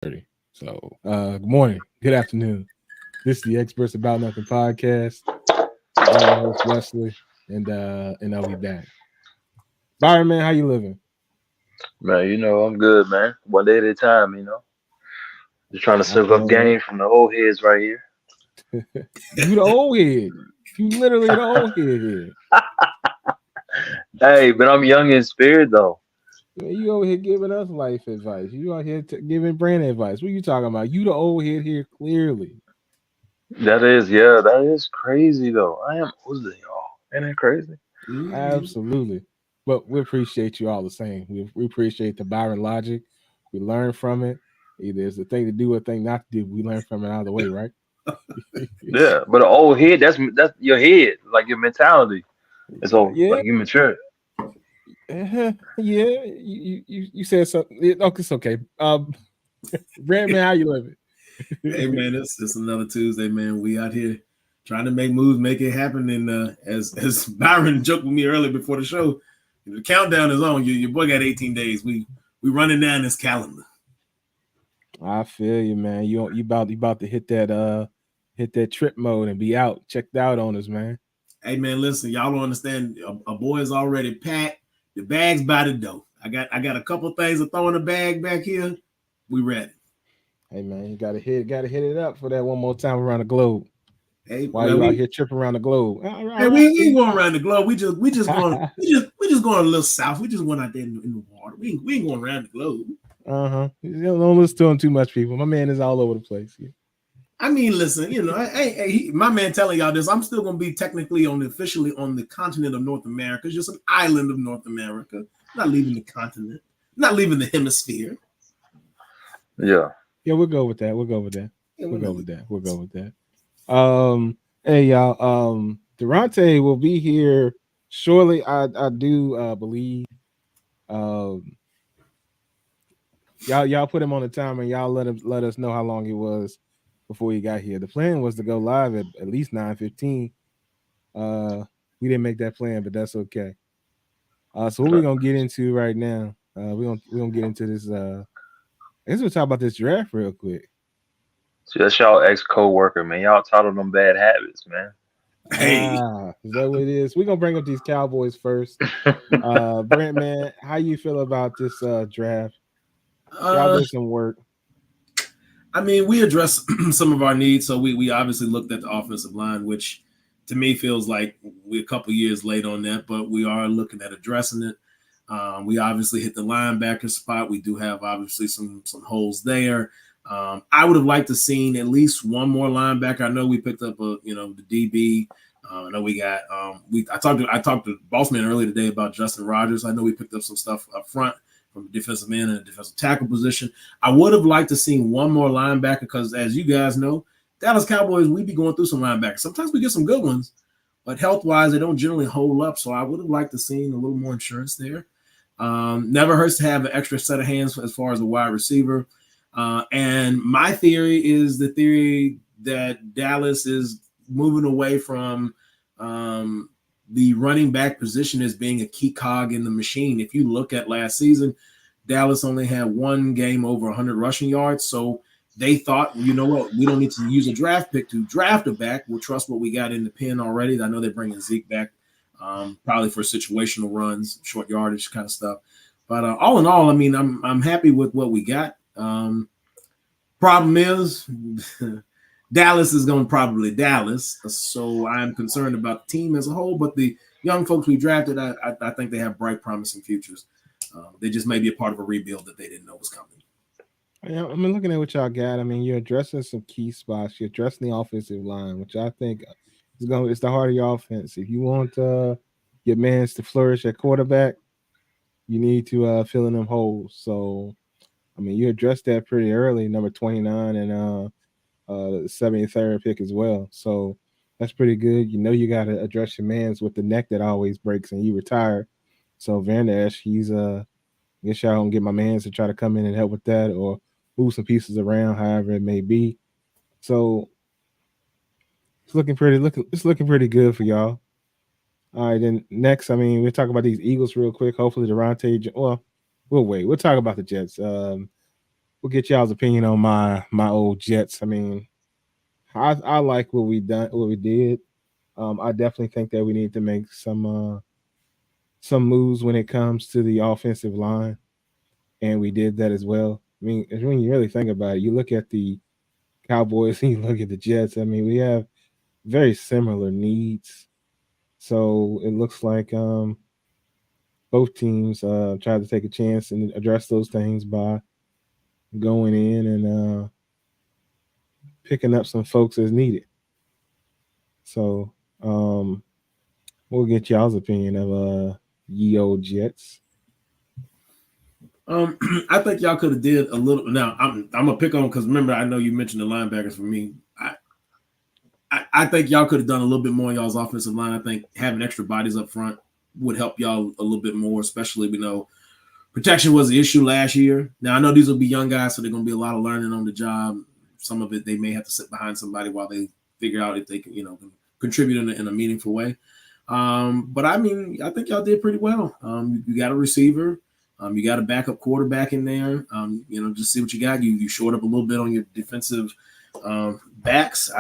30. So, good morning, good afternoon. This is the Experts About Nothing podcast. I'm your host Wesley, and I'll be back. Byron, man, how you living? Man, I'm good, man. One day at a time. Just trying to I soak up feel game from the old heads right here. that. You the old head. You literally the old head here. Hey, but I'm young in spirit though. Man, you over here giving us life advice. You out here giving brand advice. What you talking about? You the old head here, clearly. That is crazy though. I am older than y'all. Ain't that crazy? Absolutely. But we appreciate you all the same. We appreciate the Byron logic. We learn from it. Either it's the thing to do or thing not to do. We learn from it out of the way, right? Yeah, but an old head, that's your head, like your mentality. And so Yeah, like you mature. yeah. You said something. Okay, it's okay. Brand man, how you living? Hey man, it's another Tuesday, man. We out here trying to make moves, make it happen. And as Byron joked with me earlier before the show, the countdown is on. Your boy got 18 days. We running down this calendar. I feel you, man. You about to hit that trip mode and be out, checked out on us, man. Hey man, listen, y'all don't understand. A boy is already packed. The bag's by the door. I got a couple things to throw in the bag back here. We ready. Hey man, you gotta hit it up for that one more time around the globe. Hey, While well, you out we here tripping around the globe. All hey, right, we ain't going around the globe. We just going a little south. We just going out there in the water. We ain't going around the globe. You don't listen to him too much, people. My man is all over the place. Yeah. I mean, listen, my man telling y'all this. I'm still gonna be technically officially on the continent of North America. It's just an island of North America. I'm not leaving the continent. I'm not leaving the hemisphere. Yeah. Yeah, we'll go with that. We'll go with that. Yeah, We'll we're go not with leaving. that. We'll go with that. Hey y'all. Durante will be here shortly. I do believe. Um, y'all put him on the timer. And y'all let us know how long it was before he got here. The plan was to go live at least 9:15. Uh, we didn't make that plan, but that's okay. So what we're gonna get into right now? We're gonna get into this. I guess we'll talk about this draft real quick. So that's y'all ex co-worker, man. Y'all taught them bad habits, man. Hey, Is that what it is? We're gonna bring up these Cowboys first. Brent, man, how you feel about this draft? Y'all uh, did some work. I mean, we addressed some of our needs, so we obviously looked at the offensive line, which to me feels like we're a couple years late on that, but we are looking at addressing it. We obviously hit the linebacker spot. We do have obviously some holes there. I would have liked to seen at least one more linebacker. I know we picked up the DB. I know we got I talked to Bossman earlier today about Justin Rogers. I know we picked up some stuff up front from the defensive end and the defensive tackle position. I would have liked to seen one more linebacker because, as you guys know, Dallas Cowboys, we be going through some linebackers. Sometimes we get some good ones, but health-wise, they don't generally hold up. So I would have liked to seen a little more insurance there. Never hurts to have an extra set of hands as far as a wide receiver. And my theory is the theory that Dallas is moving away from the running back position as being a key cog in the machine. If you look at last season, Dallas only had one game over 100 rushing yards. So they thought, you know what, we don't need to use a draft pick to draft a back. We'll trust what we got in the pen already. I know they're bringing Zeke back probably for situational runs, short yardage kind of stuff. But all in all, I mean, I'm happy with what we got. Problem is, Dallas is going to probably Dallas, so I'm concerned about the team as a whole. But the young folks we drafted, I think they have bright, promising futures. They just may be a part of a rebuild that they didn't know was coming. Yeah, I mean, looking at what y'all got, I mean, you're addressing some key spots. You're addressing the offensive line, which I think it's the heart of your offense. If you want your mans to flourish at quarterback, you need to fill in them holes. So, I mean, you addressed that pretty early, number 29 and the 73rd pick as well. So that's pretty good. You know, you got to address your mans with the neck that always breaks, and you retire. So Van Der Esch, I guess y'all gonna get my mans to try to come in and help with that, or move some pieces around, however it may be. So it's looking pretty good for y'all. All right, then next, I mean, we'll talk about these Eagles real quick. Hopefully, Durante. Well, we'll wait. We'll talk about the Jets. we'll get y'all's opinion on my old Jets. I mean, I like what we did. I definitely think that we need to make some moves when it comes to the offensive line, and we did that as well. I mean, when you really think about it, you look at the Cowboys and you look at the Jets. I mean, we have very similar needs, so it looks like both teams tried to take a chance and address those things by going in and picking up some folks as needed. So we'll get y'all's opinion of ye old Jets. I think y'all could have did a little. Now I'm gonna pick on because remember I know you mentioned the linebackers for me. I think y'all could have done a little bit more in y'all's offensive line. I think having extra bodies up front would help y'all a little bit more, especially we know protection was the issue last year. Now I know these will be young guys, so they're gonna be a lot of learning on the job. Some of it they may have to sit behind somebody while they figure out if they can, contribute in a meaningful way. But I mean, I think y'all did pretty well. You got a receiver. You got a backup quarterback in there. Just see what you got. You shored up a little bit on your defensive backs.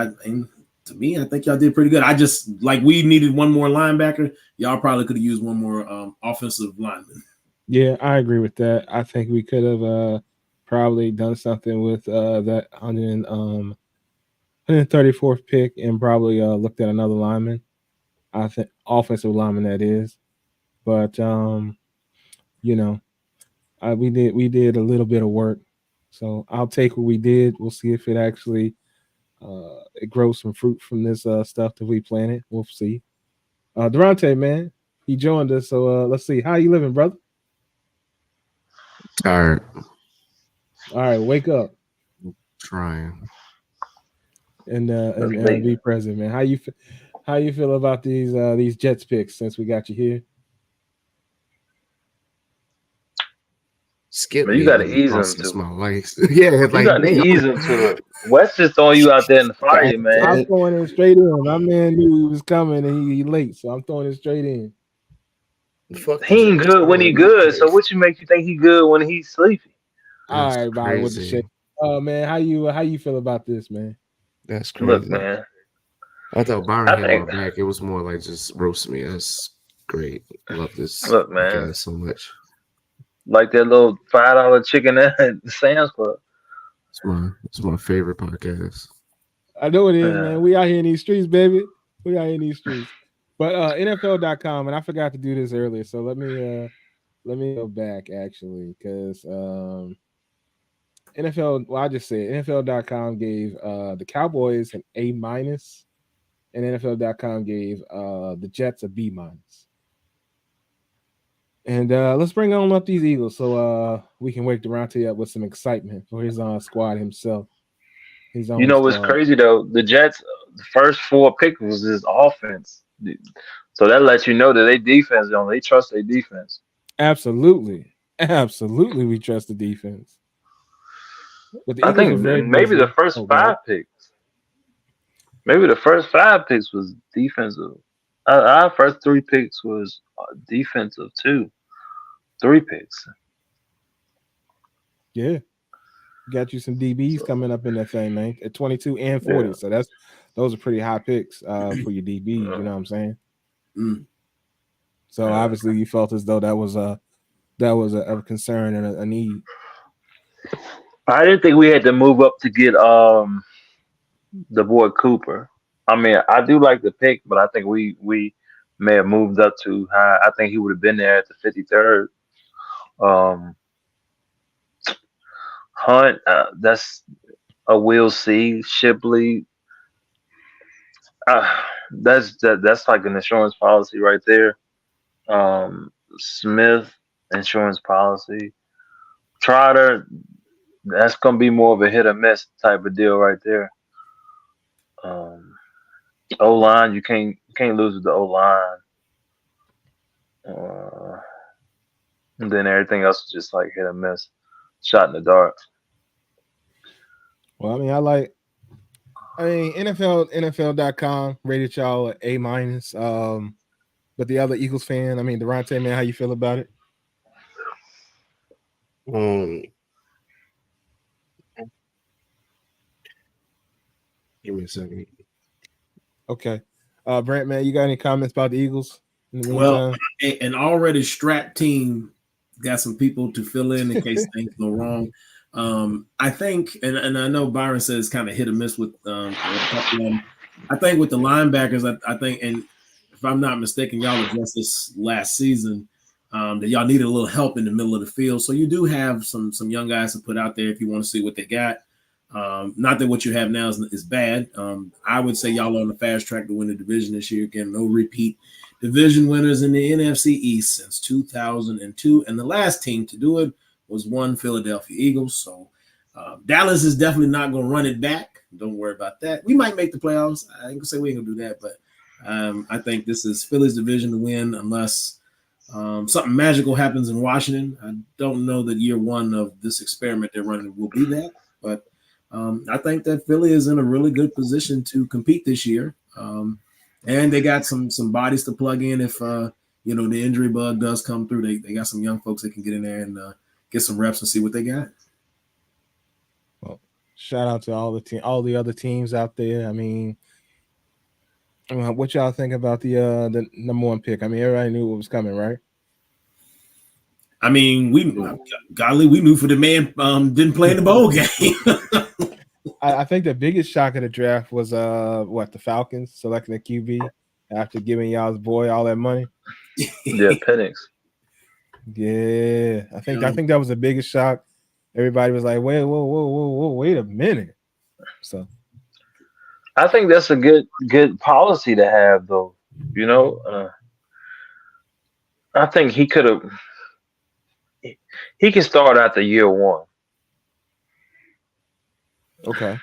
To me, I think y'all did pretty good. I just we needed one more linebacker. Y'all probably could have used one more offensive lineman. Yeah, I agree with that. I think we could have probably done something with that 134th pick and probably looked at another lineman. I think offensive lineman that is, but we did a little bit of work, so I'll take what we did. We'll see if it actually it grows some fruit from this stuff that we planted. We'll see. Durante, man, he joined us, so let's see how you living, brother. All right, wake up. Trying. And be present, man. How you feel about these Jets picks since we got you here? Skip man, you got to ease into my it. life. Yeah, you got to ease into it. West is throwing you out there in the fire, man. I'm throwing it straight in. My man knew he was coming and he late, so I'm throwing it straight in. He ain't good when he good. So what you make you think he good when he's sleepy? All right, Bobby, with the shit. Man, how you feel about this, man? That's crazy. Look, man. I thought Byron had my back. It was more like just roast me. That's great. I love this. Look, man, so much. Like that little $5 chicken at Sam's Club. It's my favorite podcast. I know it is, man. We out here in these streets, baby. We out here in these streets. But NFL.com, and I forgot to do this earlier, so let me go back actually, because NFL. Well, I just said NFL.com gave the Cowboys an A-, and NFL.com gave the Jets a B-. And let's bring on up these Eagles so we can wake Durante up with some excitement for his squad himself. You know what's crazy though? The Jets, the first 4 picks was his offense, so that lets you know that they defense. They trust their defense. Absolutely, we trust the defense. But the Eagles maybe the first 5 picks. Maybe the first 5 picks was defensive. Our first 3 picks was defensive too. 3 picks. Yeah. Got you some DBs coming up in that thing, man, at 22 and 40. Yeah. So those are pretty high picks for your DB. You know what I'm saying? Mm. So obviously you felt as though that was a concern and a need. I didn't think we had to move up to get the boy Cooper. I mean, I do like the pick, but I think we may have moved up too high. I think he would have been there at the 53rd. Hunt, that's a we'll see. Shipley, that's like an insurance policy right there. Smith, insurance policy. Trotter, that's gonna be more of a hit or miss type of deal right there. O-line, you can't lose with the O-line. And then everything else is just like hit or miss, shot in the dark. Well, I mean, NFL.com rated y'all at A-. But the other Eagles fan, I mean, Durante, man, how you feel about it? Give me a second. Okay. Brent, man, you got any comments about the Eagles? Well, an already strapped team got some people to fill in case things go wrong. I think, and I know Byron says kind of hit or miss with I think with the linebackers, I think, and if I'm not mistaken, y'all addressed this last season, that y'all needed a little help in the middle of the field. So you do have some young guys to put out there if you want to see what they got. Not that what you have now is bad. I would say y'all are on the fast track to win the division this year. Again, no repeat division winners in the NFC East since 2002. And the last team to do it was one Philadelphia Eagles. So Dallas is definitely not going to run it back. Don't worry about that. We might make the playoffs. I ain't going to say we ain't going to do that, but I think this is Philly's division to win unless something magical happens in Washington. I don't know that year one of this experiment they're running will be that, but I think that Philly is in a really good position to compete this year. And they got some bodies to plug in if the injury bug does come through. They got some young folks that can get in there and get some reps and see what they got. Well, shout out to all the other teams out there. I mean, what y'all think about the number one pick? I mean, everybody knew what was coming, right? I mean, we knew for the man didn't play in the bowl game. I think the biggest shock of the draft was the Falcons selecting a QB after giving y'all's boy all that money. Yeah, Penix. Yeah, I think that was the biggest shock. Everybody was like, whoa, wait a minute. So I think that's a good policy to have, though. I think he can start after year one. Okay.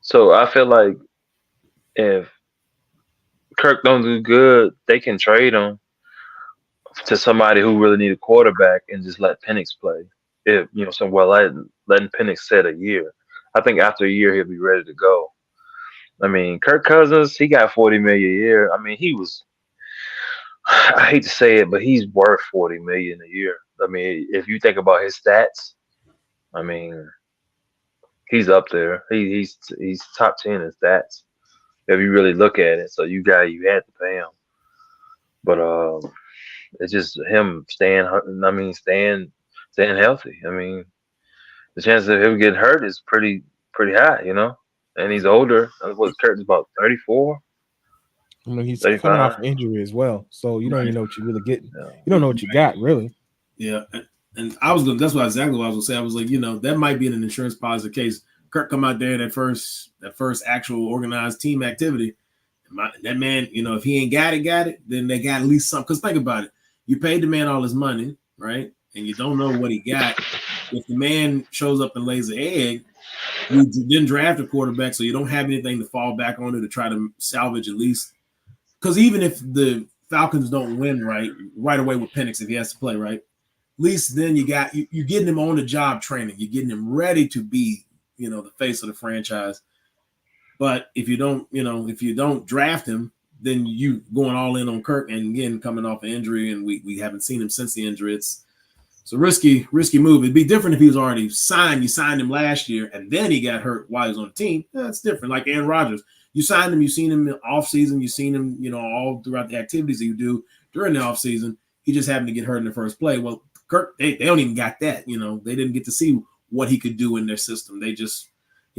So I feel like if Kirk don't do good, they can trade him to somebody who really need a quarterback and just let Penix play. If letting Penix set a year. I think after a year he'll be ready to go. I mean, Kirk Cousins, he got $40 million a year. I mean, I hate to say it, but he's worth $40 million a year. I mean, if you think about his stats, I mean, he's up there. He's top 10 in stats if you really look at it. So you had to pay him. But it's just him staying healthy. I mean, the chance of him getting hurt is pretty high, And he's older. What, Kurt's about 34? I mean, he's 35. Coming off injury as well. So you don't even know what you really get. Yeah. You don't know what you got, really. Yeah. And that's exactly what I was gonna say. I was like, that might be an insurance policy case. Kirk come out there that first actual organized team activity. That man, if he ain't got it, then they got at least something. Because think about it. You paid the man all his money, right? And you don't know what he got. If the man shows up and lays an egg, you didn't draft a quarterback, so you don't have anything to fall back on to try to salvage at least. Because even if the Falcons don't win right away with Penix, if he has to play, right? At least then you're getting him on the job training. You're getting him ready to be, the face of the franchise. But if you don't draft him, then you going all in on Kirk, and again coming off an injury, and we haven't seen him since the injury. It's a risky move. It'd be different if he was already signed. You signed him last year, and then he got hurt while he was on the team. That's different. Like Aaron Rodgers, you signed him, you've seen him in off season, you've seen him, all throughout the activities that you do during the off season. He just happened to get hurt in the first play. Well, Kirk, they don't even got that. They didn't get to see what he could do in their system. They just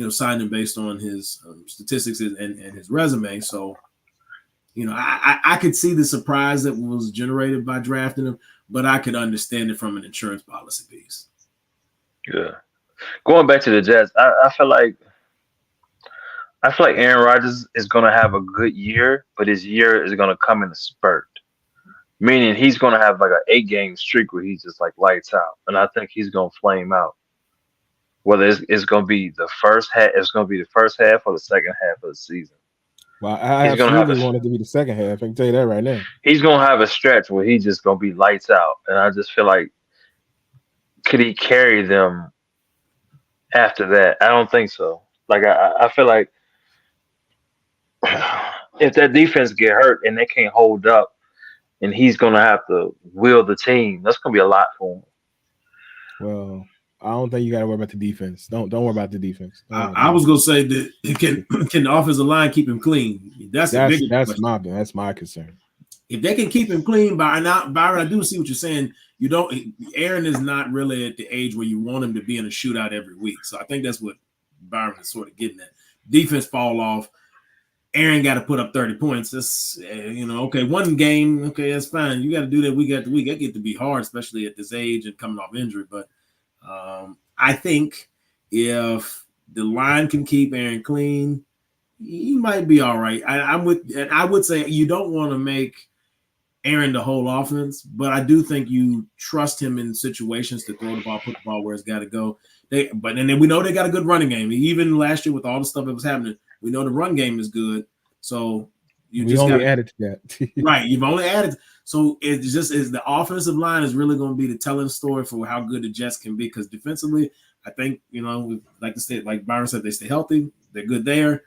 signed him based on his statistics and his resume. So, I could see the surprise that was generated by drafting him, but I could understand it from an insurance policy piece. Yeah. Going back to the Jets, I feel like Aaron Rodgers is going to have a good year, but his year is going to come in a spurt. Meaning he's going to have like an 8-game streak where he's just like lights out. And I think he's going to flame out. Whether it's going to be the first half, or the second half of the season. Well, I absolutely want it to be the second half. I can tell you that right now. He's going to have a stretch where he's just going to be lights out. And I just feel like, could he carry them after that? I don't think so. Like, I feel like if that defense get hurt and they can't hold up and he's going to have to will the team, that's going to be a lot for him. Well, I don't think you got to worry about the defense. Don't worry about the defense. I was gonna say that can the offensive line keep him clean? That's my concern. If they can keep him clean, Byron, I do see what you're saying. You don't. Aaron is not really at the age where you want him to be in a shootout every week. So I think that's what Byron is sort of getting at. Defense fall off. Aaron got to put up 30 points. That's okay. One game, okay, that's fine. You got to do that week after week. That get to be hard, especially at this age and coming off injury. But I think if the line can keep Aaron clean, he might be all right. I would say you don't want to make Aaron the whole offense, but I do think you trust him in situations to throw the ball, put the ball where it's got to go. But then we know they got a good running game. Even last year with all the stuff that was happening, we know the run game is good. So we only added to that. Right. You've only added. So it just is the offensive line is really going to be the telling story for how good the Jets can be. Because defensively, I think, like Byron said, they stay healthy. They're good there.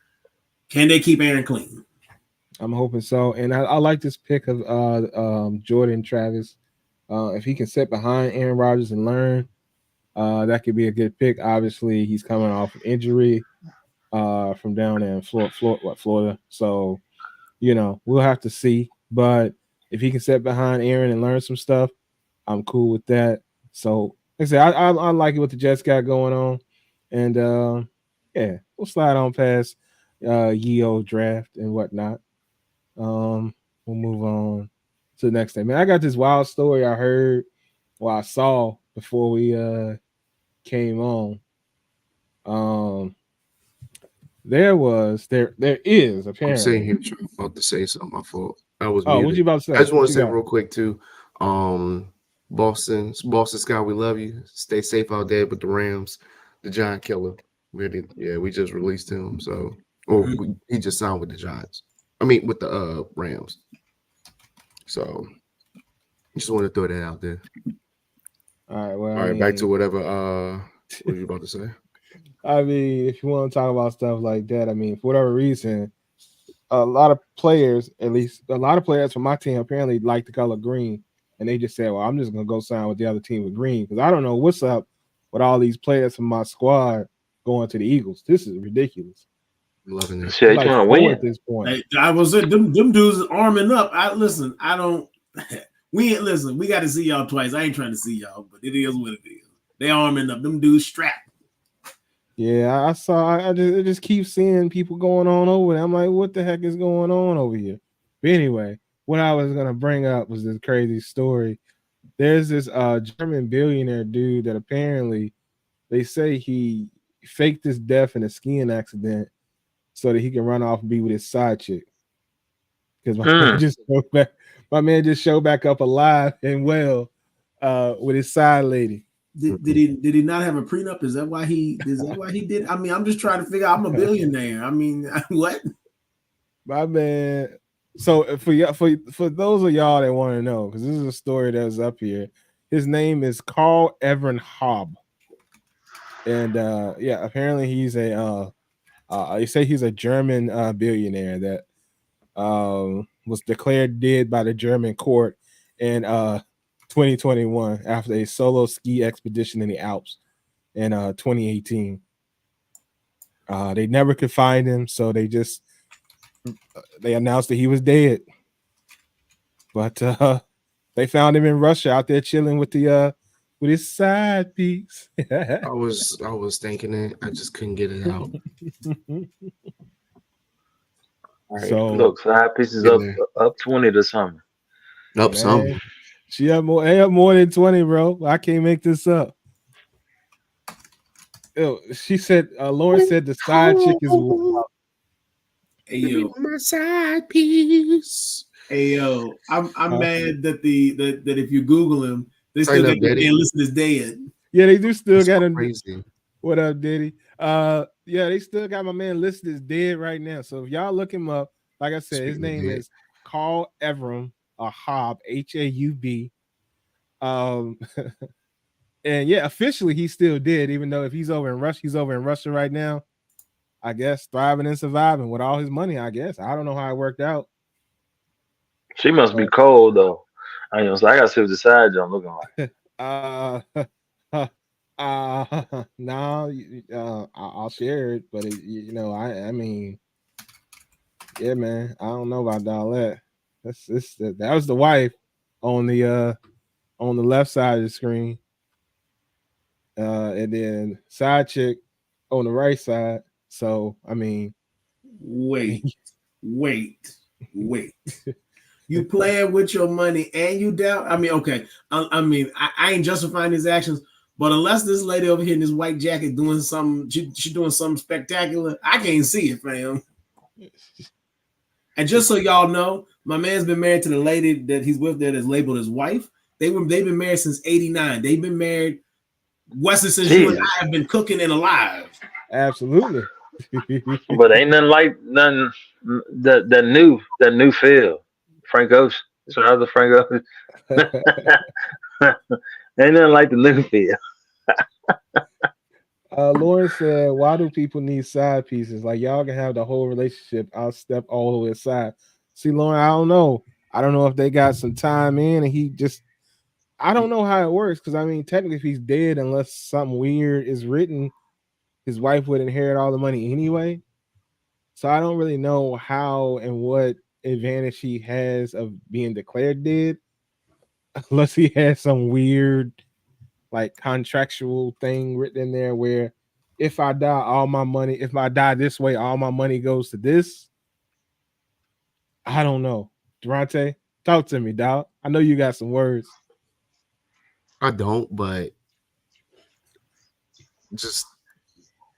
Can they keep Aaron clean? I'm hoping so. And I like this pick of Jordan Travis. If he can sit behind Aaron Rodgers and learn, that could be a good pick. Obviously, he's coming off an injury from down in Florida. So, we'll have to see. But if he can sit behind Aaron and learn some stuff, I'm cool with that. So, like I said, I like it what the Jets got going on. And, we'll slide on past Yeo draft and whatnot. We'll move on to the next thing. Man, I got this wild story I heard I saw before we came on. There is apparently. I'm saying here about to say something. My fault. I was. What you about to say? I just want to say real quick too. Boston Scott, we love you. Stay safe out there with the Rams. The Giant Killer. We just released him. So, he just signed with the Giants. I mean, with the Rams. So, just want to throw that out there. All right. Well, all right. Back to whatever. What were you about to say? I mean, if you want to talk about stuff like that, I mean, for whatever reason, a lot of players from my team apparently like the color green, and they just said, "Well, I'm just gonna go sign with the other team with green," because I don't know what's up with all these players from my squad going to the Eagles. This is ridiculous. Loving it. Shit, trying to win at this point. Hey, I was them dudes arming up. We got to see y'all twice. I ain't trying to see y'all, but it is what it is. They arming up. Them dudes strapped. Yeah, I just keep seeing people going on over there. I'm like, what the heck is going on over here? But anyway, what I was gonna bring up was this crazy story. There's this German billionaire dude that apparently they say he faked his death in a skiing accident so that he can run off and be with his side chick. Because my man just showed back up alive and well with his side lady. Did he not have a prenup? Is that why he did? I mean, I'm just trying to figure out. I'm a billionaire. I mean, what? My man. So for those of y'all that want to know, because this is a story that's up here. His name is Carl Evern Hobb, and apparently he's they say he's a German billionaire that was declared dead by the German court in 2021 after a solo ski expedition in the Alps in 2018. They never could find him, so they announced that he was dead. But they found him in Russia out there chilling with his side piece. I was thinking it. I just couldn't get it out. All right. So look, side pieces up 20 this summer. Up some. She up more than 20, bro. I can't make this up. She said, Lauren said the side chick is wild. Hey yo, my side piece. Hey yo, I'm mad that that if you Google him, they still got your man listed as dead. Yeah, they do still got him. Crazy. What up, Diddy? They still got my man listed as dead right now. So if y'all look him up, like I said, his name is Carl Evern Hobb, Haub. And officially he's still dead, even though if he's over in Russia right now, I guess, thriving and surviving with all his money, I guess. I don't know how it worked out. She must be cold though. So I gotta see what the side jump looking like. No, I'll share it, but I mean, yeah, man, I don't know about all that. That was the wife on the left side of the screen, and then side chick on the right side. So I mean, wait. You playing with your money and you down? I mean, okay. I ain't justifying his actions, but unless this lady over here in this white jacket doing something, she doing something spectacular, I can't see it, fam. And just so y'all know, my man's been married to the lady that he's with that is labeled his wife. They've been married since '89. They've been married, Wesley, since you and I have been cooking and alive. Absolutely. But ain't nothing like nothing that new feel. Frank Ocean. That's what I was Frank Ocean. Ain't nothing like the new feel. Lauren said, "Why do people need side pieces? Like y'all can have the whole relationship. I'll step all the way aside." See, Lauren, I don't know. I don't know if they got some time in, and he just. I don't know how it works because I mean, technically, if he's dead, unless something weird is written, his wife would inherit all the money anyway. So I don't really know how and what advantage he has of being declared dead, unless he has some weird, like contractual thing written in there where if I die, all my money, if I die this way, all my money goes to this. I don't know. Durante, talk to me, dog. I know you got some words. I don't, but just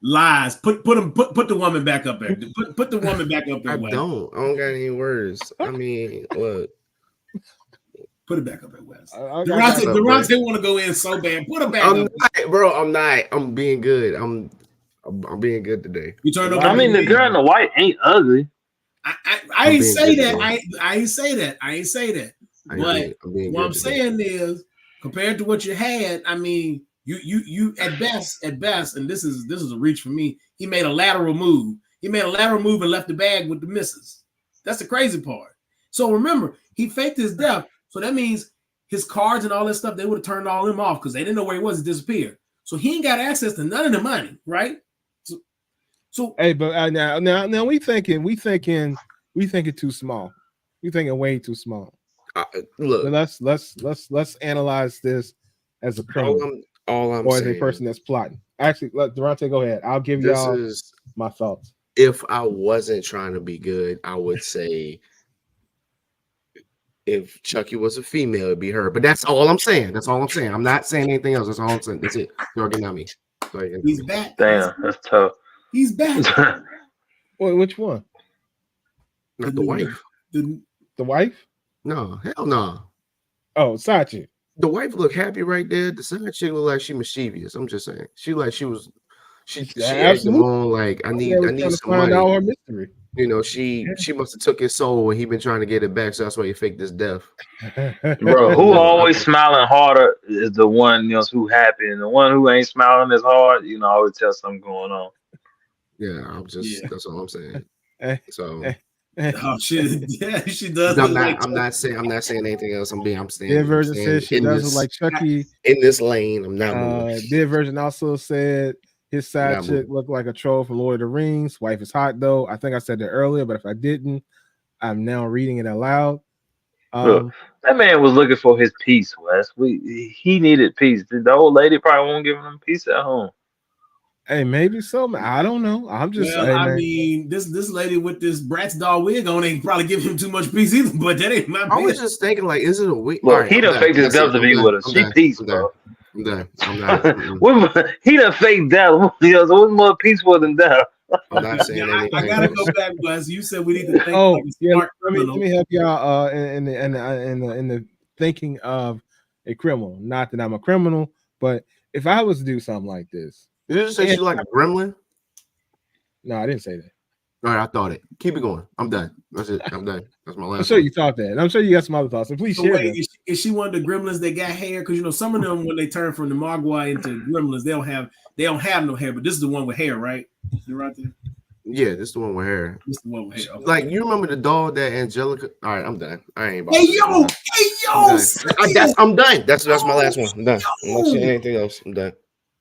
lies. Put the woman back up there. Put the woman back up there. I don't got any words. I mean, what? Put it back up there, Wes. Durante want to go in so bad. Put it back up. Bro, I'm not. I'm being good. I'm being good today. You turned over. I mean, the girl in the white ain't ugly. I ain't say that. I ain't say that. But what I'm saying is, compared to what you had, I mean, you at best, and this is a reach for me. He made a lateral move. He made a lateral move and left the bag with the misses. That's the crazy part. So remember, he faked his death. So that means his cards and all that stuff, they would have turned all them off because they didn't know where he was. He disappeared. So he ain't got access to none of the money, right? So hey, but now we thinking too small. We thinking way too small. Look, but let's analyze this as a criminal, all I'm or saying, as a person that's plotting. Actually, let Durante go ahead. I'll give y'all my thoughts. If I wasn't trying to be good, I would say if Chucky was a female, it'd be her. But that's all I'm saying. I'm not saying anything else. That's all I'm saying. That's it. You're getting at me. He's back. Damn, that's tough. He's back. Wait, which one? Not the wife. The wife? No, hell no. Oh, Sachi. The wife looked happy right there. The side chick looked like she mischievous. I'm just saying. She acted on like I need some money. Out her mystery. You know, she must have took his soul and he been trying to get it back, so that's why he faked his death. Bro, who always smiling harder is the one who happy, and the one who ain't smiling as hard, always tell something going on. Yeah, that's all I'm saying. So oh shit, yeah, she does. I'm not saying anything else. I'm saying. Dead version says she does look like Chucky in this lane. I'm not moving. Dead version also said his side chick looked like a troll from Lord of the Rings. Wife is hot though. I think I said that earlier, but if I didn't, I'm now reading it aloud. Look, that man was looking for his peace, Wes. He needed peace. The old lady probably won't give him peace at home. Hey, maybe so. I don't know. I'm just saying. I mean, this lady with this Bratz doll wig on ain't probably give him too much peace either. But that ain't my. I was just thinking, like, is it a wig? Look, he done faked his death to be with her. She peace, bro. I'm done. He done faked death. What's more peaceful than death? I'm not saying anything. I gotta go back, Wes. You said we need to think. Let me help y'all in the thinking of a criminal. Not that I'm a criminal, but if I was to do something like this. Did you just say she like a gremlin? No, I didn't say that. All right, I thought it. Keep it going. I'm done. That's it. I'm done. That's my last. I'm sure you thought that. And I'm sure you got some other thoughts. So please share. Wait, is she one of the gremlins that got hair? Because some of them when they turn from the Mogwai into gremlins, they don't have no hair. But this is the one with hair, right? You're right there. Yeah, this is the one with hair. This is the one with hair. Okay. Like you remember the dog that Angelica? All right, I'm done. I ain't. Hey yo! I'm done. That's my last one. I'm done. I'm not saying anything else. I'm done.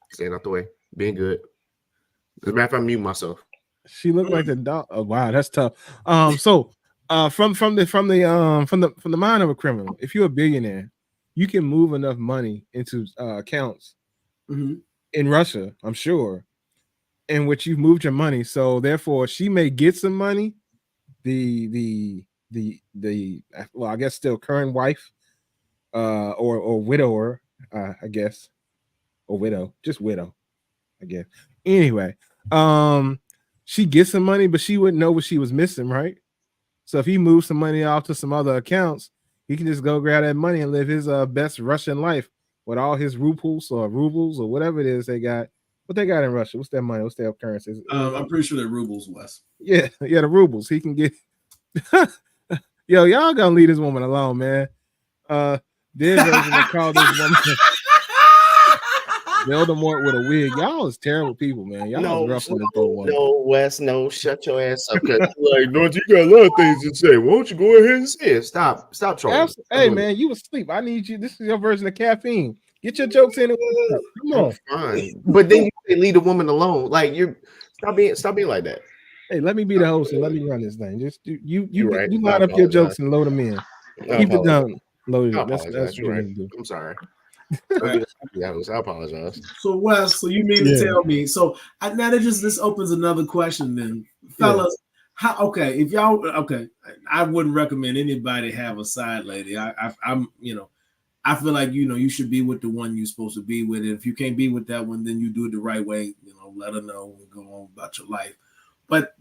staying out the way, being good. As a matter of fact, I mute myself. She looked like the dog. Oh, wow, that's tough. So from the mind of a criminal, if you're a billionaire, you can move enough money into accounts in Russia, I'm sure, in which you've moved your money. So therefore, she may get some money. The well, I guess still current wife, or widower, I guess, or widow, just widow, I guess. Anyway, she gets some money, but she wouldn't know what she was missing, right? So if he moves some money off to some other accounts, he can just go grab that money and live his best Russian life with all his rubles or whatever it is they got. What they got in Russia? What's their money? What's their currency? I'm pretty sure they're rubles, Wes. Yeah, the rubles. He can get. Yo, y'all gonna leave this woman alone, man. Their version of call this woman Voldemort with a wig. Y'all is terrible people, man. Y'all is rough on the boat. No, Wes, no, shut your ass up. Like, don't you got a lot of things to say? Why don't you go ahead and say it? Stop trolling. Hey, man, you asleep. I need you. This is your version of caffeine. Get your jokes in. Come on. Fine. But then you leave the woman alone. Like, you stop being like that. Hey, let me be the host and let me run this thing. Just you line up your jokes and load them in. Keep it down. Load it. That's what you need to do. I'm sorry. I apologize. So Wes, so you mean to tell me? So now that this opens another question, then, fellas. How if y'all I wouldn't recommend anybody have a side lady. I'm I feel like you should be with the one you're supposed to be with. And if you can't be with that one, then you do it the right way. Let her know and go on about your life. But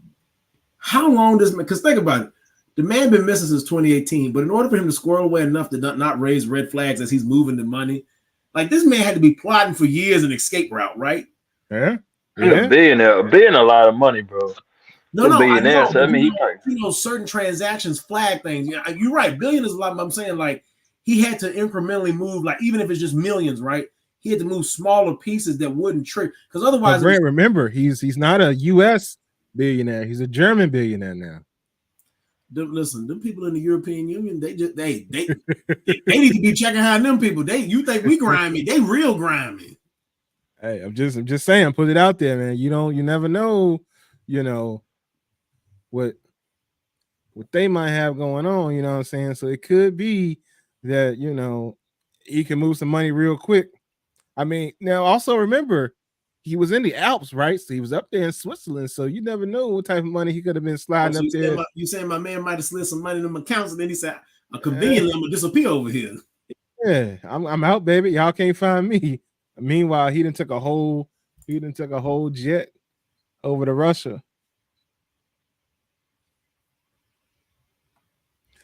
how long does because think about it. The man been missing since 2018, but in order for him to squirrel away enough to not raise red flags as he's moving the money, like this man had to be plotting for years an escape route, right? Yeah. A billionaire, a lot of money, bro. No, billionaire. I know, so he certain transactions flag things. You're right. Billion is a lot. I'm saying like he had to incrementally move, like even if it's just millions, right? He had to move smaller pieces that wouldn't trigger because otherwise. Grant, remember, he's not a U.S. billionaire. He's a German billionaire now. Listen, them people in the European Union, they need to be checking how them people. You think we grimy? They real grimy. Hey, I'm just saying, put it out there, man. You never know, what they might have going on. You know what I'm saying? So it could be that he can move some money real quick. I mean, now also remember, he was in the Alps, right? So he was up there in Switzerland. So you never know what type of money he could have been sliding up there. You saying my man might have slid some money in them accounts, and then he said, conveniently, I'm gonna disappear over here. Yeah, I'm out, baby. Y'all can't find me. Meanwhile, he done took a whole jet over to Russia.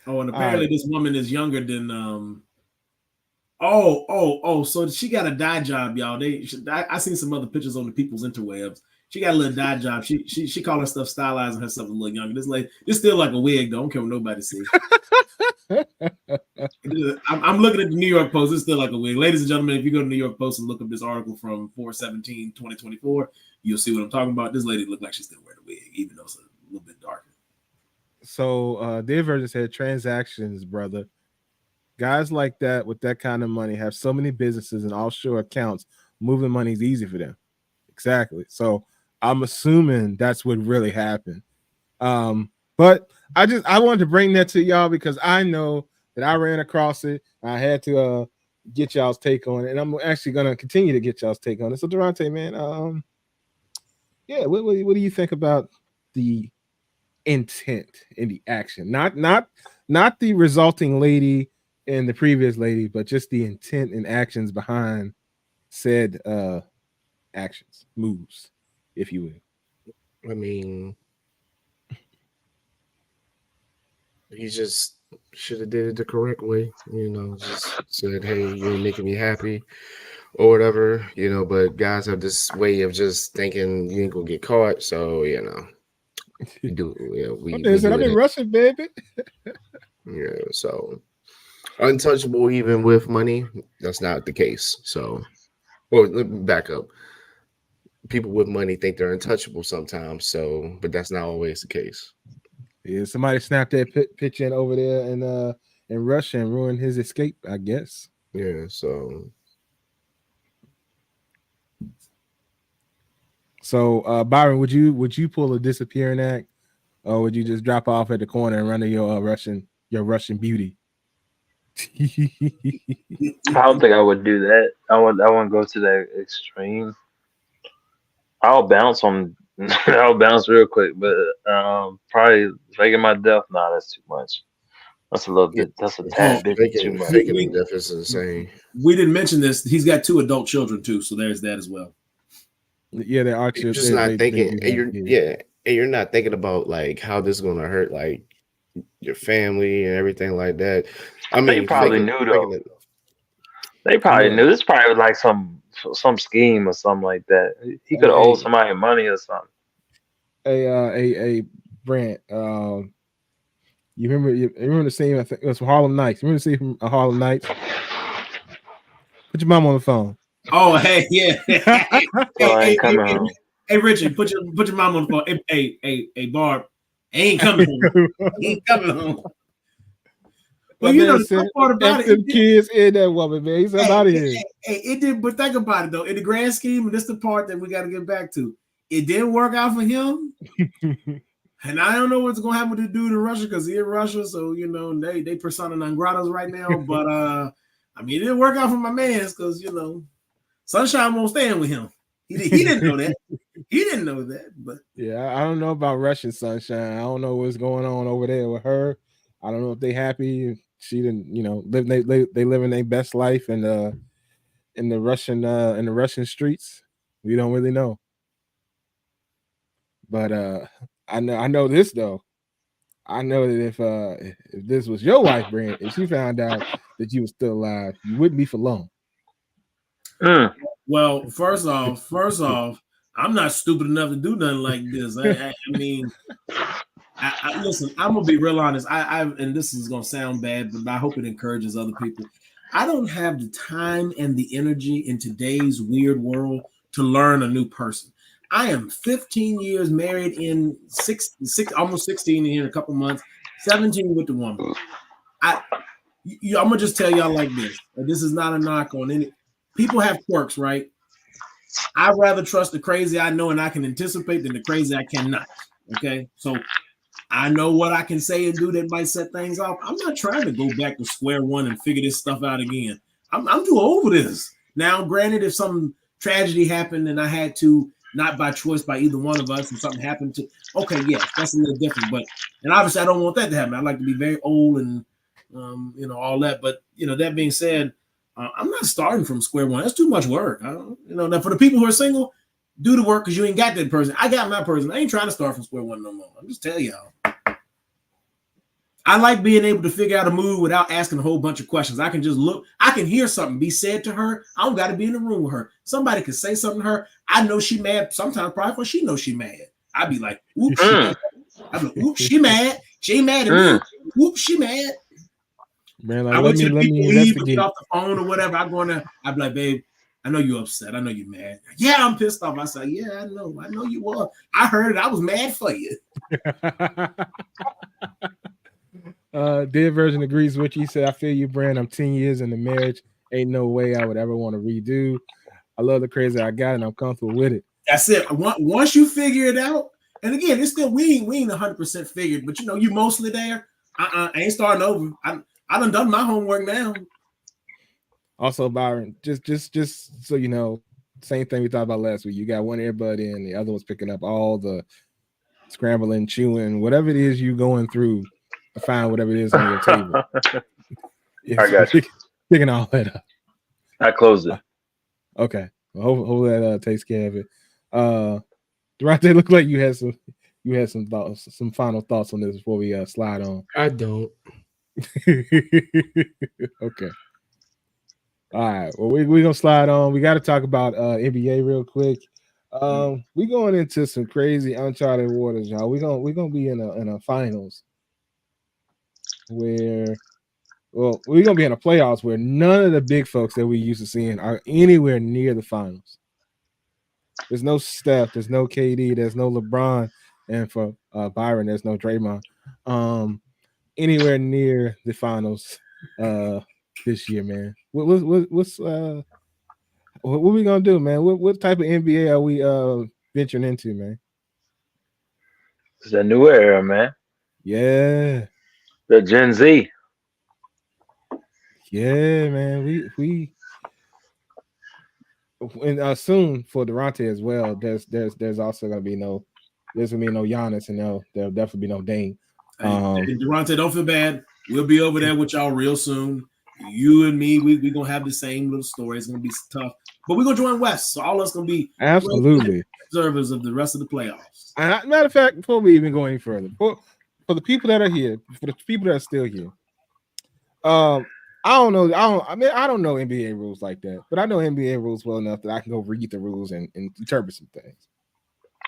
Oh, and apparently this woman is younger than so she got a dye job, y'all. I seen some other pictures on the people's interwebs. She got a little dye job. She called her stuff stylizing herself a little younger. This still like a wig though. I don't care what nobody see. I'm looking at the New York Post. It's still like a wig. Ladies and gentlemen, if you go to New York Post and look up this article from 4/17/2024, you'll see what I'm talking about. This lady looked like she's still wearing a wig, even though it's a little bit darker. So their version said transactions, brother. Guys like that with that kind of money have so many businesses and offshore accounts. Moving money is easy for them. Exactly. So I'm assuming that's what really happened. But I wanted to bring that to y'all because I know that I ran across it. I had to get y'all's take on it, and I'm actually gonna continue to get y'all's take on it. So Durante, man, what do you think about the intent in the action? Not the resulting lady and the previous lady, but just the intent and actions behind said actions, moves, if you will. I mean, he just should have did it the correct way, just said, hey, you're making me happy or whatever, but guys have this way of just thinking you ain't gonna get caught, so we do. I've been rushing, baby. Yeah, so untouchable even with money, that's not the case. So, let me back up. People with money think they're untouchable sometimes, but that's not always the case. Yeah, somebody snapped that pitch in over there in Russia and ruined his escape, I guess. Yeah, so So, Byron, would you pull a disappearing act, or would you just drop off at the corner and run to your Russian beauty? I don't think I would do that. I wouldn't go to that extreme. I'll bounce on. I'll bounce real quick, but probably faking my death. Nah, that's too much. That's a little Yeah, bit. That's a Oh, tad bit too much. faking death is insane. We didn't mention this. He's got 2 adult children too, so there's that as well. Yeah, they are You're just not thinking, and you're not thinking about like how this is gonna hurt like your family and everything like that. I mean, They probably knew though. faking it, They probably knew. This probably was like some scheme or something like that. He could have owed somebody money or something. A Brent. You remember the scene? I think it was from Harlem Nights. You remember the scene from Harlem Nights? Put your mom on the phone. Oh, hey, yeah. Hey, Richard, put your mom on the phone. Hey, Barb, ain't coming home. Ain't coming home. Well, you know the tough part about it. Them kids in that woman, man. He's out of here. Hey, it did, but think about it though. In the grand scheme, and this is the part that we got to get back to. It didn't work out for him. And I don't know what's gonna happen to the dude in Russia because he's in Russia, so you know they persona non gratas right now. But I mean, it didn't work out for my man because you know Sunshine won't stand with him. He didn't know that. He didn't know that. But yeah, I don't know about Russian Sunshine. I don't know what's going on over there with her. I don't know if they happy. She didn't, you know, they live in their best life in the Russian streets. We don't really know. But I know this though. I know that if this was your wife, Brent, if she found out that you were still alive, you wouldn't be for long. Well, first off, I'm not stupid enough to do nothing like this. I mean, listen, I'm gonna be real honest. And this is gonna sound bad, but I hope it encourages other people. I don't have the time and the energy in today's weird world to learn a new person. I am 15 years married in almost 16 in a couple months, 17 with the woman. I'm gonna just tell y'all like this. This is not a knock on any. People have quirks, right? I'd rather trust the crazy I know and I can anticipate than the crazy I cannot. Okay, so I know what I can say and do that might set things off. I'm not trying to go back to square one and figure this stuff out again. I'm too old for this. Now, granted, if some tragedy happened and I had to, not by choice by either one of us, and something happened to, okay, yes, that's a little different. But and obviously, I don't want that to happen. I'd like to be very old and you know all that. But you know, that being said, I'm not starting from square one. That's too much work. You know, now for the people who are single, do the work because you ain't got that person. I got my person. I ain't trying to start from square one no more. I'm just telling y'all. I like being able to figure out a mood without asking a whole bunch of questions. I can just look. I can hear something be said to her. I don't got to be in the room with her. Somebody could say something to her. I know she mad. Sometimes probably before she knows she mad. I'd be like, oops, she mad. I'd be like, oops, she mad. She ain't mad at me. Oops, she mad. Man, like, let me leave and get off the phone or whatever. I'd be like, babe, I know you're upset. I know you're mad. Yeah, I'm pissed off. I said, yeah, I know you were. I heard it. I was mad for you. Dead version agrees with you. He said, I feel you, Brand. I'm 10 years in the marriage. Ain't no way I would ever want to redo. I love the crazy I got and I'm comfortable with it. That's it. Once you figure it out, and again, it's still we ain't 100% figured, but you know, you mostly there. I ain't starting over. I done my homework now. Also, Byron, just so you know, same thing we talked about last week. You got one earbud in, the other one's picking up all the scrambling, chewing, whatever it is you going through to find whatever it is on your table. I got you. Picking all that up. I closed it. Okay. Well, hopefully that takes care of it. Durante, looked like you had some thoughts, some final thoughts on this before we slide on. I don't. Okay. All right. Well, we're gonna slide on. We got to talk about NBA real quick. We going into some crazy uncharted waters, y'all. We're gonna be in a finals where, well, we're gonna be in a playoffs where none of the big folks that we used to seeing are anywhere near the finals. There's no Steph, there's no KD, there's no LeBron, and for Byron, there's no Draymond. Anywhere near the finals this year, man. What we gonna do, man? What type of NBA are we venturing into, man? It's a new era, man. Yeah, The Gen Z. yeah, man. We and soon for Durante as well. There's also gonna be no Giannis, and there'll definitely be no Dame. Hey, Durante, don't feel bad. We'll be over there with y'all real soon. You and me, we gonna have the same little story. It's gonna be tough, but we're gonna join West, so all of us gonna be absolutely observers of the rest of the playoffs. Matter of fact, before we even go any further, for the people that are here, for the people that are still here, I don't know. I don't know NBA rules like that, but I know NBA rules well enough that I can go read the rules and interpret some things.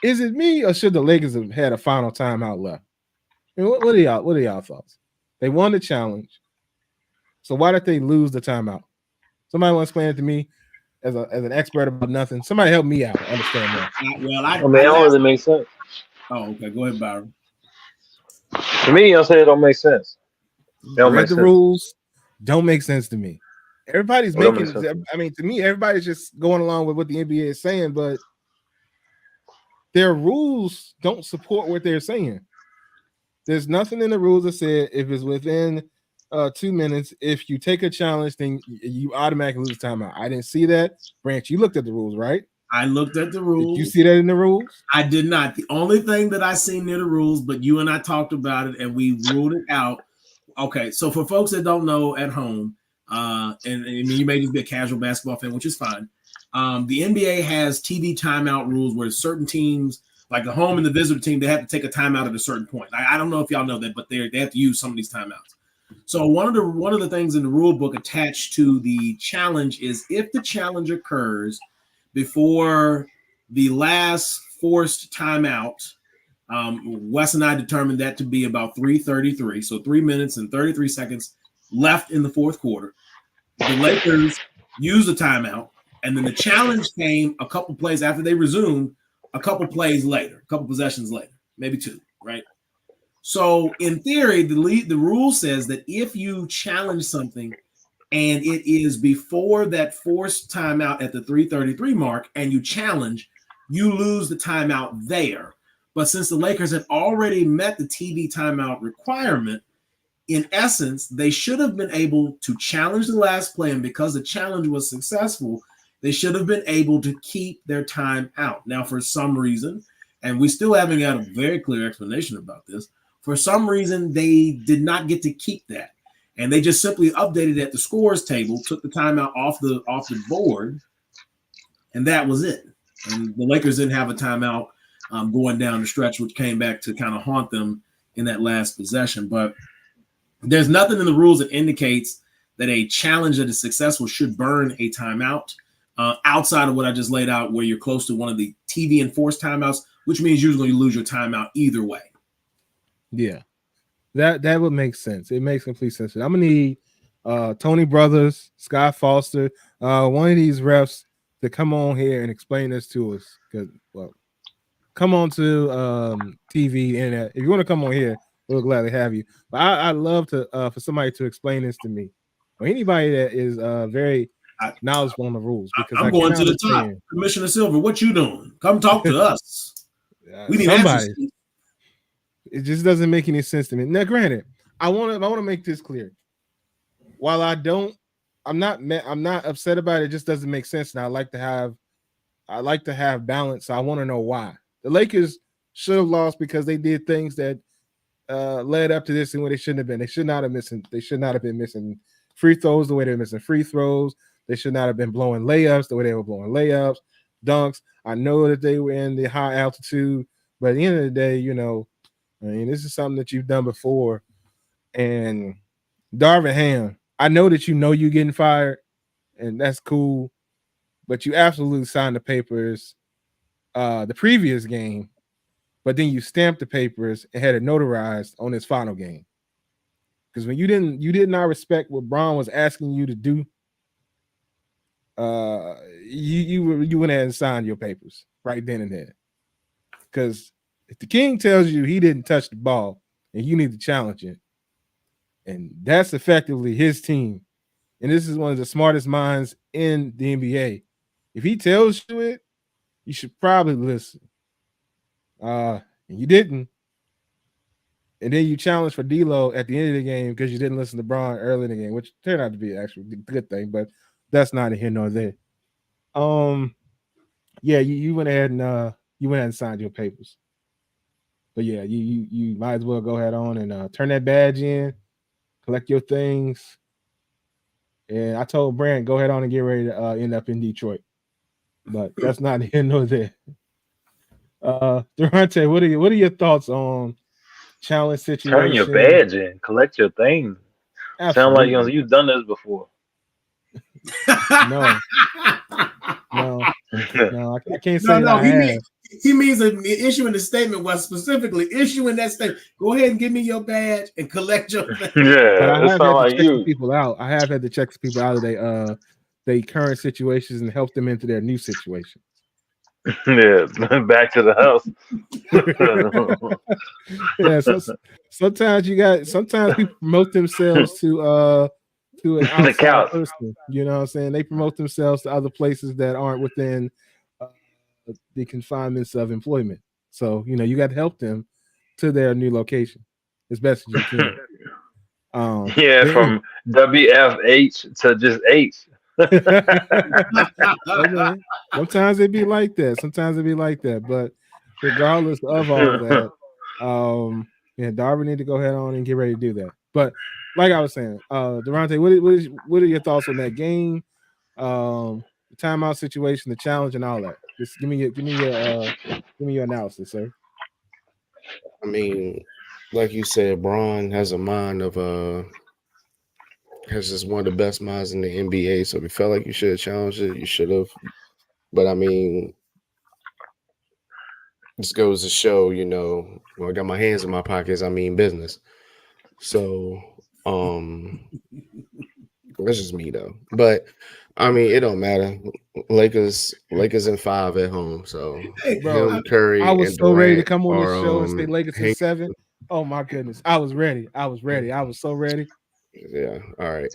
Is it me, or should the Lakers have had a final timeout left? I mean, what are y'all thoughts? They won the challenge, so why did they lose the timeout? Somebody want to explain it to me as an expert about nothing. Somebody help me out. Understand that. Well, I mean, it don't really make sense. Oh, okay. Go ahead, Byron. To me, I'll say it don't make sense. Read the rules. Don't make sense to me. Everybody's making. I mean, to me, everybody's just going along with what the NBA is saying, but their rules don't support what they're saying. There's nothing in the rules that said if it's within 2 minutes, if you take a challenge, then you automatically lose timeout. I didn't see that. Branch, you looked at the rules, right? I looked at the rules. Did you see that in the rules? I did not. The only thing that I seen near the rules, but you and I talked about it and we ruled it out. Okay, so for folks that don't know at home, and I mean, you may just be a casual basketball fan, which is fine. The NBA has TV timeout rules where certain teams, like the home and the visitor team, they have to take a timeout at a certain point. I don't know if y'all know that, but they have to use some of these timeouts. So one of the things in the rule book attached to the challenge is if the challenge occurs before the last forced timeout. Wes and I determined that to be about 3:33, so 3 minutes and 33 seconds left in the fourth quarter. The Lakers used a timeout, and then the challenge came a couple plays after they resumed, a couple plays later, a couple possessions later, maybe two, right? So in theory, the rule says that if you challenge something and it is before that forced timeout at the 3:33 mark and you challenge, you lose the timeout there. But since the Lakers had already met the TV timeout requirement, in essence, they should have been able to challenge the last play. And because the challenge was successful, they should have been able to keep their time out. Now, for some reason, and we still haven't got a very clear explanation about this, for some reason, they did not get to keep that. And they just simply updated at the scores table, took the timeout off the board, and that was it. And the Lakers didn't have a timeout going down the stretch, which came back to kind of haunt them in that last possession. But there's nothing in the rules that indicates that a challenge that is successful should burn a timeout outside of what I just laid out, where you're close to one of the TV enforced timeouts, which means usually you lose your timeout either way. Yeah, that would make sense. It makes complete sense. I'm gonna need Tony Brothers, Scott Foster, one of these refs to come on here and explain this to us. Because, well, come on to TV, internet. If you want to come on here, we'll gladly have you. But I'd love to for somebody to explain this to me, or anybody that is very knowledgeable on the rules. Because I'm going to the top. Commissioner Silver, what you doing? Come talk to us. We need somebody. answers. It just doesn't make any sense to me. Now, granted, I want to make this clear. While I'm not upset about it. It just doesn't make sense, and I like to have balance. So I want to know why the Lakers should have lost because they did things that led up to this and where they shouldn't have been. They should not have been missing free throws the way they're missing free throws. They should not have been blowing layups the way they were blowing layups, dunks. I know that they were in the high altitude, but at the end of the day, I mean, this is something that you've done before. And Darvin Ham, I know that you're getting fired, and that's cool, but you absolutely signed the papers the previous game, but then you stamped the papers and had it notarized on this final game. Because when you did not respect what Braun was asking you to do, you went ahead and signed your papers right then and there. Because if the king tells you he didn't touch the ball and you need to challenge it, and that's effectively his team, and this is one of the smartest minds in the NBA. If he tells you it, you should probably listen. You didn't. And then you challenged for D-Lo at the end of the game because you didn't listen to Bron early in the game, which turned out to be actually a good thing, but that's neither here nor there. Yeah, you went ahead and signed your papers. But yeah, you might as well go ahead on and turn that badge in, collect your things. And I told Brand, go ahead on and get ready to end up in Detroit. But that's not here nor there. Durante, what are your thoughts on challenge situation? Turn your badge in, collect your things. Absolutely. Sound like you've done this before. No, I can't say that I have. He means issuing the statement was specifically issuing that statement. Go ahead and give me your badge and collect your badge. Yeah, but I have had to like check some people out. I have had to check some people out of their current situations and help them into their new situation. Yeah, back to the house. Yeah, so sometimes people promote themselves to an outside person. You know what I'm saying? They promote themselves to other places that aren't within the confinements of employment. So, you got to help them to their new location as best as you can. From WFH to just H. Sometimes it be like that. But regardless of all that, Darvin need to go ahead on and get ready to do that. But like I was saying, Durante, what are your thoughts on that game? The timeout situation, the challenge, and all that. Just give me your analysis, sir. I mean, like you said, Bron has a mind of has just one of the best minds in the NBA. So if you felt like you should have challenged it, you should have. But I mean, this goes to show, when I got my hands in my pockets, I mean business. So that's just me though. But I mean, it don't matter. Lakers in 5 at home. So hey, bro, him, Curry, I was and so Durant ready to come on this show and say Lakers in 7. Oh my goodness, I was ready. I was so ready. Yeah. All right.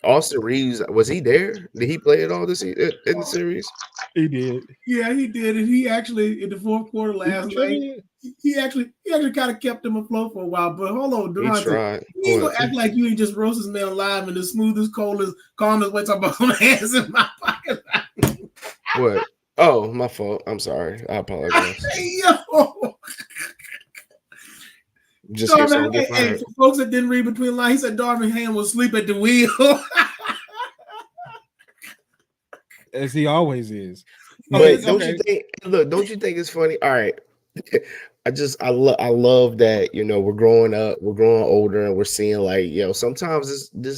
Austin Reeves, was he there? Did he play at all in the series? He did. Yeah, he did. And he actually in the fourth quarter last night, he actually kind of kept him afloat for a while. But hold on, Durante, he tried. You ain't gonna act like you ain't just roast this man live in the smoothest, coldest, calmest way talking about my hands in my pocket. What? Oh, my fault. I'm sorry. I apologize. Yo. Just Darvin, for folks that didn't read between the lines, he said Darvin Ham was asleep at the wheel. As he always is. But don't you think? Look, don't you think it's funny? All right, I love that. We're growing up, we're growing older, and we're seeing like sometimes the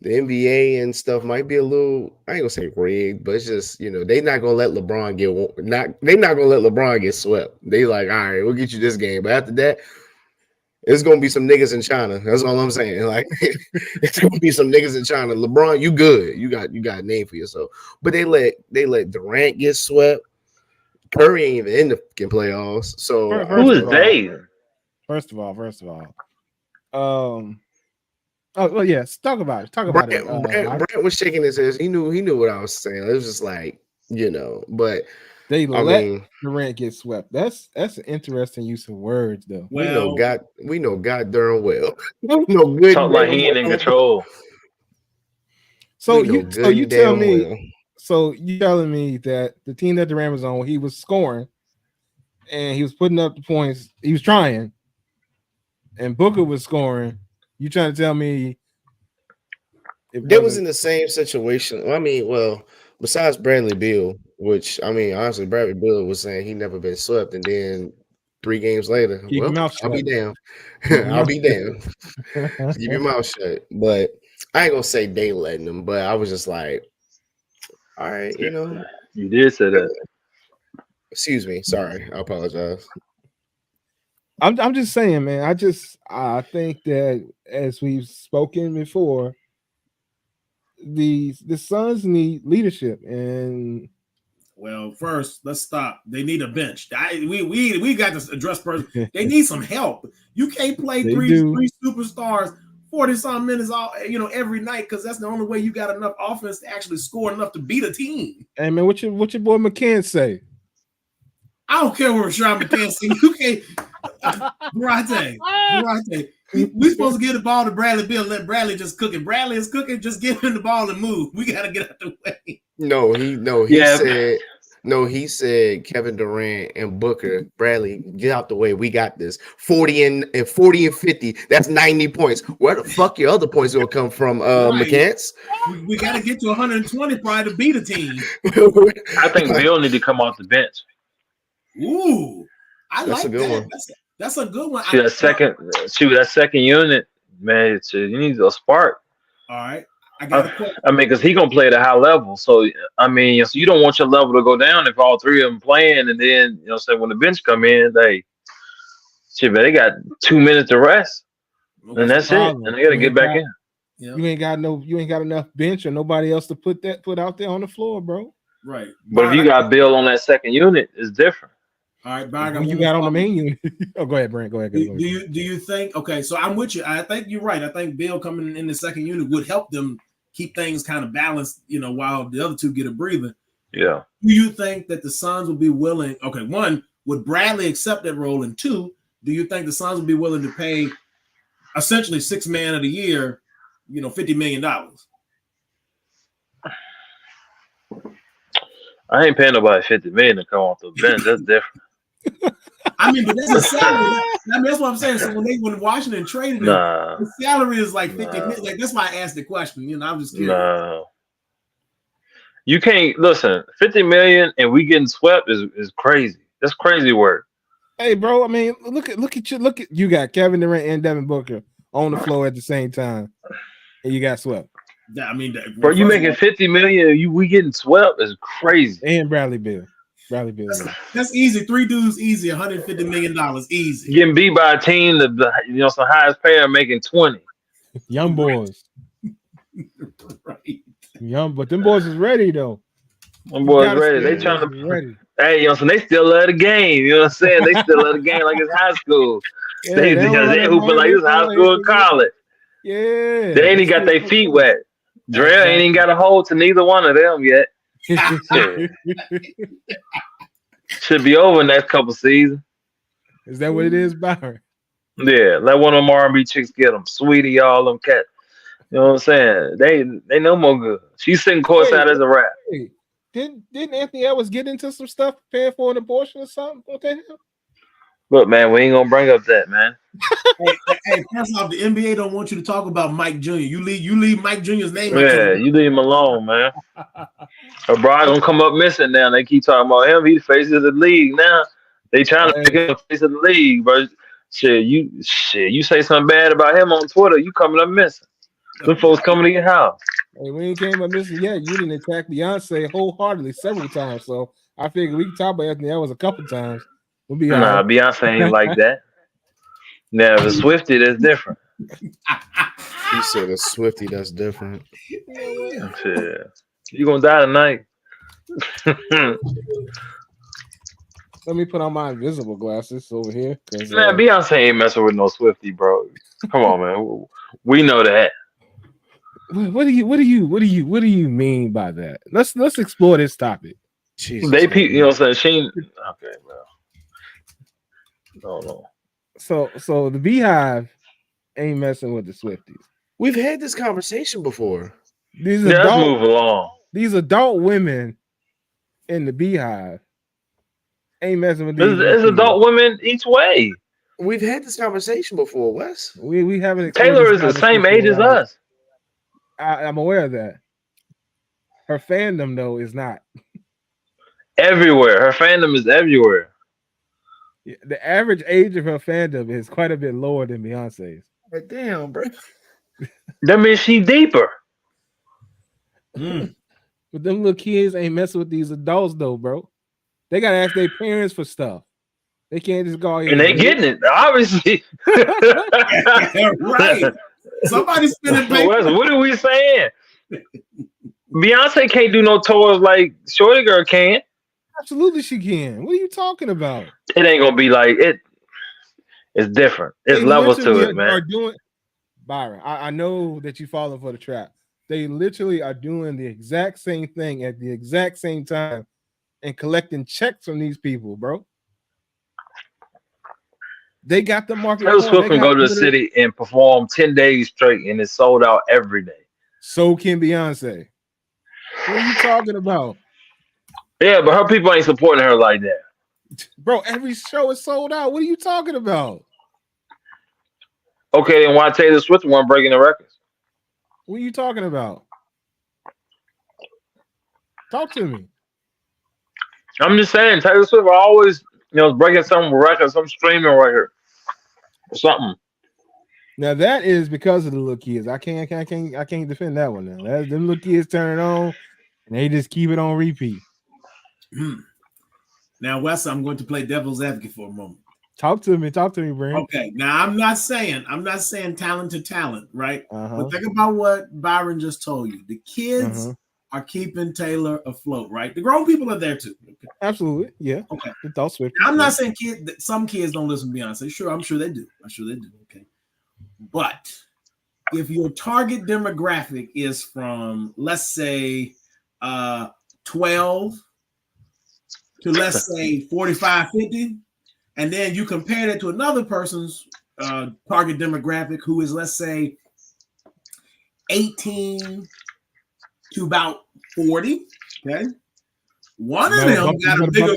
NBA and stuff might be a little, I ain't gonna say rigged, but it's just they're not gonna let LeBron get swept. They like, all right, we'll get you this game, but after that, it's gonna be some niggas in China. That's all I'm saying. Like, it's gonna be some niggas in China. LeBron, you good? You got a name for yourself. But they let Durant get swept. Curry ain't even in the fucking playoffs. So who is they? First of all. Oh well, yes. Talk about it. Brent was shaking his head. He knew what I was saying. It was just like but. They let Durant get swept. That's an interesting use of words, though. We know God darn well. No good. Talk like he ain't in control. So you tell me. So you telling me that the team that Durant was on, he was scoring, and he was putting up the points. He was trying, and Booker was scoring. You trying to tell me they was in the same situation? I mean, well, besides Bradley Beal. Which, I mean, honestly, Bradley Beal was saying he never been swept, and then 3 games later, I'll be damned. I'll be damned. Keep your mouth shut. But I ain't gonna say they letting them, but I was just like, all right, You did say that. Excuse me. Sorry. I apologize. I'm just saying, man. I think that as we've spoken before, the Suns need leadership and. Well, first, let's stop. They need a bench. We got to address person. They need some help. You can't play three superstars 40-some minutes all every night because that's the only way you got enough offense to actually score enough to beat a team. Hey man, what your boy McCann say? I don't care where Rashad McCants sing. You can't. Barate. We supposed to give the ball to Bradley Beal. Let Bradley just cook it. Bradley is cooking. Just give him the ball and move. We gotta get out the way. He said Kevin Durant and Booker, Bradley, get out the way. We got this. 40 and 50. That's 90 points. Where the fuck your other points gonna come from, McCants? We got to get to 120 probably to beat a team. I think Bill need to come off the bench. Ooh, That's like a good that. one. That's a good one. That second unit, man. You need a spark. All right. I got a question. I mean, because he gonna play at a high level. So I mean, so you don't want your level to go down if all three of them playing, and then say when the bench come in, they got 2 minutes to rest, and that's it, and they gotta get back in. Yeah. You ain't got enough bench or nobody else to put out there on the floor, bro. Right. But if you got Bill on that second unit, it's different. All right, Byron, when you got on the main unit. Oh, go ahead, Brent. Go ahead. Do you think? Okay, so I'm with you. I think you're right. I think Bill coming in the second unit would help them keep things kind of balanced, while the other two get a breather. Yeah. Do you think that the Suns will be willing? Okay, one, would Bradley accept that role? And two, do you think the Suns will be willing to pay essentially sixth man of the year, $50 million? I ain't paying nobody $50 million to come off the bench. That's different. I mean, but that's a salary. That's what I'm saying. So when Washington traded him, the salary is like 50 million. Like that's why I asked the question. I'm just kidding. No. You can't listen. 50 million and we getting swept is crazy. That's crazy work. Hey, bro. I mean, look at you got Kevin Durant and Devin Booker on the floor at the same time, and you got swept. Yeah, I mean, bro, you making 50 million, we getting swept is crazy. And Bradley Beal. That's easy. Three dudes, easy. $150 million, easy. Getting beat by a team that some highest payer making 20. Young boys. Right. Young, but them boys is ready though. Them boys ready. They trying to ready. Hey, so they still love the game. You know what I'm saying? They still love the game like it's high school. Yeah, they hooping like it's high school and college. Yeah. They ain't even got their feet wet. Drell ain't even got a hold to neither one of them yet. Should be over next couple seasons. Is that what it is, Byron? Yeah, let one of them R&B chicks get them. Sweetie, all them cats. You know what I'm saying? They no more good. She's sitting courtside as a rap. Hey, didn't Anthony Edwards get into some stuff paying for an abortion or something? What the hell? Look, man, we ain't gonna bring up that, man. hey, first off, the NBA don't want you to talk about Mike Jr. You leave Mike Jr.'s name. Yeah, you leave him alone, man. Brian gonna come up missing now. They keep talking about him. He the face of the league now. They trying to make him the face of the league, but you say something bad about him on Twitter, you coming up missing. Them folks coming to your house. Hey, we ain't came up missing yet. You didn't attack Beyonce wholeheartedly several times, so I figured we can talk about Anthony Edwards a couple times. We'll be right. Beyonce ain't like that. Now, the Swiftie, that's different. He said a Swiftie, that's different. Yeah. You gonna die tonight. Let me put on my invisible glasses over here. Man, Beyonce ain't messing with no Swiftie, bro. Come on, man. We know that. What do you mean by that? Let's explore this topic. Jesus, you know what I'm saying? Okay, bro. No. So the Beyhive ain't messing with the Swifties. We've had this conversation before. Let's move along. These adult women in the Beyhive ain't messing with these. There's adult women each way. We've had this conversation before, Wes. We haven't. Taylor is the same age as us. I'm aware of that. Her fandom though is not. Everywhere. Her fandom is everywhere. The average age of her fandom is quite a bit lower than Beyonce's. Damn, bro. That means she deeper. But them little kids ain't messing with these adults though, bro. They gotta ask their parents for stuff. They can't just go out here. And they getting it, obviously. Right. Somebody's spending paper. What are we saying? Beyonce can't do no tours like Shorty Girl can. Absolutely, she can. What are you talking about? It ain't gonna be like it. It's different. It's levels to it, man. Byron, I know that you falling for the trap. They literally are doing the exact same thing at the exact same time and collecting checks from these people, bro. They got the market. Taylor Swift can go to the city and perform 10 days straight, and it's sold out every day. So can Beyonce. What are you talking about? Yeah, but her people ain't supporting her like that. Bro, every show is sold out. What are you talking about? Okay, then why Taylor Swift weren't breaking the records? What are you talking about? Talk to me. I'm just saying, Taylor Swift always, breaking some record, some streaming record, or something. Now that is because of the little kids. I can't defend that one now. Them little kids turn it on and they just keep it on repeat. Now, Wes, I'm going to play devil's advocate for a moment. Talk to me, Brandon. Okay. Now I'm not saying talent to talent, right? Uh-huh. But think about what Byron just told you. The kids are keeping Taylor afloat, right? The grown people are there too. Okay. Absolutely, yeah. Okay. I'm not saying some kids don't listen to Beyonce. Sure, I'm sure they do. Okay. But if your target demographic is from, let's say, 12 to, let's say, 45, 50, and then you compare that to another person's target demographic who is, let's say, 18 to about 40, okay? One of them got a bigger...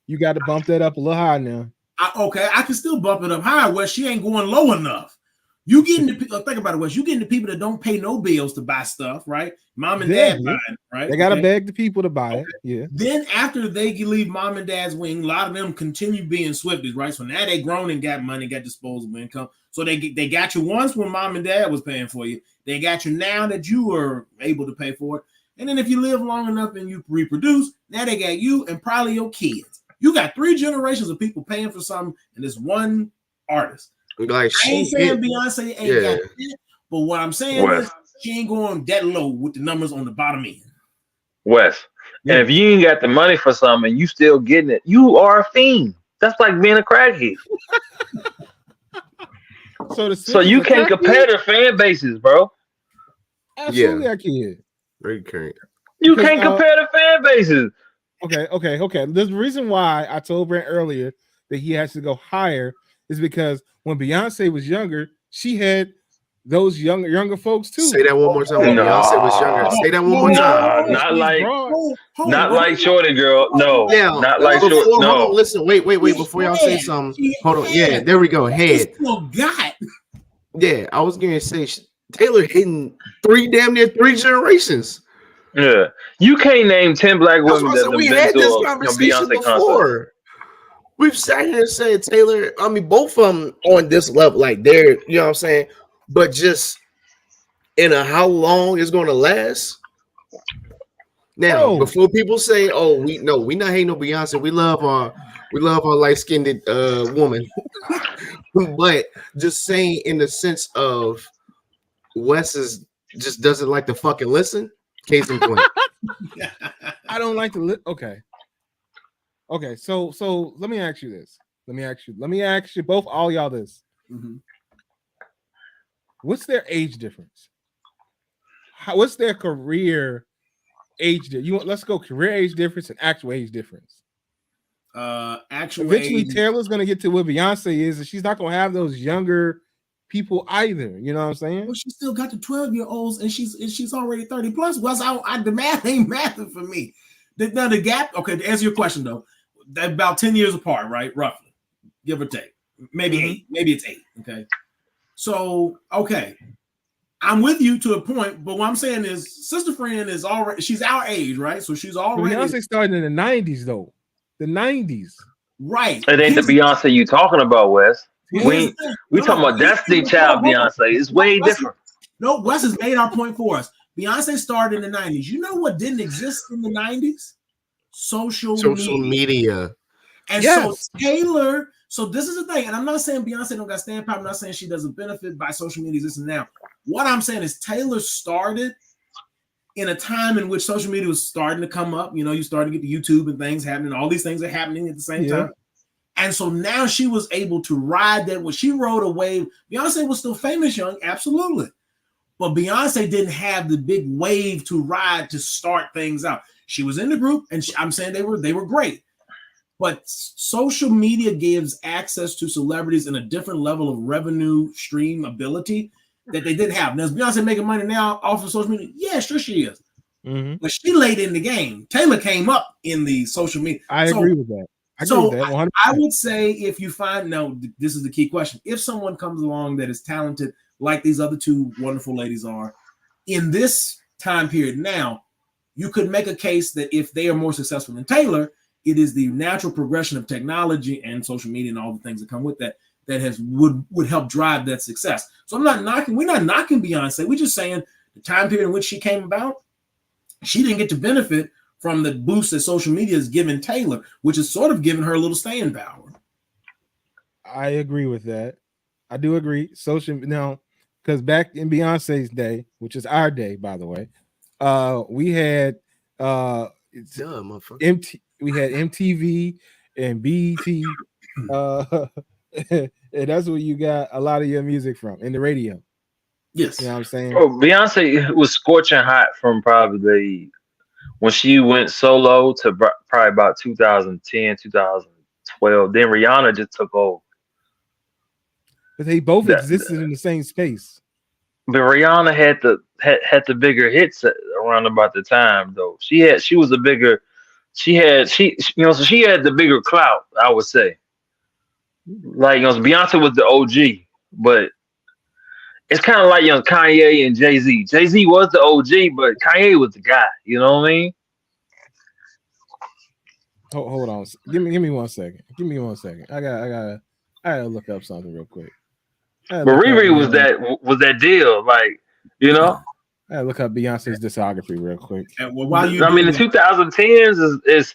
You got to bump that up a little higher now. I can still bump it up higher where she ain't going low enough. You getting the think about it, Wes. You getting the people that don't pay no bills to buy stuff, right? Mom and dad buying, right? They gotta beg the people to buy it. Yeah. Then after they leave mom and dad's wing, a lot of them continue being Swifties, right? So now they grown and got money, got disposable income. So they got you once when mom and dad was paying for you. They got you now that you are able to pay for it. And then if you live long enough and you reproduce, now they got you and probably your kids. You got 3 generations of people paying for something, and this one artist. Like I ain't saying Beyonce ain't got it, but what I'm saying is she ain't going that low with the numbers on the bottom end. Wes, and if you ain't got the money for something and you still getting it, you are a fiend. That's like being a crackhead. So you can't compare the fan bases, bro. Absolutely, I can. Very current. You can't compare the fan bases. Okay. There's a reason why I told Brent earlier that he has to go higher is because when Beyonce was younger, she had those younger folks too. Say that one more time. When Beyonce was younger. Say that one more time. Not like Shorty Girl. No, not like Shorty. No. Hold on, listen. Wait. Before y'all say something, hold on. Yeah, there we go. Head. Yeah, I was gonna say Taylor hitting damn near 3 generations. Yeah, you can't name 10 black women that have we been had to this a conversation Beyonce before. concert. We've sat here and said Taylor. I mean, both of them on this level, like they're, you know what I'm saying. But just in how long it's going to last. Now, before people say, "Oh, we not hating no Beyonce. We love our light-skinned woman," but just saying in the sense of Wes just doesn't like to fucking listen. Case in point. I don't like to Okay, so let me ask you this. Let me ask you both, all y'all this. Mm-hmm. What's their age difference? What's their career age difference? Let's go career age difference and actual age difference. Eventually Taylor's gonna get to where Beyonce is, and she's not gonna have those younger people either. You know what I'm saying? Well, she still got the 12-year-olds, and she's already 30 plus. Well, the math ain't mathing for me. Now the gap. Okay, to answer your question though, they're about 10 years apart, right? Roughly, give or take. Maybe 8. Maybe it's 8. Okay. So I'm with you to a point, but what I'm saying is, Sister Friend is already, she's our age, right? So she's already. Beyonce started in the 90s though. The 90s. Right. It ain't the Beyonce you talking about, Wes. We talking about Destiny Child Beyonce. It's way different. No, Wes has made our point for us. Beyonce started in the 90s. You know what didn't exist in the 90s? Social media. And so Taylor, so this is the thing, and I'm not saying Beyonce don't got stand power. I'm not saying she doesn't benefit by social media, this and that. What I'm saying is Taylor started in a time in which social media was starting to come up. You know, you started to get the YouTube and things happening. All these things are happening at the same time. And so now she was able to ride that. When she rode a wave, Beyonce was still famous young, absolutely. But Beyonce didn't have the big wave to ride to start things out. She was in the group, and I'm saying they were great. But social media gives access to celebrities in a different level of revenue stream ability that they didn't have. Now, is Beyonce making money now off of social media? Yeah, sure she is. Mm-hmm. But she late in the game. Taylor came up in the social media. I agree with that. I would say if you find, now this is the key question. If someone comes along that is talented, like these other two wonderful ladies are, in this time period now, you could make a case that if they are more successful than Taylor, it is the natural progression of technology and social media and all the things that come with that would help drive that success. So we're not knocking Beyonce. We're just saying the time period in which she came about, she didn't get to benefit from the boost that social media is giving Taylor, which is sort of giving her a little staying power. I agree with that. I do agree. Social now, because back in Beyonce's day, which is our day, by the way, we had MTV and BET, and that's where you got a lot of your music from in the radio. Yes, you know what I'm saying. Bro, Beyonce was scorching hot from probably when she went solo to probably about 2010, 2012. Then Rihanna just took over. But they both existed in the same space. But Rihanna had the bigger hits around about the time though. She had the bigger clout, I would say. Like, Beyonce was the OG, but it's kind of like Kanye and Jay-Z. Jay-Z was the OG, but Kanye was the guy. You know what I mean? Hold on. Give me 1 second. Give me 1 second. I gotta look up something real quick. But Riri was that deal, like, I gotta look up Beyonce's discography real quick. Well, while you, the 2010s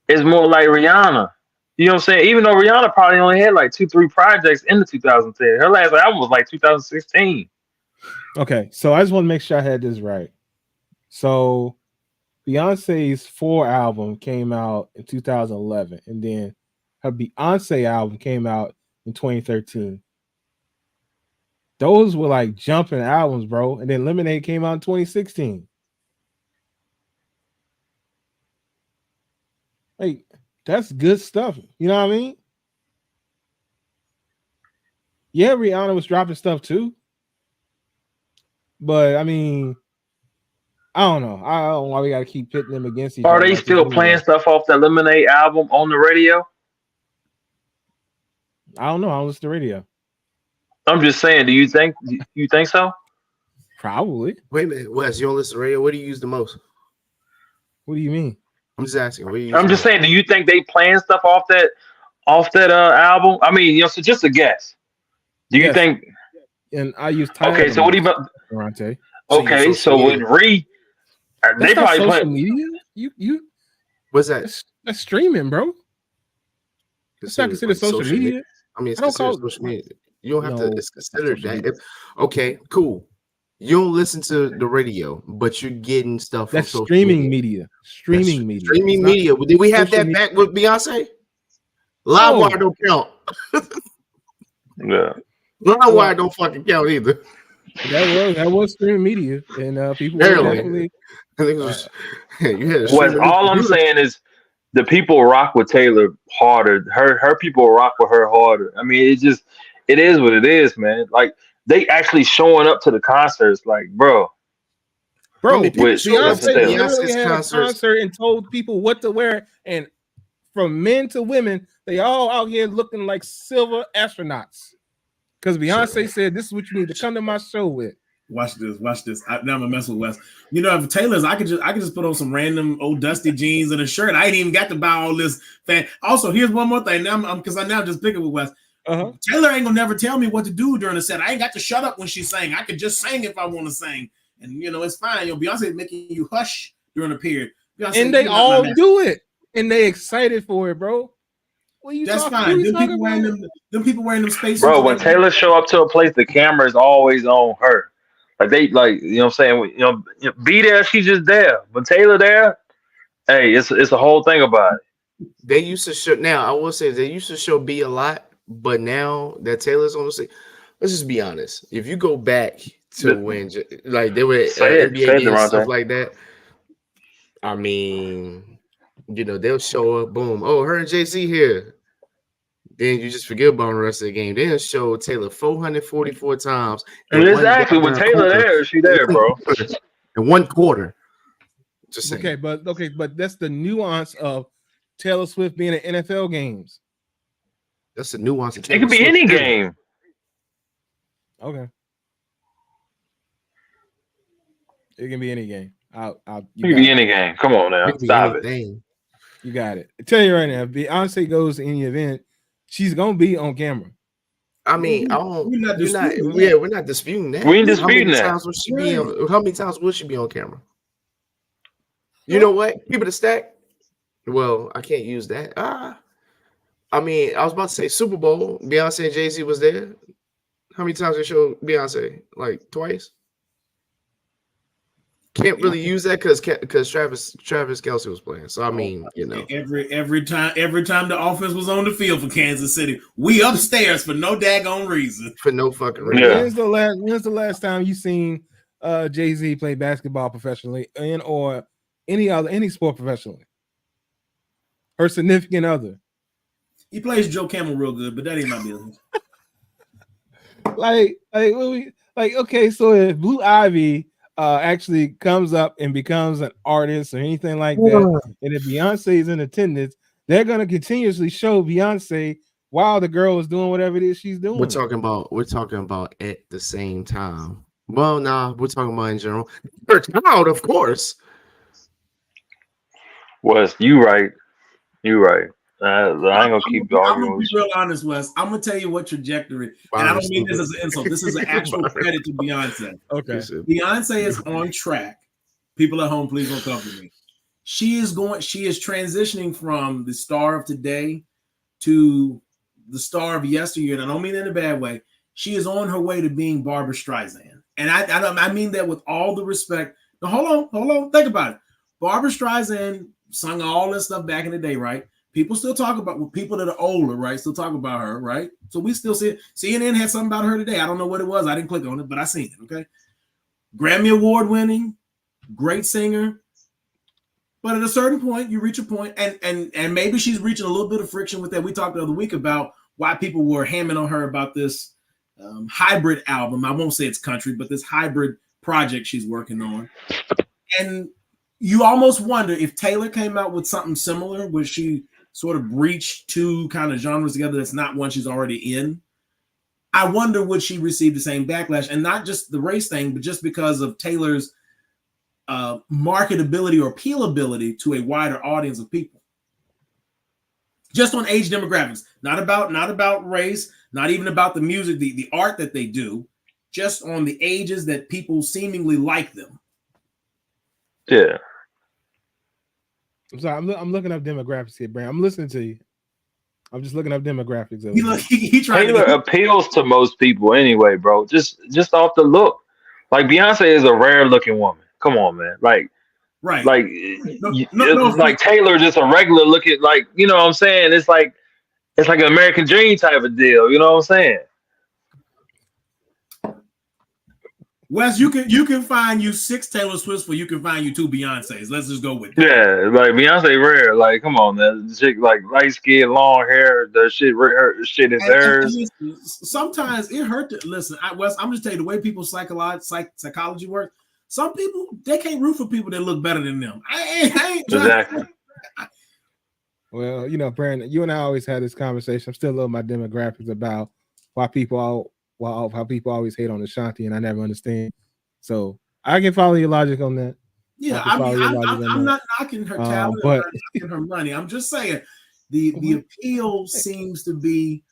is more like Rihanna. You know what I'm saying? Even though Rihanna probably only had like 2-3 projects in the 2010, her last album was like 2016. Okay, so I just want to make sure I had this right. So Beyonce's 4 album came out in 2011, and then her Beyonce album came out in 2013. Those were like jumping albums, bro. And then Lemonade came out in 2016. Like, that's good stuff. You know what I mean? Yeah, Rihanna was dropping stuff too. But I mean, I don't know. I don't know why we got to keep pitting them against each other. Are they still playing stuff off that Lemonade album on the radio? I don't know. I don't listen to radio. I'm just saying. Do you think so? Probably. Wait a minute, Wes. You don't listen to radio? What do you use the most? What do you mean? I'm just asking. I'm just saying. Do you think they playing stuff off that album? I mean, so just a guess. Do you think? And I use okay. So what do you about? Durante. Okay, so with they probably social media. You what's that? That's streaming, bro. It's not considered social media. I mean, it's considered social media. You don't have to. It's considered that. Okay, cool. You don't listen to the radio, but you're getting stuff. That's from streaming media. Streaming media. Streaming media. Did we have that back with Beyonce? Livewire don't count. Yeah. Livewire don't fucking count either. That was streaming media, and people definitely. All I'm saying is the people rock with Taylor harder. Her people rock with her harder. I mean, it is what it is, man. Like, they actually showing up to the concerts, like, bro. Beyonce had a concert and told people what to wear, and from men to women, they all out here looking like silver astronauts. Because Beyonce said, "This is what you need to come to my show with." Watch this. Now I'm gonna mess with Wes. If Taylor's, I could just put on some random old dusty jeans and a shirt. I ain't even got to buy all this. Also, here's one more thing. Now I'm just picking with Wes. Taylor ain't gonna never tell me what to do during the set. I ain't got to shut up when she's saying. I could just sing if I want to sing, and it's fine. Beyonce is making you hush during a period. Beyonce, and they all do it, and they excited for it, bro. That's fine. Them people wearing them space. Bro, when Taylor show up to a place, the camera is always on her. Like, you know what I'm saying? Be there, she's just there. But Taylor there, hey, it's a whole thing about it. They used to show. Now I will say they used to show B a lot, but now that Taylor's on the scene, let's just be honest. If you go back to when like they were NBA and stuff like that, I mean, they'll show up, boom. Oh, her and Jay-Z here. Then you just forget about the rest of the game. They'll show Taylor 444 times. Exactly. When Taylor there, she there, bro. In one quarter. Just saying. Okay, but that's the nuance of Taylor Swift being in NFL games. That's the nuance. It could be any game. Okay. It can be any game. It can be any game. Come on now. Stop it. You got it. I tell you right now, if Beyonce goes to any event, she's gonna be on camera. I mean, we're not disputing that. We ain't disputing that. How many times will she be on camera? You know what? People to stack. Well, I can't use that. I mean, I was about to say Super Bowl. Beyonce and Jay-Z was there. How many times they showed Beyonce? Like twice. Can't really use that because Travis Kelce was playing. So I mean, every time the offense was on the field for Kansas City, we upstairs for no daggone reason. For no fucking reason. Yeah. When's the last time you seen Jay-Z play basketball professionally or any sport professionally? Her significant other. He plays Joe Camel real good, but that ain't my business. Okay, so if Blue Ivy actually comes up and becomes an artist or anything like that, and if Beyonce is in attendance, they're gonna continuously show Beyonce while the girl is doing whatever it is she's doing. We're talking about at the same time. Well, we're talking about in general. Her child, of course. Wes, you right. I ain't gonna keep arguing. I'm gonna be real honest, Wes. I'm gonna tell you what trajectory, and I don't mean this as an insult. This is an actual credit to Beyonce. Okay, Beyonce is on track. People at home, please don't come for me. She is transitioning from the star of today to the star of yesteryear, and I don't mean that in a bad way. She is on her way to being Barbra Streisand, and I mean that with all the respect. Now, hold on, think about it. Barbra Streisand sung all this stuff back in the day, right? People still talk about people that are older, right? Still talk about her, right? So we still see it. CNN had something about her today. I don't know what it was. I didn't click on it, but I seen it. Okay, Grammy Award winning, great singer. But at a certain point, you reach a point, and maybe she's reaching a little bit of friction with that. We talked the other week about why people were hamming on her about this hybrid album. I won't say it's country, but this hybrid project she's working on. And you almost wonder if Taylor came out with something similar, where she sort of breached two kind of genres together that's not one she's already in. I wonder would she receive the same backlash, and not just the race thing, but just because of Taylor's marketability or appealability to a wider audience of people. Just on age demographics, not about race, not even about the music, the art that they do, just on the ages that people seemingly like them. Yeah. I'm sorry. I'm looking up demographics here, Brand. I'm listening to you. I'm just looking up demographics. Taylor appeals to most people anyway, bro. Just off the look. Like Beyonce is a rare looking woman. Come on, man. Like, right. Like, like Taylor just a regular looking. Like, you know what I'm saying? It's like an American Dream type of deal. You know what I'm saying? Wes, you can find you 6 Taylor Swifts, but you can find you 2 Beyoncés. Let's just go with that. Yeah, like Beyonce rare. Like, come on, man. Chick like light skin, long hair. The shit, her shit is theirs. Sometimes it hurt to listen. Wes, I'm just telling you the way people psychology works. Some people they can't root for people that look better than them. I ain't exactly. Well, you know, Brandon, you and I always had this conversation. I'm still loving my demographics about why people always hate on Ashanti, and I never understand. So I can follow your logic on that. Yeah, I'm not knocking her talent, but I'm not knocking her money. I'm just saying the appeal seems to be,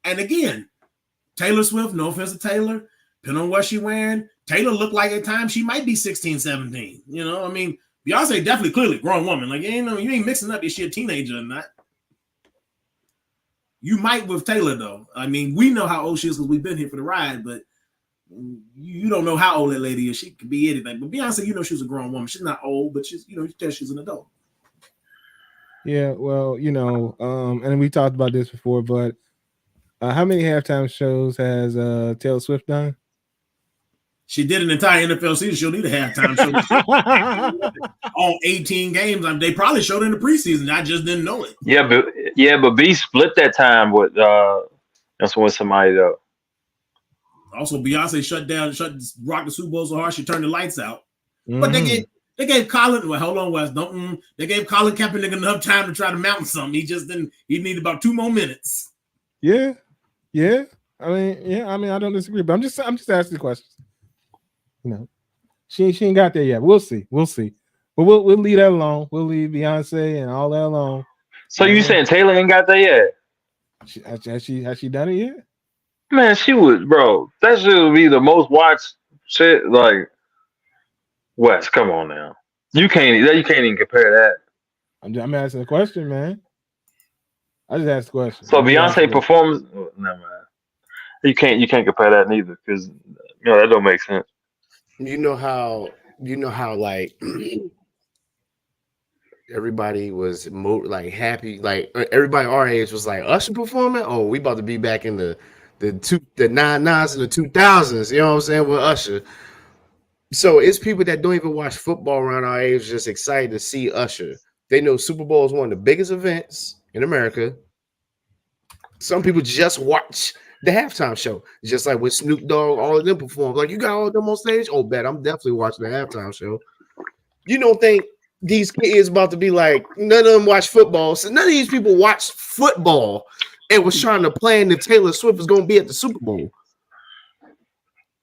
and again, Taylor Swift, no offense to Taylor, depending on what she's wearing, Taylor looked like at times she might be 16, 17. You know, I mean, Beyonce definitely clearly a grown woman. Like, you ain't mixing up if she a teenager or not. You might with Taylor, though. I mean, we know how old she is because we've been here for the ride, but you don't know how old that lady is. She could be anything. But Beyonce, you know she's a grown woman. She's not old, but she's, you tell she's an adult. Yeah, well, and we talked about this before, but how many halftime shows has Taylor Swift done? She did an entire NFL season. She'll need a halftime show. All 18 games. They probably showed in the preseason. I just didn't know it. But B split that time with that's with somebody though. Also, Beyonce rocked the Super Bowl so hard she turned the lights out. But they gave Colin. Well, hold on, Wes. They gave Colin Kaepernick enough time to try to mount something. He just didn't. He needed about 2 more minutes. Yeah. I mean, I don't disagree, but I'm just asking questions. She ain't got there yet. We'll see. But we'll leave that alone. We'll leave Beyonce and all that alone. So you saying Taylor ain't got there yet? Has she done it yet? Man, she would, bro. That should be the most watched shit. Like, Wes, come on now. You can't even compare that. I'm asking a question, man. I just asked a question. So Beyonce performance, no man. You can't compare that neither because that don't make sense. You know how like everybody was like happy, like everybody our age was like Usher performing. Oh, we about to be back in the 99s and the 2000s. You know what I'm saying with Usher. So it's people that don't even watch football around our age just excited to see Usher. They know Super Bowl is one of the biggest events in America. Some people just watch the halftime show, just like with Snoop Dogg, all of them perform. Like, you got all of them on stage? Oh, bet I'm definitely watching the halftime show. You don't think these kids about to be like, none of them watch football. So none of these people watched football and was trying to plan if Taylor Swift was going to be at the Super Bowl.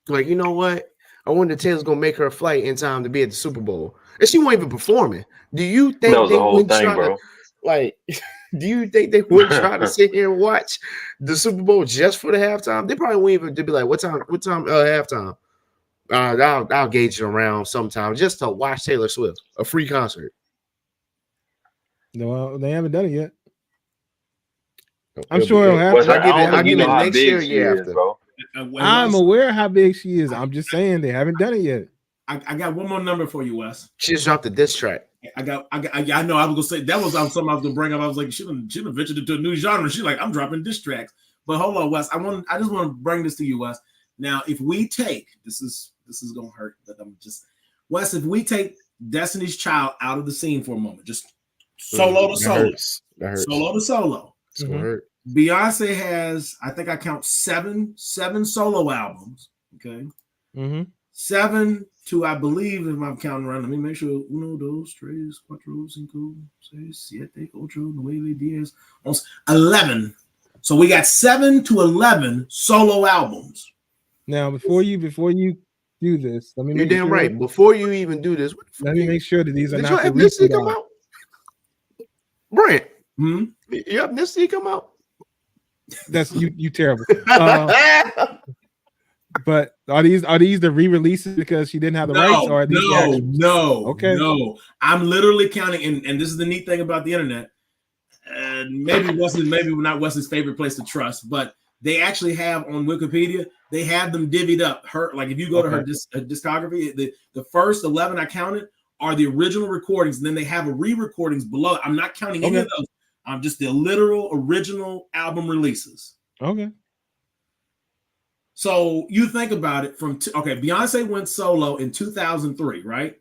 Like, you know what? I wonder if Taylor's going to make her flight in time to be at the Super Bowl. And she wasn't even performing. Do you think that was the whole thing, bro? Do you think they would try to sit here and watch the Super Bowl just for the halftime? They probably wouldn't even. They'd be like, "What time? Halftime?" I'll gauge it around sometime just to watch Taylor Swift, a free concert. No, they haven't done it yet. I'm sure it'll happen. I'll give it next year, after. Bro. I'm aware how big she is. I'm just saying they haven't done it yet. I got one more number for you, Wes. She just dropped a diss track. I know. I was gonna say that was something I was gonna bring up. I was like, she done ventured into a new genre. She's like, I'm dropping diss tracks. But hold on, Wes. I just want to bring this to you, Wes. Now, if we take this is gonna hurt, but I'm just Wes. If we take Destiny's Child out of the scene for a moment, just solo to solo, solo to solo. It's gonna hurt. Beyonce has, I think I count seven solo albums. Okay. 7 to, I believe, if I'm counting right, let me make sure. 1, 2, 3, 4, 5, 6, 7, 8, 9, 10, 11. So we got 7 to 11 solo albums. Now, before you do this, let me make You're damn right. Before you even do this, let me make sure that these are not your ethnicity come out. Brent, your ethnicity come out. That's you terrible. But are these the re-releases because she didn't have the rights? Or are these no. I'm literally counting, and this is the neat thing about the internet. Maybe not Wesley's favorite place to trust, but they actually have on Wikipedia, they have them divvied up. Like if you go to her discography, the first 11 I counted are the original recordings, and then they have a re-recordings below. I'm not counting any of those. I'm just the literal original album releases. Okay. So you think about it Beyonce went solo in 2003, right?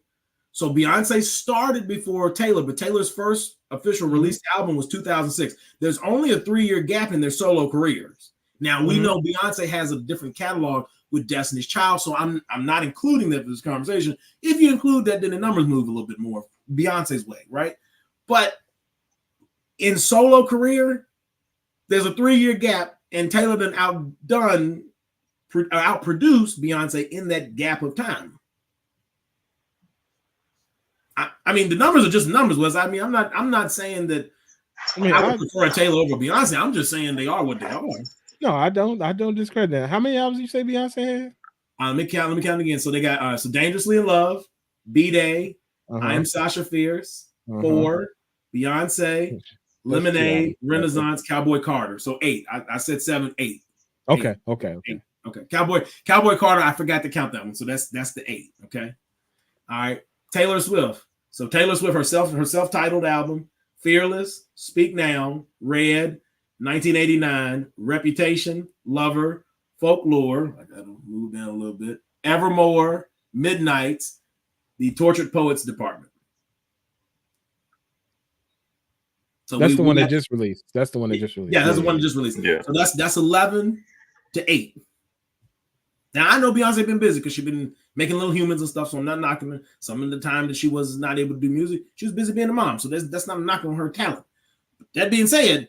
So Beyonce started before Taylor, but Taylor's first official released album was 2006. There's only a 3-year gap in their solo careers. Now we know Beyonce has a different catalog with Destiny's Child, so I'm not including that for this conversation. If you include that, then the numbers move a little bit more Beyonce's way, right? But in solo career, there's a 3-year gap, and Taylor done outproduced Beyonce in that gap of time. I mean, the numbers are just numbers, Wes. I mean, I'm not saying that I would prefer Taylor over Beyonce. I'm just saying they are what they are. No, I don't discredit that. How many albums did you say Beyonce had? Let me count again. So they got so Dangerously in Love, B-Day, I Am Sasha Fierce, 4, Beyonce, Lemonade, Renaissance, Cowboy Carter. So 8. I said 7, 8. Okay. 8. Okay. Cowboy Carter, I forgot to count that one. So that's the 8. Okay. All right. Taylor Swift. So Taylor Swift, her self-titled album, Fearless, Speak Now, Red, 1989, Reputation, Lover, Folklore. I gotta move down a little bit. Evermore, Midnights, the Tortured Poets Department. So that's the one that just released. That's the one that just released. Yeah, that's the one that just released. Yeah. So that's 11 to 8. Now I know Beyonce been busy because she's been making Little Humans and stuff. So I'm not knocking her. Some of the time that she was not able to do music, she was busy being a mom. So that's not a knock on her talent. That being said,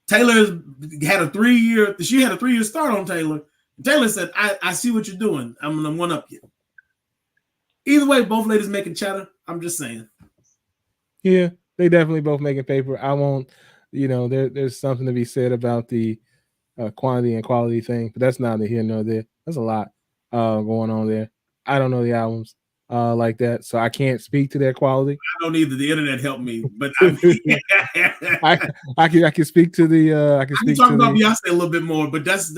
Taylor had a 3-year. She had a 3-year start on Taylor. Taylor said, "I see what you're doing. I'm gonna one up you." Either way, both ladies making chatter. I'm just saying. Yeah, they definitely both making paper. I won't. There's something to be said about the quantity and quality thing, but that's neither here nor there. There's a lot going on there. I don't know the albums like that, so I can't speak to their quality. I don't either. The internet helped me, but I can speak to the. I can speak talk to about the, Beyonce a little bit more, but that's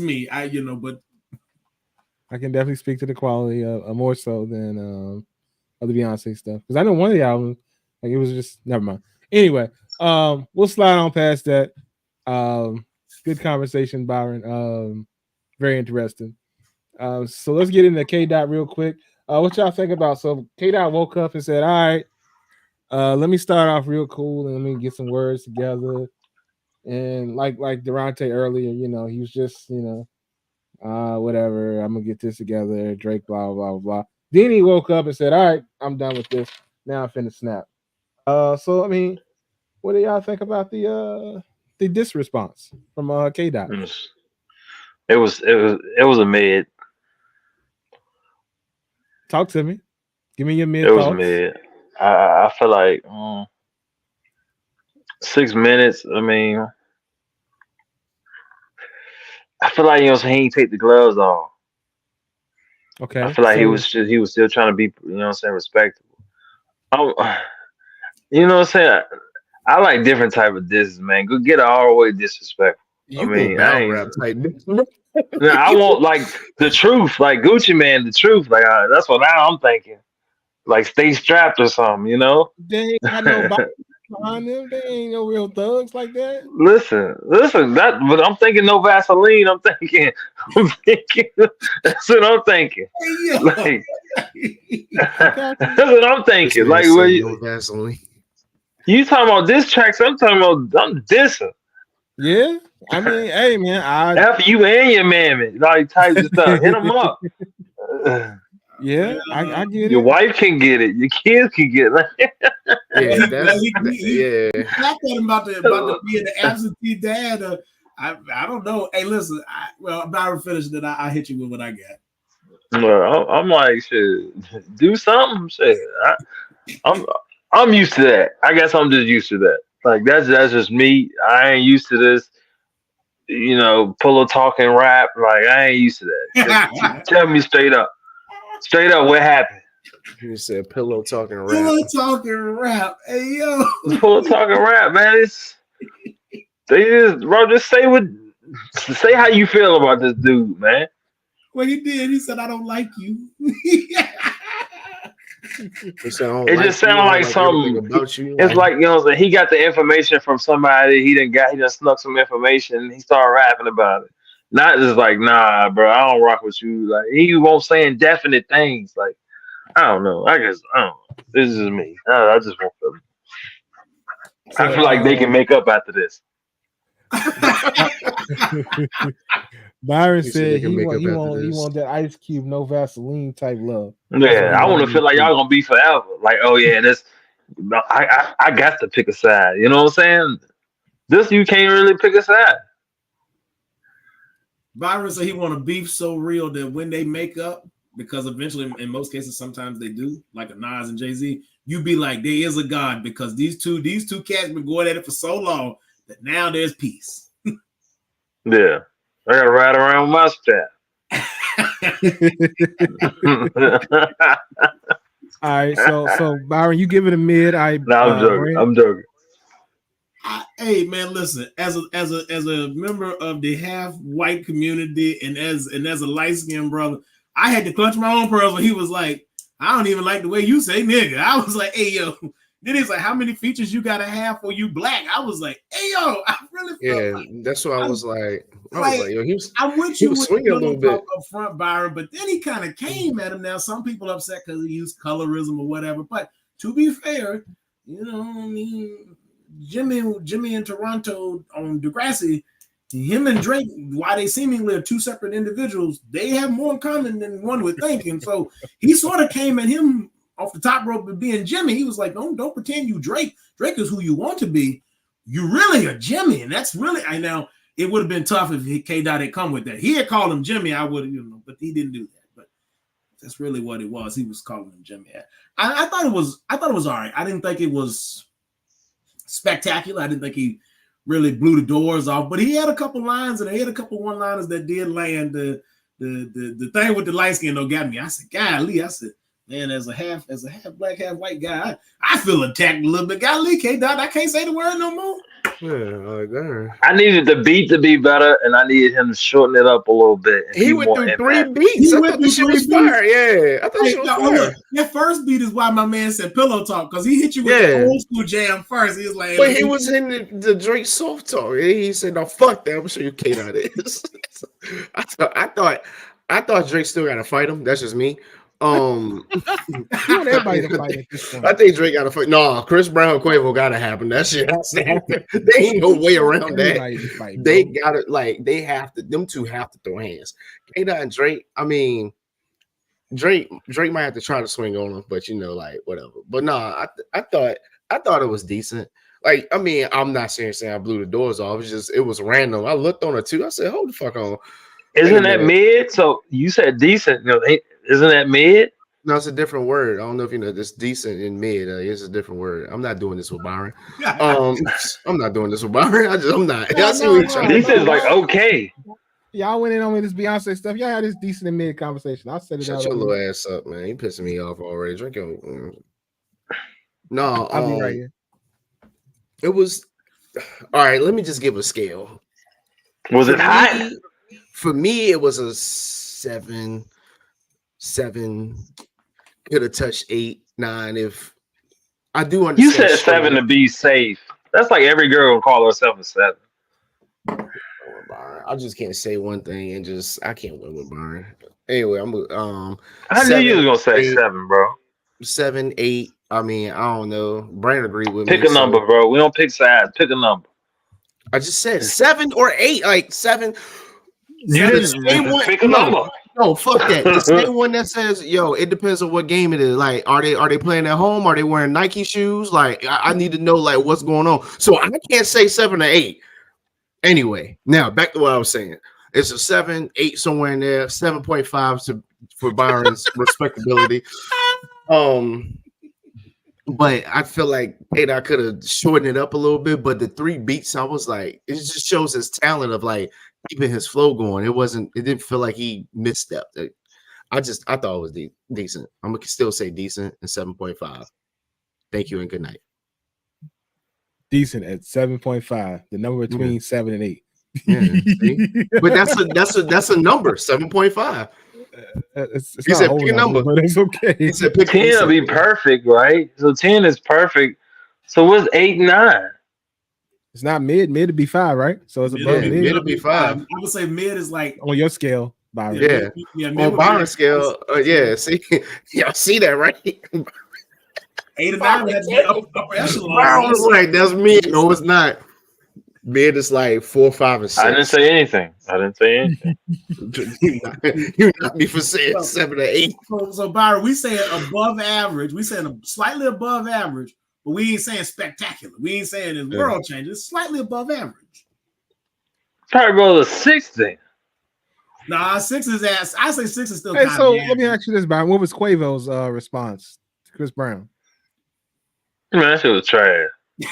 me. But I can definitely speak to the quality more so than of the Beyonce stuff, because I know one of the albums, like, it was just never mind. Anyway, we'll slide on past that. Good conversation, Byron. Very interesting. So let's get into K Dot real quick. What y'all think about? So K Dot woke up and said, "All right, let me start off real cool and let me get some words together." And like Durante earlier, he was just, whatever, I'm gonna get this together. Drake, blah blah blah blah. Then he woke up and said, "All right, I'm done with this. Now I'm finna snap." So I mean, what do y'all think about the diss response from K Dot? It was a mid. Talk to me. Give me your mid. It was mid. I feel like 6 minutes. I mean, I feel like, he didn't take the gloves off. Okay. I feel like he was still trying to be, respectable. You know what I'm saying? I like different type of disses, man. Go get all the way disrespectful. I want, like, the truth, like Gucci Man, the truth. Like, that's what I'm thinking. Like, stay strapped or something, They ain't got no body behind them. They ain't no real thugs like that. Listen. But I'm thinking no Vaseline. I'm thinking. That's what I'm thinking. Like, that's what I'm thinking. Like, no Vaseline. You talking about diss tracks? I'm dissing. Yeah, I mean, hey man, F you and your mammy, like, type of stuff. Hit them up. Yeah, I get it. Your wife can get it. Your kids can get it. He talked about the being the absentee dad. I don't know. Hey, listen. Byron finished it. I hit you with what I got. Well, I'm like, shit, do something. Shit, I'm used to that. I guess I'm just used to that. Like, that's just me. I ain't used to this, pillow talking rap. Like, I ain't used to that. Just tell me straight up what happened. You said pillow talking rap. Pillow talking rap. Hey, yo. Pillow talking rap, man. Just say how you feel about this dude, man. Well, he did. He said, "I don't like you." It just sounded like something about you. It's like, he got the information from somebody. He done snuck some information. And he started rapping about it. Not just like, nah, bro, I don't rock with you. Like, he won't say indefinite things. Like, I don't know. I guess I don't know. This is me. I just want to. I feel like they can make up after this. Byron said he want that Ice Cube, no Vaseline type love. Yeah, I want to feel like y'all gonna be forever. Like, oh yeah, I got to pick a side. You know what I'm saying? This, you can't really pick a side. Byron said he want a beef so real that when they make up, because eventually, in most cases, sometimes they do, like a Nas and Jay-Z, you be like, there is a God, because these two cats been going at it for so long that now there's peace. Yeah. I gotta ride around with my strap. All right, so Byron, you give it a mid. I'm joking. Hey man, listen. As a member of the half white community, and as a light skinned brother, I had to clutch my own pearls when he was like, "I don't even like the way you say nigga." I was like, "Hey yo, Then he's like, how many features you gotta have for you black? I was like, hey yo, I really feel like, that's why I was like, yo, I'm with he you was with swinging a little bit up front, Byron, but then he kind of came at him. Now some people upset because he used colorism or whatever, but to be fair, you know, I mean, Jimmy in Toronto on Degrassi, him and Drake, while they seemingly are two separate individuals, they have more in common than one would think. And so he sort of came at him off the top rope of being Jimmy. He was like, don't pretend you Drake. Drake is who you want to be. You really are Jimmy. And that's really, I know it would have been tough if K Dot had come with that. He had called him Jimmy, I would have, but he didn't do that. But that's really what it was. He was calling him Jimmy. I thought it was all right. I didn't think it was spectacular. I didn't think he really blew the doors off, but he had a couple lines and he had a couple one-liners that did land. The thing with the light skin though got me. I said, golly, man, as a half black, half white guy, I feel attacked a little bit. Golly, K-Dot, I can't say the word no more. Yeah, I needed the beat to be better, and I needed him to shorten it up a little bit. He went through 3 beats. I thought the shit was fire. Yeah, I thought the shit was fire. That first beat is why my man said pillow talk, because he hit you with the old school jam first. He was like, but he was in the Drake soft talk. He said, "No, fuck that. I'm gonna show you K-Dot is." I thought Drake still gotta fight him. That's just me. You want everybody to fight at this point. I think Drake got to fight. No, Chris Brown, Quavo got to happen. That shit has to happen. There ain't no way around that. Fight, they got it. Like they have to. Them two have to throw hands. K-Dot and Drake. I mean, Drake might have to try to swing on him, but like whatever. But nah, I thought it was decent. Like, I mean, I'm not saying I blew the doors off. It was random. I looked on it too. I said, hold the fuck on. Isn't that mid? So you said decent. Isn't that mid? No, it's a different word. I don't know if you know this. Decent and mid. It's a different word. I'm not doing this with Byron. I'm not doing this with Byron. I'm not. Decent is like okay. Y'all went in on me this Beyonce stuff. Y'all had this decent and mid conversation. I said it. Shut your little ass up, man. You pissing me off already. Drink your. No, I'll be right here. It was all right. Let me just give a scale. Was it hot? For me, it was a 7. Could have touched 8, 9 if I do understand. You said 7 to be safe. That's like every girl will call herself a 7. I just can't say one thing and I can't win with Byron. Anyway, I knew you was gonna say 7, bro. 7, 8. I mean, I don't know. Brandon agreed with me. Pick a number, bro. We don't pick sides. Pick a number. I just said 7 or 8. Like 7. You didn't pick a number. No, fuck that. The same one that says, yo, it depends on what game it is. Like, are they playing at home? Are they wearing Nike shoes? Like, I need to know like what's going on. So I can't say 7 or 8. Anyway, now back to what I was saying. It's a 7, 8 somewhere in there, 7.5 for Byron's respectability. But I feel like I could have shortened it up a little bit. But the 3 beats, I was like, it just shows his talent of like keeping his flow going. It didn't feel like he misstepped. I thought it was decent. I'm gonna still say decent and 7.5. Thank you and good night. Decent at 7.5. The number between 7 and 8. Yeah, but that's a number. 7.5. He said pick a number, but it's okay. He said pick 10 will be perfect, right? So 10 is perfect. So what's 8, 9? It's not mid. Mid to be 5, right? So it's above mid. Mid to be 5. I would say mid is like on your scale, Byron. Yeah. On Byron's scale. Yeah. See, y'all see that, right? 8 or 9 had to be upper echelon. Byron was like, that's mid. No, it's not. Mid is like 4, 5, and 6. I didn't say anything. You not me for saying 7 or 8. So Byron, we say above average. We saying slightly above average, but we ain't saying spectacular. We ain't saying it's world changing. It's slightly above average. Probably roll a 6 then. Nah, 6 is ass. I say 6 is still. Hey, so let me ask you this, Byron. What was Quavo's response to Chris Brown? Man, that shit was trash.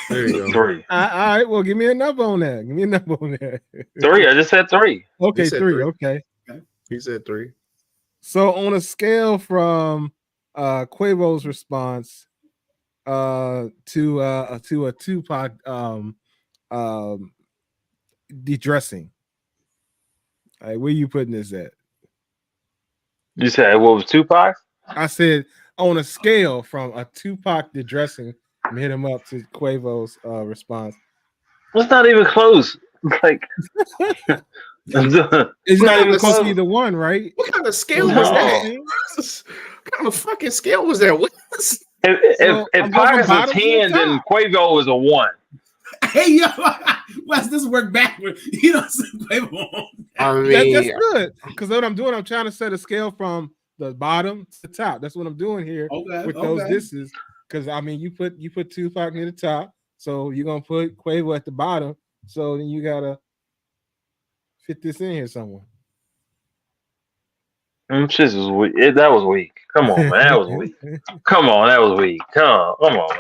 There you go. 3. All right, well, give me a number on that. 3. I just said 3. Okay, 3. Okay. He said 3. So on a scale from Quavo's response to a Tupac de-dressing, all right, where you putting this at? You said what was Tupac? I said on a scale from a Tupac de-dressing hit him up to Quavo's response. It's not even close. Like it's not even close to either one, right? What kind of scale was that? What kind of fucking scale was that? If Pocket's a 10, then Quavo is a 1. Hey, yo, watch this work backward. You don't say Quavo. I mean, that's good. Because what I'm doing, I'm trying to set a scale from the bottom to the top. That's what I'm doing here with those disses. Because I mean, you put Tupac near the top, so you're gonna put Quavo at the bottom. So then you gotta fit this in here somewhere. Shit was weak. That was weak. Come on, man. That was weak. Come on, that was weak. Come on, man.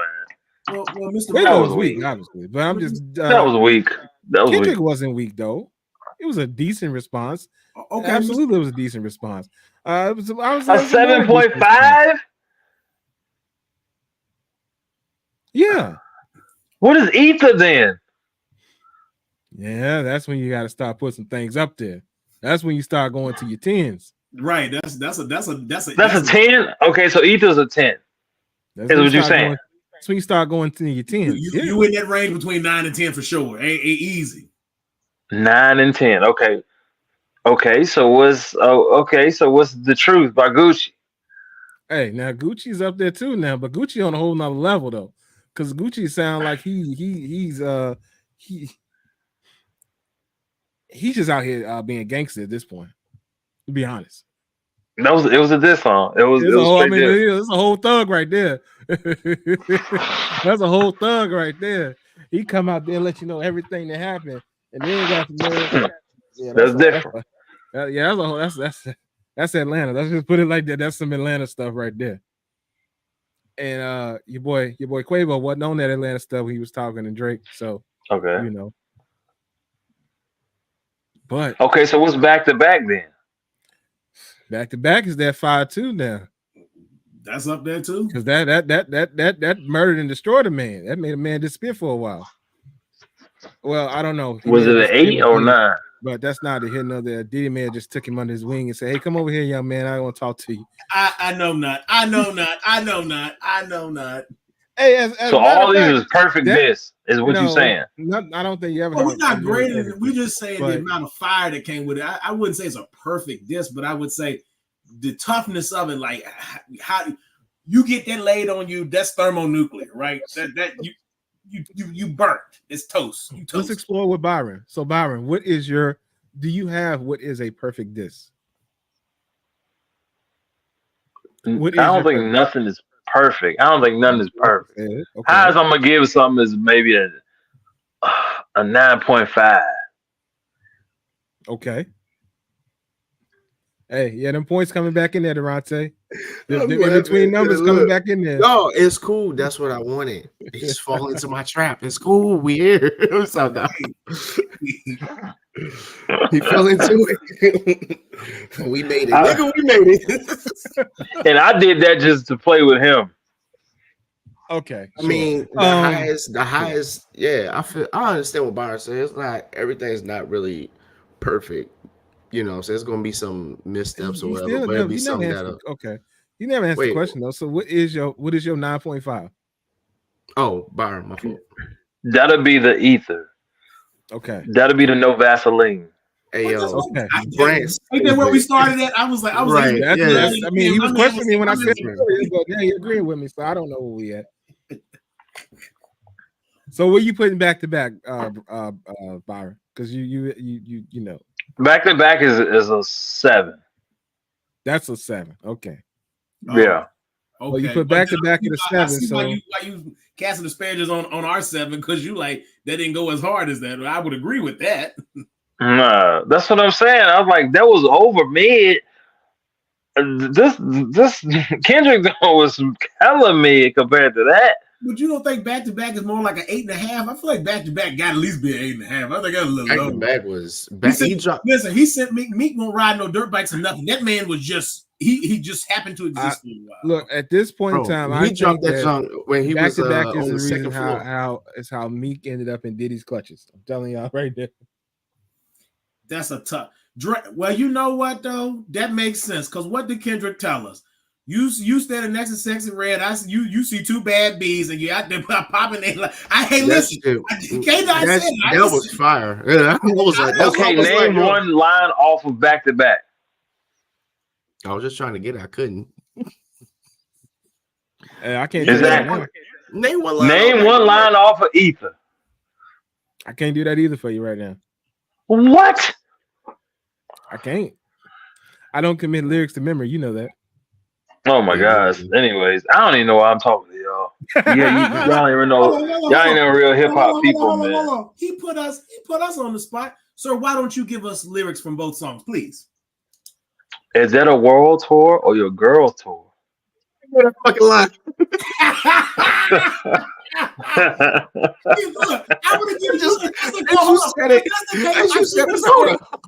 Well, Mr. Quavo was weak, obviously, but I'm just that was weak. That was Kendrick weak. wasn't weak though. It was a decent response. Okay, Absolutely, it was a decent response. It was a 7.5. Yeah. What is ether then? Yeah, that's when you got to start putting some things up there. That's when you start going to your 10s. Right. That's a 10. Okay, so ether's a 10. That's what you're saying. That's when you start going to your 10s. You in that range between 9 and 10 for sure. Ain't easy. 9 and 10. Okay. So what's The Truth by Gucci? Hey, now Gucci's up there too now, but Gucci on a whole nother level though, because Gucci sound like he's just out here being gangster at this point. To be honest, it was a diss song. It was it's a whole thug right there. That's a whole thug right there. He come out there and let you know everything that happened, and then got to know. Yeah, that's different. That's Atlanta. Let's just put it like that. That's some Atlanta stuff right there. And your boy Quavo wasn't on that Atlanta stuff when he was talking to Drake. So okay, you know. But okay, so what's back to back then? Back to back is that 5-2 now. That's up there too. Because that murdered and destroyed a man. That made a man disappear for a while. Well, I don't know. Was it an 8 or 9? But that's not the hit. No, the Diddy man just took him under his wing and said, "Hey, come over here, young man. I want to talk to you." I know not. Hey, so all these is perfect. This is what you're saying. I don't think you ever. Well, we're not grading it. We're just saying the amount of fire that came with it. I wouldn't say it's a perfect diss, but I would say the toughness of it. Like how you get that laid on you. That's thermonuclear, right? That you burnt. It's toast. You toast. Let's explore with Byron. So Byron, do you have what is a perfect diss? I don't think nothing is perfect. I don't think nothing is perfect. Okay. Highest I'm gonna give something is maybe a 9.5. Okay. Hey, yeah, them points coming back in there, Durante. In between numbers coming back in there. No, it's cool. That's what I wanted. He's falling into my trap. It's cool. We here. So he fell into it. We made it. Nigga, we made it. And I did that just to play with him. Okay. I mean, the highest, yeah, I understand what Byron says. It's not everything's not really perfect. You know, so there's gonna be some missteps or whatever, but it'll be something that okay. You never answered the question though. So what is your 9.5? Oh, Byron, my fault. That'll be the ether. Okay. That'll be the no Vaseline. Hey yo, okay. Ain't that where we started at? I was right. Like, I mean, he was questioning me when I said it, but yeah, he agreed with me, so I don't know where we at. So what you putting back to back, Byron? Because you know. Back to back is a 7. That's a 7. Okay. Yeah. Okay. Well, you put back to back at a 7. So why you casting aspersions on our 7 because you like that didn't go as hard as that. I would agree with that. Nah, that's what I'm saying. I was like, that was over mid. This Kendrick was hella mid compared to that. But you don't think back to back is more like an 8.5? I feel like back to back got at least be an 8.5. I think that's a little low. Back was back. He sent Meek won't ride no dirt bikes or nothing. That man was just he just happened to exist for a while. Look, at this point in time, he dropped that song when he was back to back is on the the reason second floor. how Meek ended up in Diddy's clutches. I'm telling y'all right there. That's a tough. Well, you know what though? That makes sense because what did Kendrick tell us? You standing next to Sexy Red. You see two bad bees and you out there popping their like. Listen. That was fire. Yeah, I was like, okay, name one line off of Back to Back. I was just trying to get it. I couldn't. I can't do that now. Name one line off of Ether. I can't do that either for you right now. What? I can't. I don't commit lyrics to memory. You know that. Oh my gosh. Anyways, I don't even know why I'm talking to y'all. Yeah, y'all even know. Y'all ain't no real hip hop people, man. He put us on the spot. Sir, why don't you give us lyrics from both songs, please? Is that a world tour or your girl tour? What a fucking lie. Look, I'm gonna give you.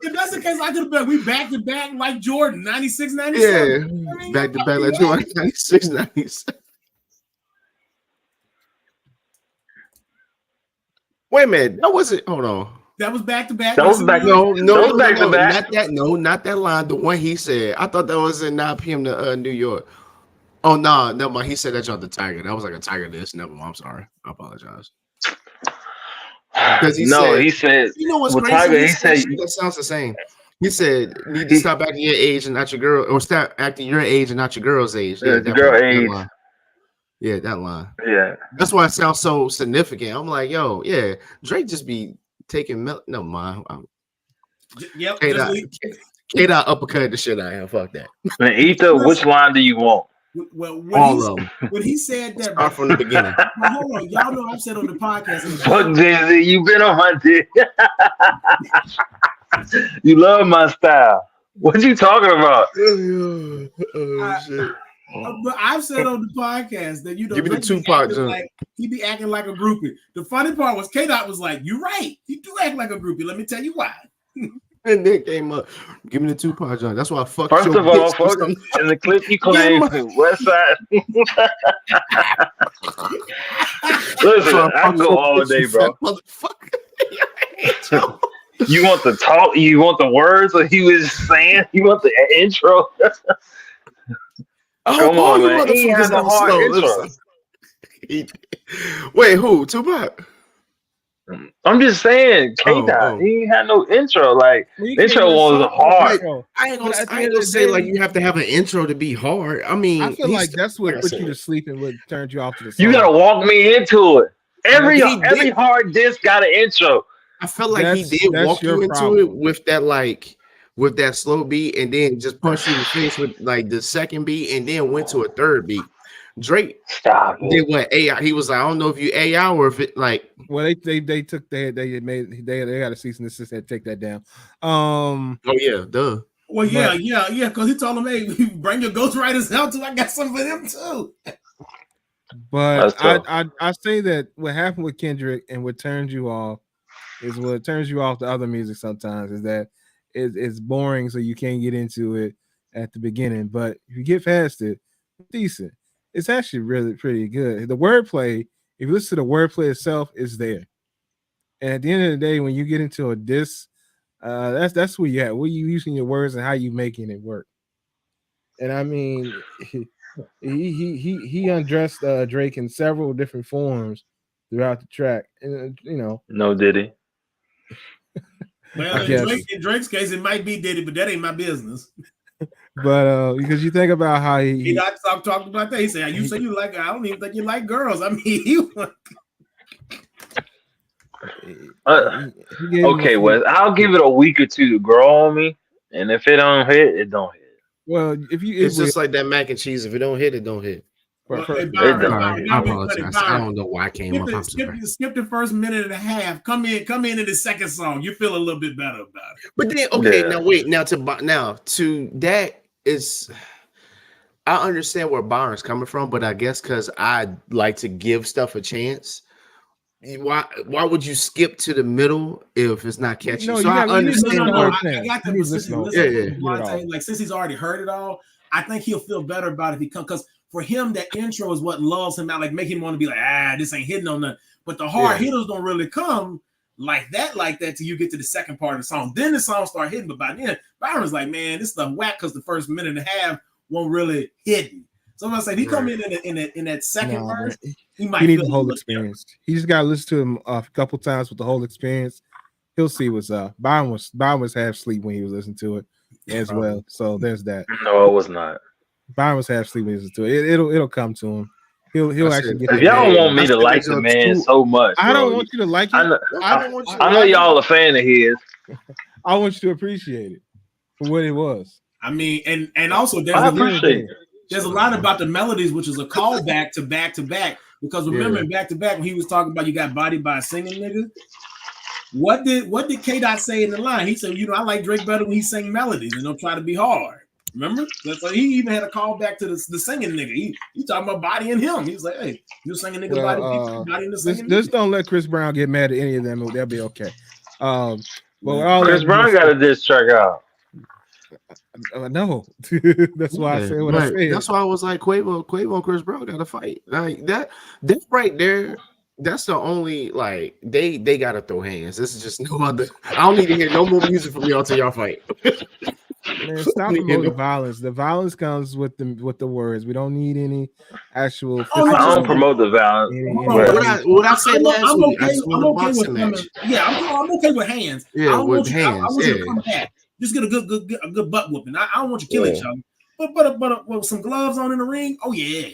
If that's the case, I could have been. We back to back like Jordan, 96, 97. Yeah, back to back like Jordan, 96, 97. Wait a minute, that wasn't. Hold on. That was back to back. That was back. No, back to back. Not that. No, not that line. The one he said. I thought that was in 9 p.m. to New York. Oh no, never mind. He said that y'all the Tiger. That was like a Tiger this. Never mind. I'm sorry. I apologize. Because he said, you know what's crazy? Tiger, he said that sounds the same. He said, "Need to stop acting your age and not your girl, or stop acting your age and not your girl's age." Yeah, the girl age. That line. Yeah, that's why it sounds so significant. I'm like, yo, yeah, Drake just be taking no mind. Yep. K-Dot uppercut the shit out of him. Fuck that. Man, Ether, which line do you want? Well, when he said that, start from the beginning. Hold on, y'all know I've said on the podcast. Fuck Jay-Z, you been on my dick. You love my style. What you talking about? Shit. But I've said on the podcast that give me the Tupac jump. Like, he be acting like a groupie. The funny part was K-Dot was like, "You're right. You do act like a groupie. Let me tell you why." And then came up, give me the Tupac jump. That's why I fucked. First of all, in the clip you claim West Side. Listen, I can go all day, bro. Motherfucker. You want the talk? You want the words? Or he was saying? You want the intro? Come on, man. He has a hard intro. Wait, who? Tupac? I'm just saying, K-Dot, he ain't had no intro. Like, intro was hard. I ain't gonna say like you have to have an intro to be hard. I mean, I feel like that's what put you to sleep and what turned you off to the song. You gotta walk me into it. Every hard disc got an intro. I felt like he did walk you into it with that slow beat, and then just punched you in the face with like the second beat, and then went to a third beat. Drake did what AI. He was like, I don't know if you AI or if it like. Well, they took they got a cease and desist to take that down. Oh yeah, duh. Well, yeah, because he told him, hey, bring your ghostwriters out too. I got some for them too. But I say that what happened with Kendrick and what turns you off is what turns you off to other music sometimes is that it's boring, so you can't get into it at the beginning. But if you get past it, it's decent. It's actually really pretty good. The wordplay, if you listen to the wordplay itself, is there. And at the end of the day, when you get into a diss, that's where you at. Where you using your words and how you making it work. And I mean, he undressed Drake in several different forms throughout the track, and No, did he? Well, in Drake's case, it might be Diddy, but that ain't my business. But because you think about how he not talking about that. He said, "You say you like. I don't even think you like girls. I mean, okay, Wes. I'll give it a week or two to grow on me, and if it don't hit, it don't hit. Well, it's just like that mac and cheese. If it don't hit, it don't hit. I apologize. I don't know why I came up. Skip the first minute and a half. Come in in the second song. You feel a little bit better about it. But then, okay, now wait. Now to that is, I understand where Byron's coming from, but I guess because I like to give stuff a chance. Why would you skip to the middle if it's not catchy? No, so I understand. I got that. Listen, like since he's already heard it all, I think he'll feel better about it if he comes because. For him, that intro is what lulls him out, like make him want to be like, this ain't hitting on nothing. But the hard hitters don't really come like that till you get to the second part of the song. Then the song start hitting. But by then, Byron's like, man, this stuff whack because the first minute and a half won't really hidden. So I'm gonna say if he come in that second verse, he might need the whole experience. He just gotta listen to him a couple times with the whole experience. He'll see what's up. Byron was half asleep when he was listening to it as well. So there's that. No, it was not. Byron was half asleep when he was listening to it. It'll come to him. He'll actually get. If y'all want me to like the man so much, I don't want you to like it. I know y'all a fan of his. I want you to appreciate it for what it was. I mean, and also there's a lot about the melodies, which is a callback to back to back. Because remember, in back to back, when he was talking about you got bodied by a singing nigga, what did K Dot say in the line? He said, I like Drake better when he sang melodies and don't try to be hard. Remember? So he even had a call back to the singing nigga. He talking about bodying him. He was like, hey, you singing nigga bodying the singing nigga. Just don't let Chris Brown get mad at any of them. They'll be okay. Chris Brown got a diss track out. No, that's why I said what I said. That's why I was like, Quavo and Chris Brown got to fight. Like that right there. That's the only they gotta throw hands. This is just no other. I don't need to hear no more music from y'all till y'all fight. Man, stop promoting violence. The violence comes with the words. We don't need any actual. I don't promote the violence. What I said last week. I'm okay with match. I'm okay with hands. Yeah, with hands. I want you to come back. Just get a good butt whooping. I don't want you to kill each other. But with some gloves on in the ring. Oh yeah.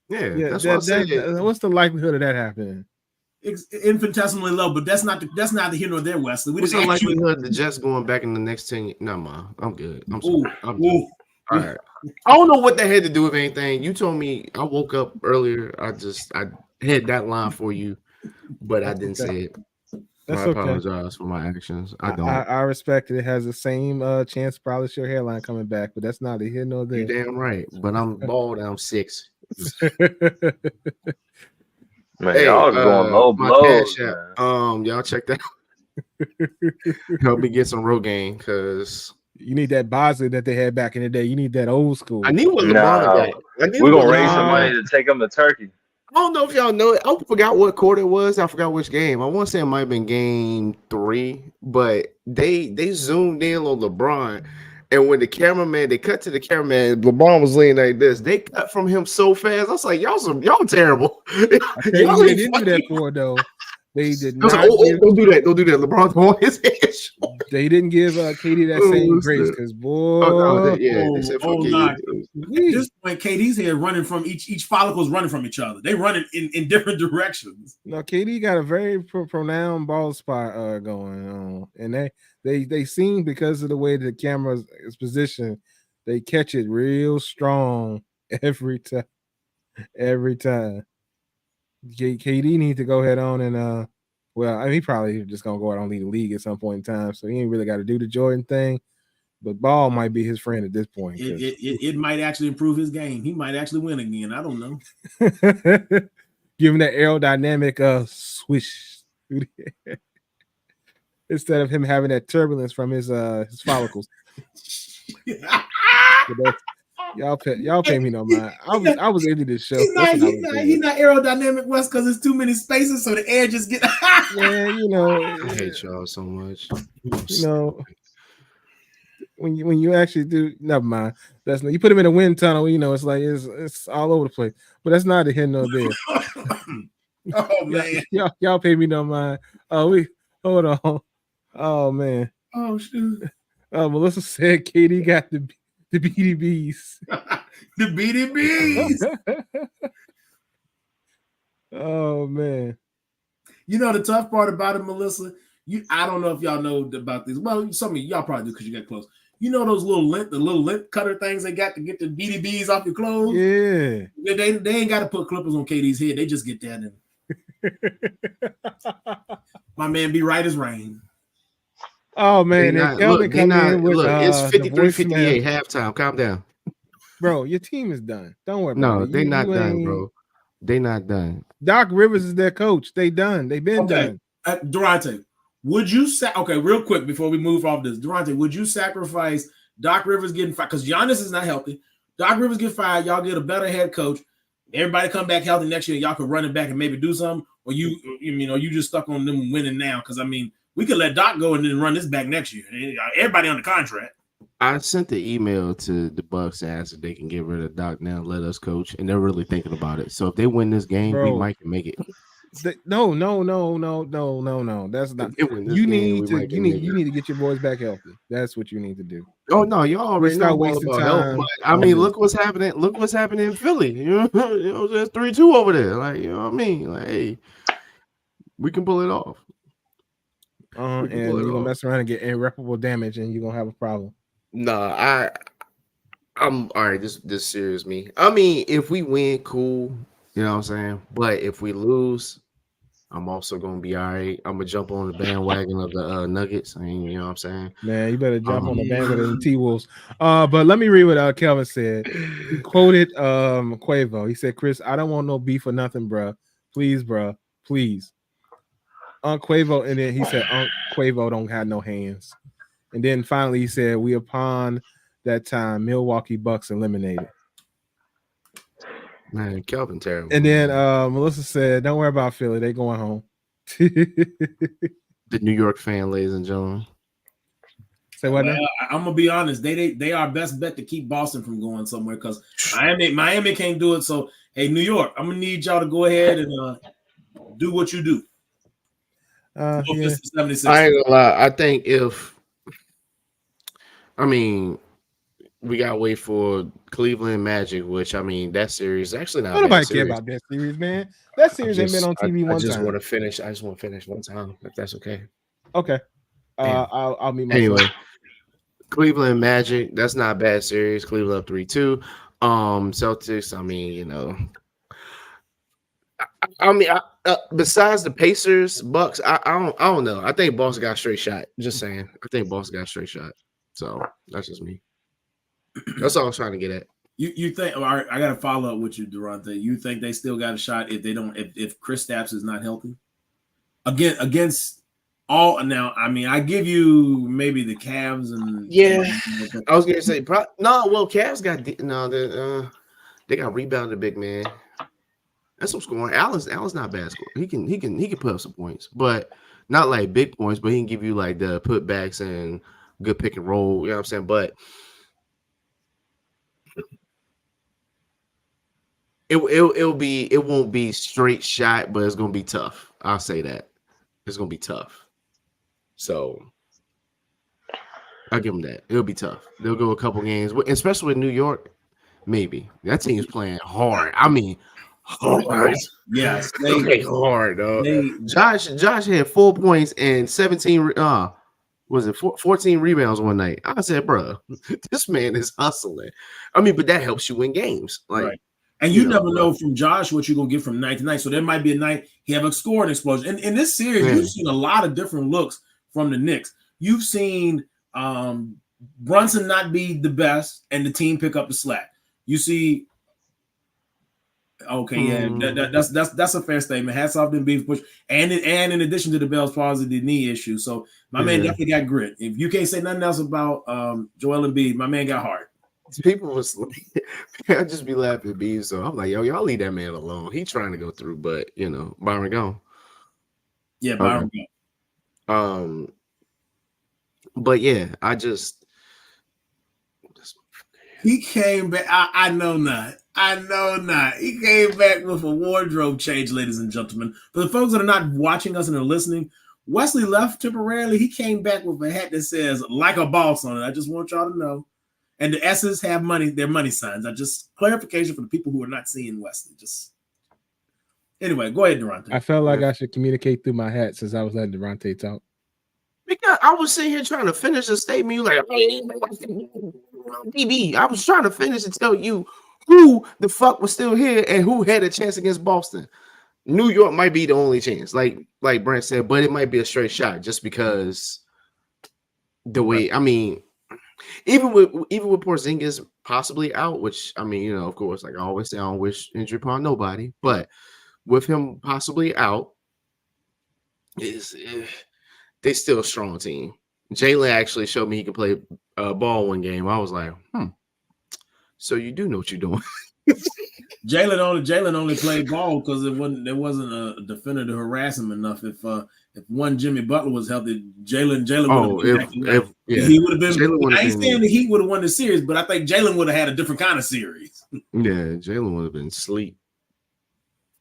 Yeah, that's what I said. What's the likelihood of that happening? It's infinitesimally low, but that's not the here nor there, Wesley. What's the likelihood the Jets going back in the next 10 years? No, ma, I'm good. I'm good. All right. I don't know what that had to do with anything. You told me I woke up earlier. I had that line for you, but I didn't say it. I apologize for my actions. I don't. I respect it. It has the same chance probably your hairline coming back, but that's not a here nor there. You're damn right. But I'm bald and I'm 6. Man, y'all going low blows. Y'all check that out. Help me get some Rogaine because you need that Bosley that they had back in the day. You need that old school. I need what LeBron got. We're gonna raise some money to take them to Turkey. I don't know if y'all know it. I forgot what quarter it was. I forgot which game. I want to say it might have been game 3, but they zoomed in on LeBron. And when they cut to the cameraman, LeBron was leaning like this. They cut from him so fast. I was like, y'all terrible. They didn't do that for though. They did not. Like, don't do that. Don't do that. LeBron's on his head. They didn't give KD that same grace because they said at this point, KD's head running from each follicle's running from each other. They running in different directions. No, KD got a very pronounced ball spot going on, and they seem because of the way the camera is positioned, they catch it real strong every time. KD needs to go ahead on and he probably just gonna go out and lead the league at some point in time, so he ain't really got to do the Jordan thing. But ball might be his friend at this point. It might actually improve his game. He might actually win again. I don't know. Give him that aerodynamic swish instead of him having that turbulence from his follicles. Y'all pay me no mind. I was into this show. He's not aerodynamic, West, because there's too many spaces, so the air just get. I hate y'all so much. When you actually do, never mind. That's you put him in a wind tunnel. It's like it's all over the place. But that's not a here nor there. Oh man, y'all pay me no mind. Hold on. Oh man. Oh shoot. Melissa said KD got the BDBs. The BDBs. Oh man. The tough part about it, Melissa. I don't know if y'all know about this. Well, some of y'all probably do because you got close. Those the little lint cutter things they got to get the BDBs off your clothes. Yeah. They ain't got to put clippers on KD's head. They just get that in. My man be right as rain. Oh man, look, it's 53-58 halftime. Calm down, bro. Your team is done. Don't worry. No, they're not done, bro. They're not done. Doc Rivers is their coach. They done. They've been done. Durante, would you real quick before we move off this, Durante, would you sacrifice Doc Rivers getting fired because Giannis is not healthy? Doc Rivers get fired. Y'all get a better head coach. Everybody come back healthy next year. Y'all could run it back and maybe do something, or you just stuck on them winning now because we could let Doc go and then run this back next year. Everybody on the contract. I sent the email to the Bucks and asked if they can get rid of Doc now, let us coach, and they're really thinking about it. So if they win this game, we might make it. No. That's not. You need to get your boys back healthy. That's what you need to do. Oh no, y'all already know wasting about time. Health, I mean, look what's happening. Look what's happening in Philly. You know, there's 3-2 over there. Like, you know what I mean? Like, hey, we can pull it off. And you're gonna mess around and get irreparable damage, and you're gonna have a problem. Nah, I'm all right. This serious me. I mean, if we win, cool. You know what I'm saying? But if we lose, I'm also gonna be all right. I'm gonna jump on the bandwagon of the Nuggets. I mean, you know what I'm saying? Man, you better jump on the bandwagon of the T-Wolves. But let me read what Kelvin said. He quoted Quavo. He said, "Chris, I don't want no beef or nothing, bruh. Please, bruh, please." Quavo, and then he said, Quavo don't have no hands. And then finally he said, "We upon that time, Milwaukee Bucks eliminated." Man, Kelvin terrible. And then Melissa said, "Don't worry about Philly. They going home." The New York fan, ladies and gentlemen. Say what? Well, I'm gonna be honest. They are best bet to keep Boston from going somewhere because Miami can't do it. So hey, New York, I'm gonna need y'all to go ahead and do what you do. Yeah. I ain't gonna lie. I think we gotta wait for Cleveland Magic, which I mean that series actually not. Nobody care about that series, man. That series ain't been on TV one time. I just want to finish one time, if that's okay. Okay. I'll meet myself. Anyway, Cleveland Magic, that's not a bad series. Cleveland up 3-2. Celtics, I mean, you know. Besides the Pacers, Bucks, I don't know. I think Boston got a straight shot. Just saying. I think Boston got a straight shot. So that's just me. That's all I was trying to get at. You think? All right, I got to follow up with you, Durante. You think they still got a shot if they don't? If Kristaps is not healthy against all? Now, I mean, I give you maybe the Cavs and I was gonna say Cavs got they got rebounded big man. That's some scoring. Allen's not bad scorer. He can put up some points, but not like big points. But he can give you like the putbacks and good pick and roll. You know what I'm saying? But it won't be straight shot, but it's gonna be tough. I'll say that it's gonna be tough. So I'll give them that. It'll be tough. They'll go a couple games, especially with New York. Maybe that team's playing hard. I mean. Hard. Yes, they play hard, dog. Josh had 4 points and 17 14 rebounds one night. I said, bro, this man is hustling. I mean, but that helps you win games. Like, right. And you never know from Josh what you're gonna get from night to night. So there might be a night he have a scoring explosion. And in this series, you've seen a lot of different looks from the Knicks. You've seen Brunson not be the best and the team pick up the slack. You see. Okay, yeah, that's a fair statement. Hats off to Beef Push, and in addition to the Bell's palsy, the knee issue. So my man definitely got grit. If you can't say nothing else about Joel Embiid, my man got heart. People was I just be laughing at Beef, so I'm like, yo, y'all leave that man alone. He's trying to go through, but you know, Byron gone. Yeah, Byron gone. But yeah, he came back. I know not. He came back with a wardrobe change, ladies and gentlemen. For the folks that are not watching us and are listening, Wesley left temporarily. He came back with a hat that says "like a boss" on it. I just want y'all to know. And the S's have money, they're money signs. I just clarification for the people who are not seeing Wesley. Just anyway, go ahead, Durante. I felt like I should communicate through my hat since I was letting Durante talk. Because I was sitting here trying to finish the statement. You like, DB. I was trying to finish and tell you who the fuck was still here and who had a chance against Boston. New York might be the only chance, like Brent said, but it might be a straight shot just because the way. I mean, even with Porzingis possibly out, which I mean, you know, of course, like I always say, I don't wish injury upon nobody, but with him possibly out, they still a strong team. Jalen actually showed me he can play ball one game. I was like, so you do know what you're doing. Jalen only played ball because there wasn't a defender to harass him enough. If one Jimmy Butler was healthy, Jalen would have been he would have been. I ain't saying the Heat would have won the series, but I think Jalen would have had a different kind of series. Yeah, Jalen would have been sleep.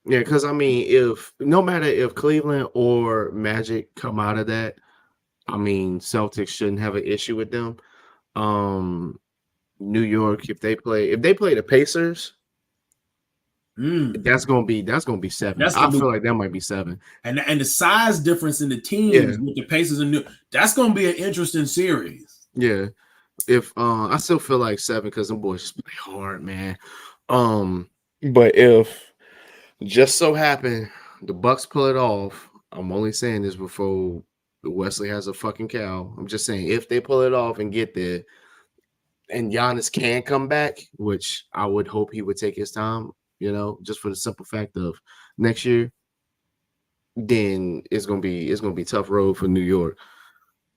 Yeah, because I mean, no matter if Cleveland or Magic come out of that, I mean, Celtics shouldn't have an issue with them. New York, if they play the Pacers, that's gonna be 7. I feel like that might be 7. And the size difference in the teams with the Pacers and that's gonna be an interesting series. Yeah. If I still feel like 7 because them boys just play hard, man. But if just so happen the Bucks pull it off, I'm only saying this before Wesley has a fucking cow. I'm just saying if they pull it off and get there, and Giannis can come back, which I would hope he would take his time, just for the simple fact of next year, then it's gonna be tough road for New York.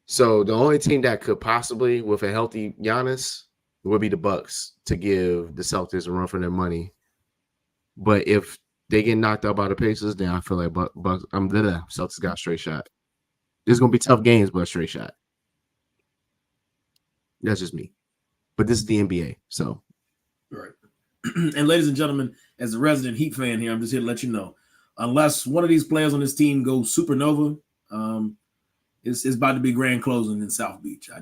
So the only team that could possibly, with a healthy Giannis, would be the Bucks to give the Celtics a run for their money. But if they get knocked out by the Pacers, then I feel like Celtics got a straight shot. There's gonna be tough games, but a straight shot. That's just me. But this is the NBA, so. Right. And ladies and gentlemen, as a resident Heat fan here, I'm just here to let you know, unless one of these players on this team goes supernova, it's about to be grand closing in South Beach. I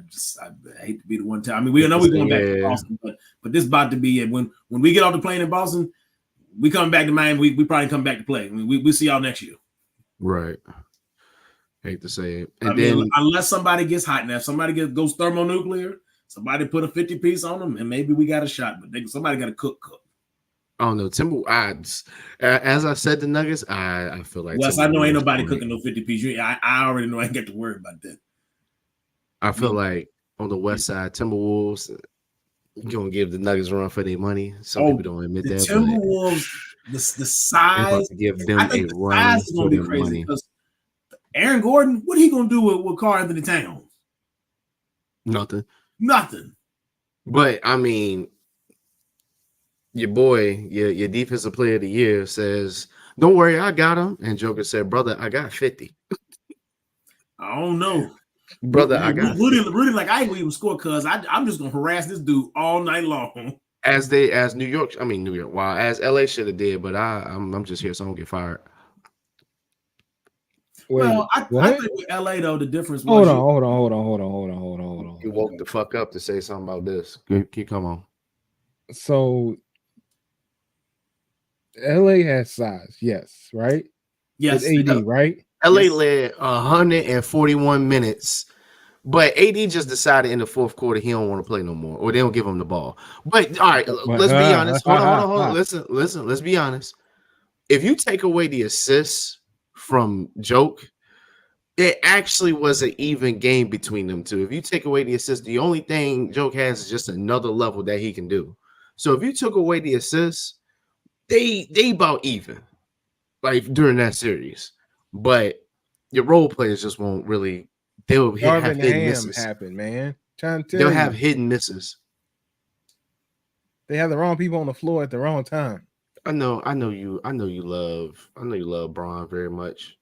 hate to be the one time. I mean, we know we're going back to Boston, but this is about to be it. When we get off the plane in Boston, we come back to Miami. We probably come back to play. I mean, we see y'all next year. Right. Hate to say it. And then unless somebody gets hot now, if somebody goes thermonuclear, somebody put a 50 piece on them, and maybe we got a shot. But somebody got to cook. I don't know. Timberwolves. As I said, the Nuggets. I feel like. Wes, I know ain't nobody cooking no 50 piece. I already know I ain't got to worry about that. I feel like on the West Side, Timberwolves gonna give the Nuggets a run for their money. Some people don't admit that. Timberwolves, the size, to give them a run for their money. Aaron Gordon, what he gonna do with Karl Anthony Towns? Nothing. But I mean, your boy, your defensive player of the year says, "Don't worry, I got him." And Joker said, "Brother, I got 50." I don't know, brother. I got Rudy. Like I ain't gonna even score because I'm just gonna harass this dude all night long. As New York. Wow, as LA should have did, but I'm just here so I don't get fired. Wait, well, I think with LA though, the difference was hold on. You woke the fuck up to say something about this. Keep come on. So LA has size, yes, right? Yes, with AD, right? LA led 141 minutes, but AD just decided in the fourth quarter he don't want to play no more, or they don't give him the ball. But all right, let's be honest. Hold on. Listen. Let's be honest. If you take away the assists from Joke, it actually was an even game between them two. If you take away the assists, the only thing Joke has is just another level that he can do. So if you took away the assists, they about even, like during that series. But your role players just won't really. They'll have hidden misses. Happen, man. They'll have hidden misses. They have the wrong people on the floor at the wrong time. I know you love Bron very much.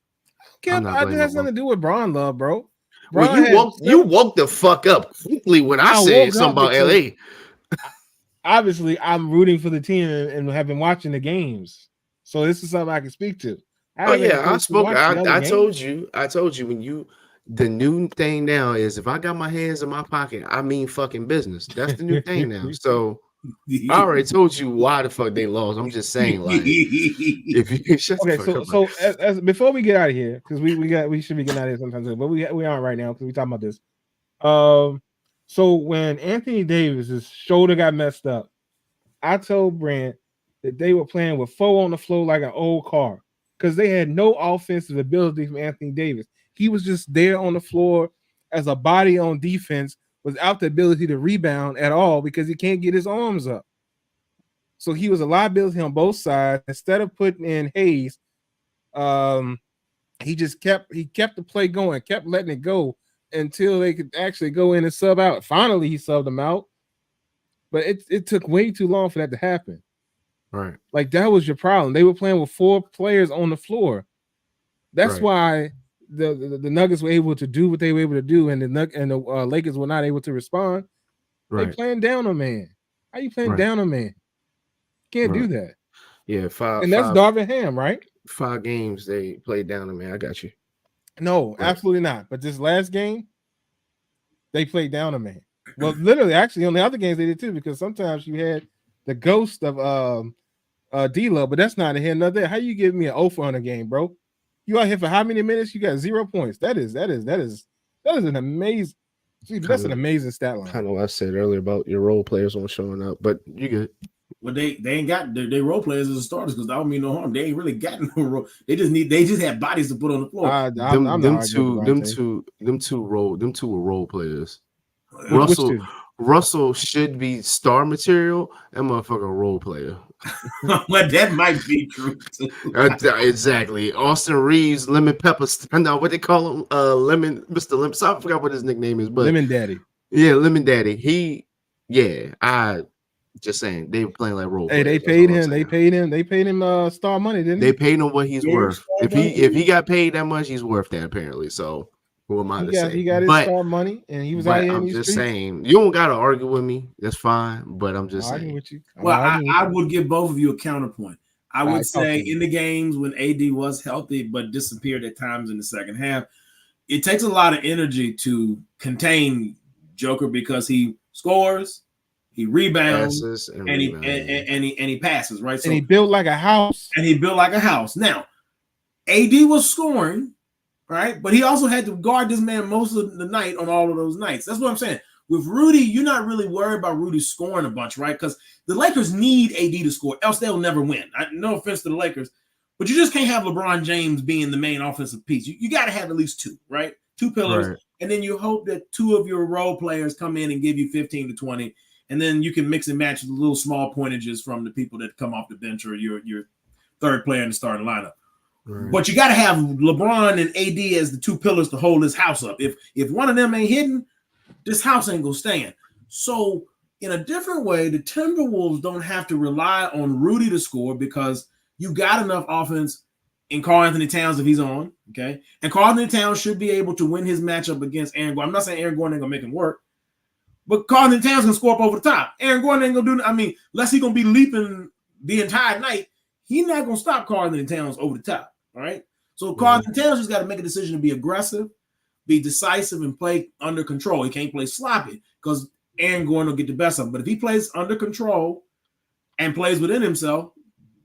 It has nothing to do with Bron love, bro. You woke the fuck up quickly when I said something about LA. Obviously, I'm rooting for the team and have been watching the games, so this is something I can speak to. I spoke. I told you when the new thing now is if I got my hands in my pocket, I mean fucking business. That's the new thing now. So I already told you why the fuck they lost. I'm just saying, like, if you shut the fuck up. As before we get out of here, because we should be getting out of here sometimes, but we aren't right now because we're talking about this. So when Anthony Davis's shoulder got messed up, I told Brent that they were playing with 4 on the floor like an old car because they had no offensive ability from Anthony Davis. He was just there on the floor as a body on defense without the ability to rebound at all because he can't get his arms up. So he was a liability on both sides. Instead of putting in Hayes, he kept the play going, kept letting it go until they could actually go in and sub out. Finally, he subbed them out, but it took way too long for that to happen. Right. Like that was your problem. They were playing with 4 players on the floor. That's why the Nuggets were able to do what they were able to do, and the Lakers were not able to respond. Right. They playing down a man. How you playing down a man? Can't do that. Yeah, and that's Darvin Ham, right? 5 games they played down a man. I got you. No, absolutely not. But this last game, they played down a man. Well, literally, actually, on the other games they did too, because sometimes you had the ghost of D-Lo, but that's not here nor there. How you give me an 0 for on a game, bro? You out here for how many minutes? You got 0 points. That is an amazing. That's an amazing stat line. Kind of what I said earlier about your role players not showing up, but you good. Well, they ain't got their role players as starters because that don't mean no harm. They ain't really got no role. They just have bodies to put on the floor. Them two were role players. Russell should be star material. That motherfucker role player. Well, that might be true too. Exactly. Austin Reeves, Lemon Pepper. No, what they call him? Mr. Lemon. So I forgot what his nickname is, but Lemon Daddy. Yeah, Lemon Daddy. I just saying they were playing like role. Hey, players, they paid him star money, didn't they? They paid him what he's worth. If he got paid that much, he's worth that apparently. So who am I to say? He got his star money, and he was out here. I'm just saying, you don't got to argue with me. That's fine. But I'm just saying. With you. Well, I would give both of you a counterpoint. I would say in the games when AD was healthy but disappeared at times in the second half, it takes a lot of energy to contain Joker because he scores, he rebounds, and he passes, right? So, and he built like a house. Now, AD was scoring, right? But he also had to guard this man most of the night on all of those nights. That's what I'm saying. With Rudy, you're not really worried about Rudy scoring a bunch, right? Because the Lakers need AD to score, else they'll never win. No offense to the Lakers, but you just can't have LeBron James being the main offensive piece. You got to have at least 2, right? 2 pillars. Right. And then you hope that 2 of your role players come in and give you 15 to 20. And then you can mix and match the little small pointages from the people that come off the bench or your third player in the starting lineup. Right. But you got to have LeBron and AD as the 2 pillars to hold this house up. If one of them ain't hitting, this house ain't gonna stand. So in a different way, the Timberwolves don't have to rely on Rudy to score because you got enough offense in Karl-Anthony Towns if he's on, okay? And Karl-Anthony Towns should be able to win his matchup against Aaron Gordon. I'm not saying Aaron Gordon ain't gonna make him work, but Karl-Anthony Towns can score up over the top. Aaron Gordon ain't gonna do. Unless he's gonna be leaping the entire night, he's not gonna stop Karl-Anthony Towns over the top. All right. So Karl-Anthony Towns just got to make a decision to be aggressive, be decisive, and play under control. He can't play sloppy because Aaron Gordon will get the best of him. But if he plays under control and plays within himself,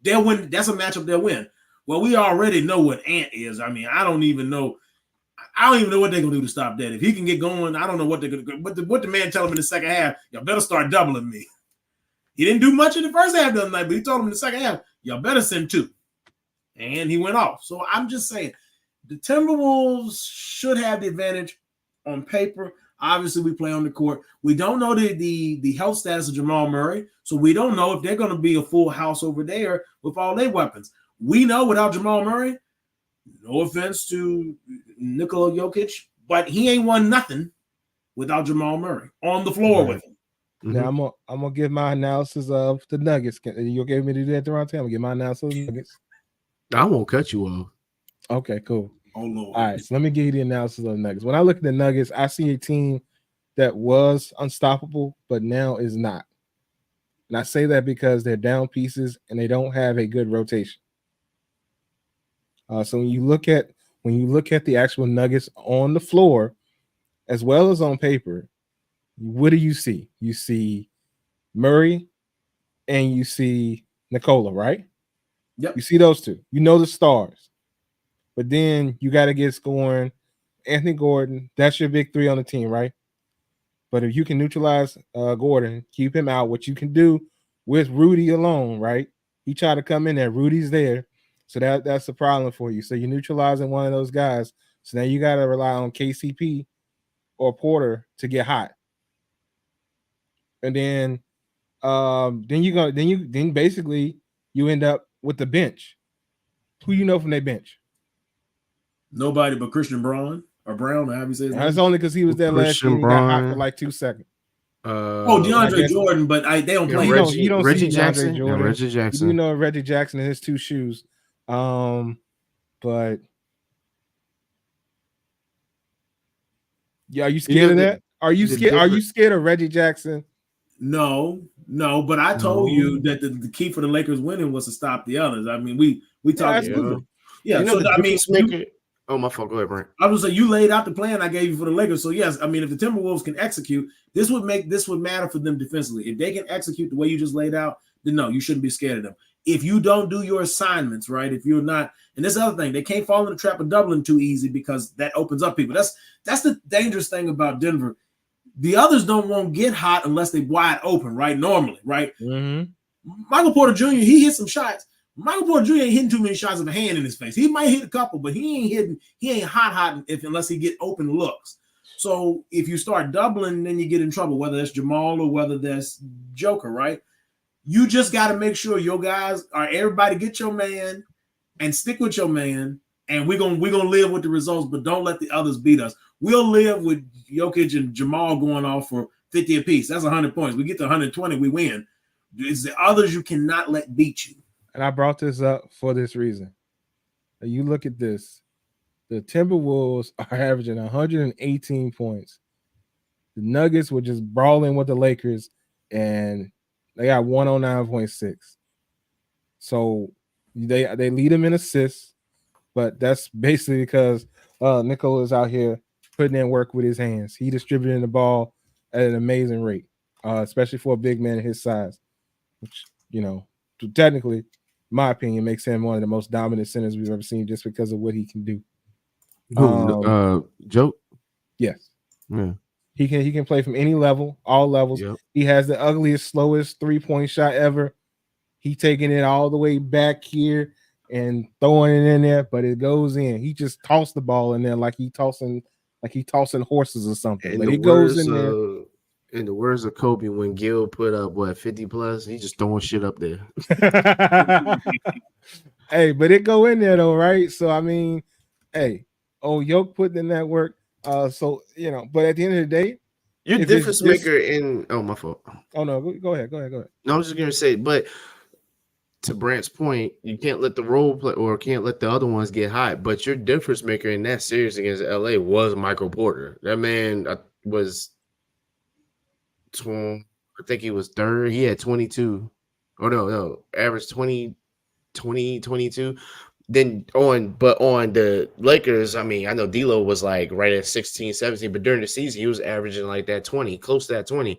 they'll win. That's a matchup they'll win. Well, we already know what Ant is. I don't even know what they're gonna do to stop that. If he can get going, I don't know what they're gonna do. What the man tell him in the second half, y'all better start doubling me. He didn't do much in the first half the other night, but he told him in the second half, y'all better send 2. And he went off. So I'm just saying, the Timberwolves should have the advantage on paper. Obviously, we play on the court. We don't know the health status of Jamal Murray, so we don't know if they're going to be a full house over there with all their weapons. We know without Jamal Murray, no offense to Nikola Jokic, but he ain't won nothing without Jamal Murray on the floor with him. Now I'm gonna give my analysis of the Nuggets. You okay with me to do that, Durante? I'm gonna give my analysis of the Nuggets. I won't cut you off. Okay, cool. Oh Lord. All right, so let me give you the analysis of the Nuggets. When I look at the Nuggets, I see a team that was unstoppable, but now is not. And I say that because they're down pieces and they don't have a good rotation. So when you look at the actual Nuggets on the floor, as well as on paper, what do you see? You see Murray and you see Nikola, right? Yep. You see those 2. You know the stars. But then you got to get scoring. Anthony Gordon, that's your big 3 on the team, right? But if you can neutralize Gordon, keep him out, what you can do with Rudy alone, right? He tried to come in there. Rudy's there. So that's a problem for you. So you're neutralizing one of those guys. So now you got to rely on KCP or Porter to get hot. And then basically you end up with the bench. Who you know from their bench? Nobody but Christian Braun or Brown, or however you say his name. That's only because he was there last year and got hot for like 2 seconds. DeAndre Jordan, but they don't play. You don't Reggie see Jackson. DeAndre Jordan. Reggie Jackson. You know Reggie Jackson in his 2 shoes. But Yeah, are you scared of that? Are you scared? Are you scared of Reggie Jackson? No, but I told you that the key for the Lakers winning was to stop the others. I mean, we talked. Yeah, so I mean, oh my fault. Go ahead, Brent. I was say you laid out the plan I gave you for the Lakers. So yes, I mean, if the Timberwolves can execute, this would matter for them defensively. If they can execute the way you just laid out, then no, you shouldn't be scared of them. If you don't do your assignments right, if you're not, and this other thing, they can't fall in the trap of doubling too easy because that opens up people. That's the dangerous thing about Denver. The others won't get hot unless they wide open, right? Normally, right? Mm-hmm. Michael Porter Jr., he hit some shots. Michael Porter Jr. ain't hitting too many shots of a hand in his face. He might hit a couple, but he ain't hot unless he get open looks. So if you start doubling, then you get in trouble, whether that's Jamal or whether that's Joker, right? You just got to make sure your guys are everybody get your man and stick with your man, and we're gonna live with the results, but don't let the others beat us. We'll live with Jokic and Jamal going off for 50 apiece. That's 100 points. We get to 120, we win. It's the others you cannot let beat you. And I brought this up for this reason. You look at this. The Timberwolves are averaging 118 points. The Nuggets were just brawling with the Lakers, and they got 109.6. So they lead them in assists, but that's basically because Nicola's out here putting in work with his hands. He distributing the ball at an amazing rate, especially for a big man his size, which, technically, in my opinion, makes him one of the most dominant centers we've ever seen just because of what he can do. Joe? Yes. Yeah. He can play from any level, all levels. Yep. He has the ugliest, slowest 3-point shot ever. He taking it all the way back here and throwing it in there, but it goes in. He just tossed the ball in there like he tossing horses or something. But it goes in there. In the words of Kobe, when Gil put up 50 plus, he just throwing shit up there. Hey, but it go in there though, right? So I mean, hey, Yoke putting in that work. So but at the end of the day, your difference maker in my fault. Oh no, go ahead. No, I was just gonna say, but to Brant's point, you can't let the role play or can't let the other ones get hot. But your difference maker in that series against LA was Michael Porter. That man was, I think he was third. He had 22. Oh no, average 20, 22. Then on the Lakers, I mean, I know D'Lo was like right at 16, 17, but during the season, he was averaging like that 20, close to that 20.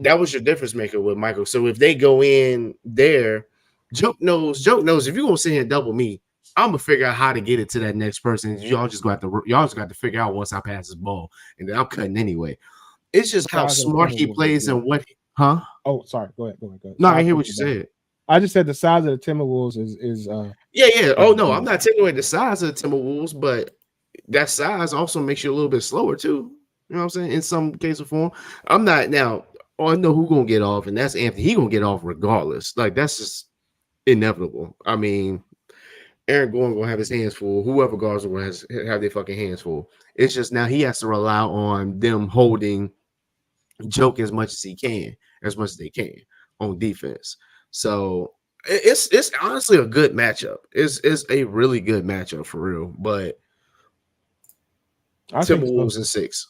That was your difference maker with Michael. So if they go in there, Joke knows if you're gonna sit here and double me, I'm gonna figure out how to get it to that next person. Y'all just got to figure out once I pass this ball, and then I'm cutting anyway. It's just how smart he plays and what, huh? Oh, sorry. Go ahead. No, I hear what you said. I just said the size of the Timberwolves is yeah. Oh no, I'm not taking away the size of the Timberwolves, but that size also makes you a little bit slower too. You know what I'm saying? In some case or form, I'm not now. I know who's gonna get off, and that's Anthony. He gonna get off regardless. Like that's just inevitable. I mean, Aaron gonna have his hands full. Whoever guards will have their fucking hands full. It's just now he has to rely on them holding Joke as much as they can on defense. So it's honestly a good matchup. It's a really good matchup for real. But Timberwolves in 6.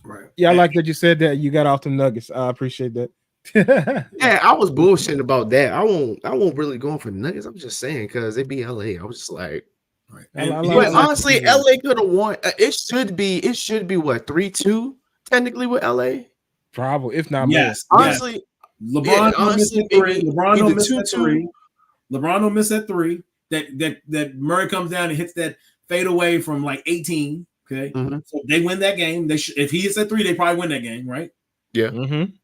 Right. Yeah, I like that you said that you got off the Nuggets. I appreciate that. Yeah, I was bullshitting about that. I won't really go for the Nuggets. I'm just saying because it be LA. I was just like, right. But honestly, LA could have won. It should be what 3-2 technically with LA. Probably, if not more. Honestly, LeBron don't miss at 3. LeBron don't miss at 3. LeBron don't miss at 3. That Murray comes down and hits that fadeaway from like 18. Okay, So they win that game. If he hits at 3, they probably win that game, right? Yeah.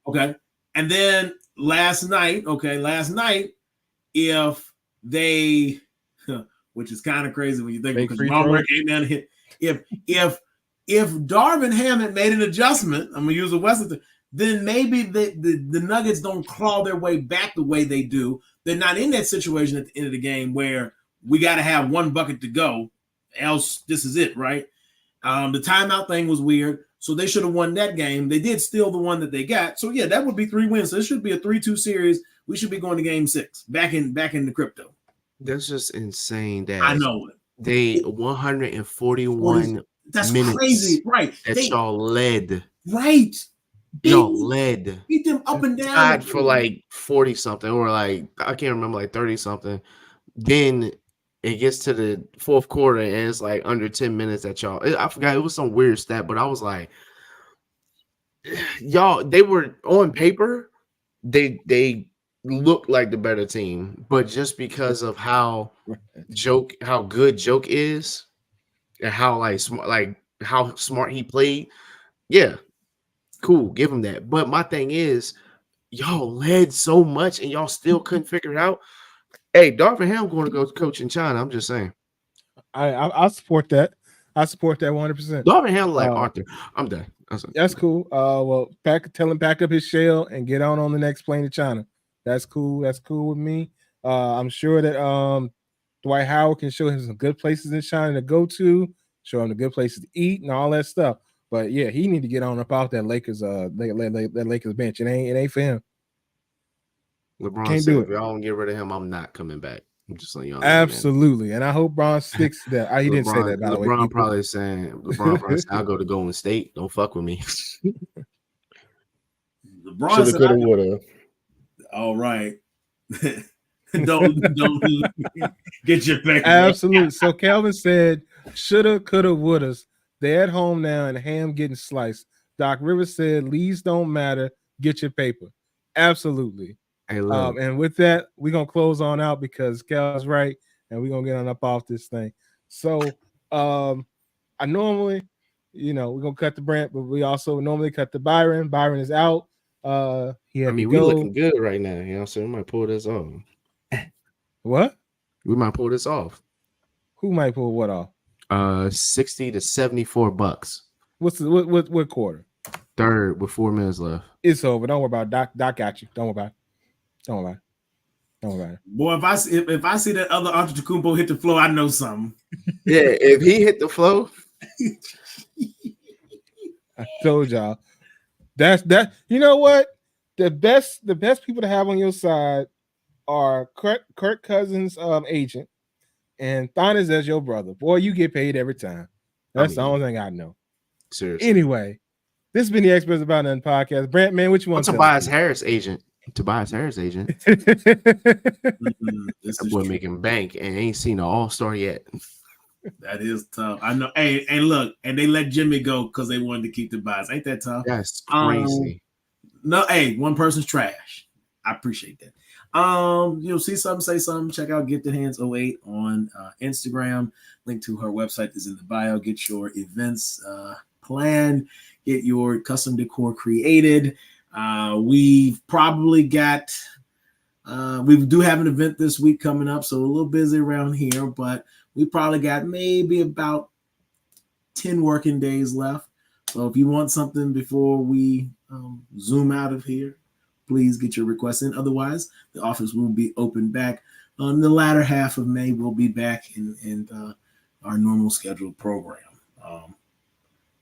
Okay, and then last night, if they, which is kind of crazy when you think because Murray came down and hit. If Darvin Ham had made an adjustment, I'm gonna use a Western, then maybe the Nuggets don't claw their way back the way they do. They're not in that situation at the end of the game where we got to have one bucket to go, else this is it, right? The timeout thing was weird, so they should have won that game. They did steal the one that they got, so yeah, that would be 3 wins. So it should be a 3-2 series. We should be going to game 6 back in the crypto. That's just insane. That I know it. They 141 That's crazy, right? That y'all led. Right. Y'all led. Beat them up and down. Tied for like 40 something or like I can't remember, like 30 something. Then it gets to the fourth quarter and it's like under 10 minutes that y'all. I forgot, it was some weird stat, but I was like, y'all, they were on paper, they looked like the better team, but just because of how good Joke is and how how smart he played, yeah, cool, give him that. But my thing is, y'all led so much and y'all still couldn't figure it out. Hey, Darvin Ham going to go coach in China. I'm just saying. I support that. I support that 100%. Darvin Ham like Arthur. I'm done. That's cool. Well, tell him pack up his shell and get on the next plane to China. That's cool. That's cool with me. I'm sure that Dwight Howard can show him some good places in China to go to, show him the good places to eat and all that stuff. But yeah, he need to get on up out that Lakers that Lakers bench. It ain't for him. LeBron can't said, do it. If y'all don't get rid of him, I'm not coming back. I'm just letting y'all know. Absolutely. And I hope Bron sticks to that. He didn't say that, by the way. LeBron probably saying, I'll go to Golden State. Don't fuck with me. LeBron shoulda, coulda, woulda. All right. don't get your back. Absolutely. So Kelvin said, shoulda, coulda, wouldas. They're at home now and Ham getting sliced. Doc Rivers said, leads don't matter. Get your paper. Absolutely. And with that, we're gonna close on out because Cal's right, and we're gonna get on up off this thing. So I normally, we're gonna cut the Brent, but we also normally cut the Byron. Byron is out. We're looking good right now. You know, so we might pull this off. What? We might pull this off. Who might pull what off? $60 to $74. What's what quarter? Third with 4 minutes left. It's over. Don't worry about it. Doc got you. Don't worry about it. Don't worry about it. Boy, if I see that other Antetokounmpo hit the floor, I know something. Yeah, if he hit the floor, I told y'all. That's that. You know what? The best people to have on your side are Kirk Cousins' agent and Thomas as your brother. Boy, you get paid every time. That's the only thing I know. Seriously. Anyway, this has been the Experts About Nothing podcast. Brent, man, which one? Tobias Harris agent. That boy making bank and ain't seen an all-star yet. That is tough. I know. Hey, look, and they let Jimmy go because they wanted to keep Tobias. Ain't that tough? That's crazy. No, hey, one person's trash. I appreciate that. You'll see something, say something. Check out Get the Hands 08 on Instagram. Link to her website is in the bio. Get your events planned. Get your custom decor created. We've probably got we do have an event this week coming up, so a little busy around here, but we probably got maybe about 10 working days left. So if you want something before we zoom out of here, please get your requests in. Otherwise, the office will be open back on the latter half of May. We'll be back in our normal scheduled program.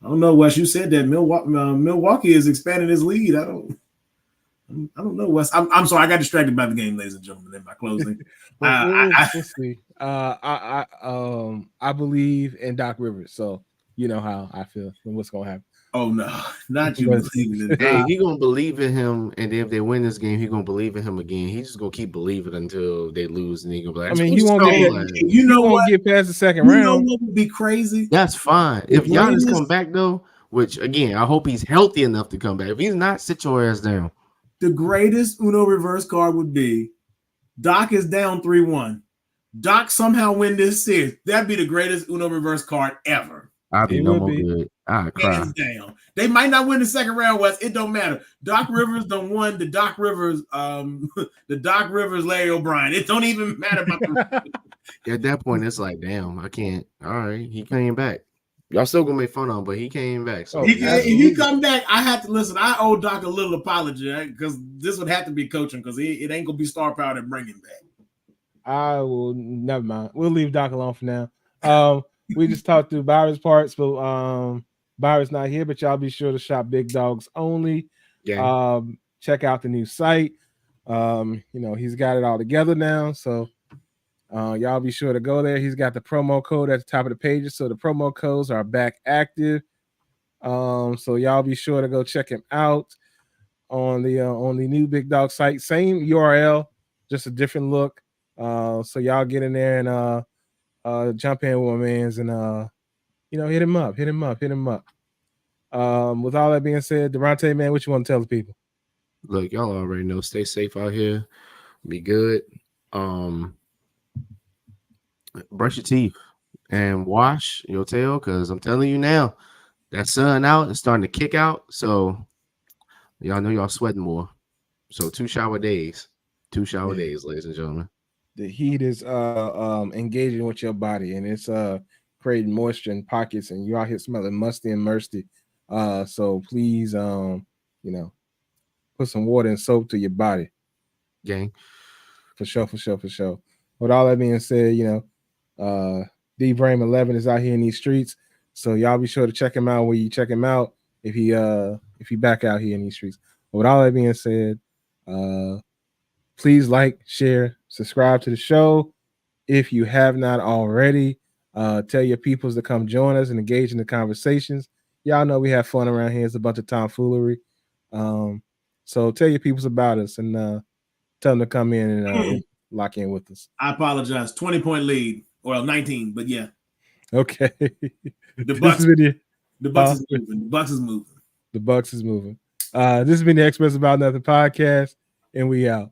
I don't know, Wes. You said that Milwaukee is expanding his lead. I don't know, Wes. I'm sorry. I got distracted by the game, ladies and gentlemen. In my closing, we'll see. I believe in Doc Rivers, so you know how I feel and what's gonna happen. Oh no, not you believing in him. Hey, he gonna believe in him, and then if they win this game, he gonna believe in him again. He's just gonna keep believing until they lose, and he gonna be like, he won't get past the second round. You know what would be crazy? That's fine. If Giannis come back though, which again, I hope he's healthy enough to come back. If he's not, sit your ass down. The greatest Uno reverse card would be Doc is down 3-1. Doc somehow win this series. That'd be the greatest Uno reverse card ever. I'd be no more good. I'd cry. Hands down. They might not win the second round, Wes. It don't matter. Doc Rivers done won the Doc Rivers, Larry O'Brien. It don't even matter about the At that point, it's like, damn, I can't. All right, he came back. Y'all still gonna make fun of him, but he came back. So if he come back, I have to listen. I owe Doc a little apology because this would have to be coaching because it ain't gonna be star power to bring him back. I will never mind. We'll leave Doc alone for now. We just talked through Byron's parts, but Byron's not here. But y'all be sure to shop Big Dogs Only. Yeah. Check out the new site. He's got it all together now. So Y'all be sure to go there. He's got the promo code at the top of the pages, so the promo codes are back active. So y'all be sure to go check him out on the new Big Dog site. Same URL, just a different look. So y'all get in there and jump in with my mans and hit him up. With all that being said, Durante, man, what you want to tell the people? Look, y'all already know. Stay safe out here. Be good. Brush your teeth and wash your tail, because I'm telling you now, that sun out is starting to kick out. So y'all know y'all sweating more. So 2 shower days. 2 shower days, ladies and gentlemen. The heat is engaging with your body, and it's creating moisture in pockets, and you're out here smelling musty and musty. So please put some water and soap to your body. Gang. For sure. With all that being said, D Brame 11 is out here in these streets. So y'all be sure to check him out where you check him out if he back out here in these streets. But with all that being said, please like, share, subscribe to the show if you have not already. Tell your peoples to come join us and engage in the conversations. Y'all know we have fun around here. It's a bunch of tomfoolery. So tell your peoples about us and tell them to come in and lock in with us. I apologize. 20-point lead. Well, 19, but yeah. Okay. The Bucks is moving. The Bucks is moving. This has been the Express About Nothing podcast, and we out.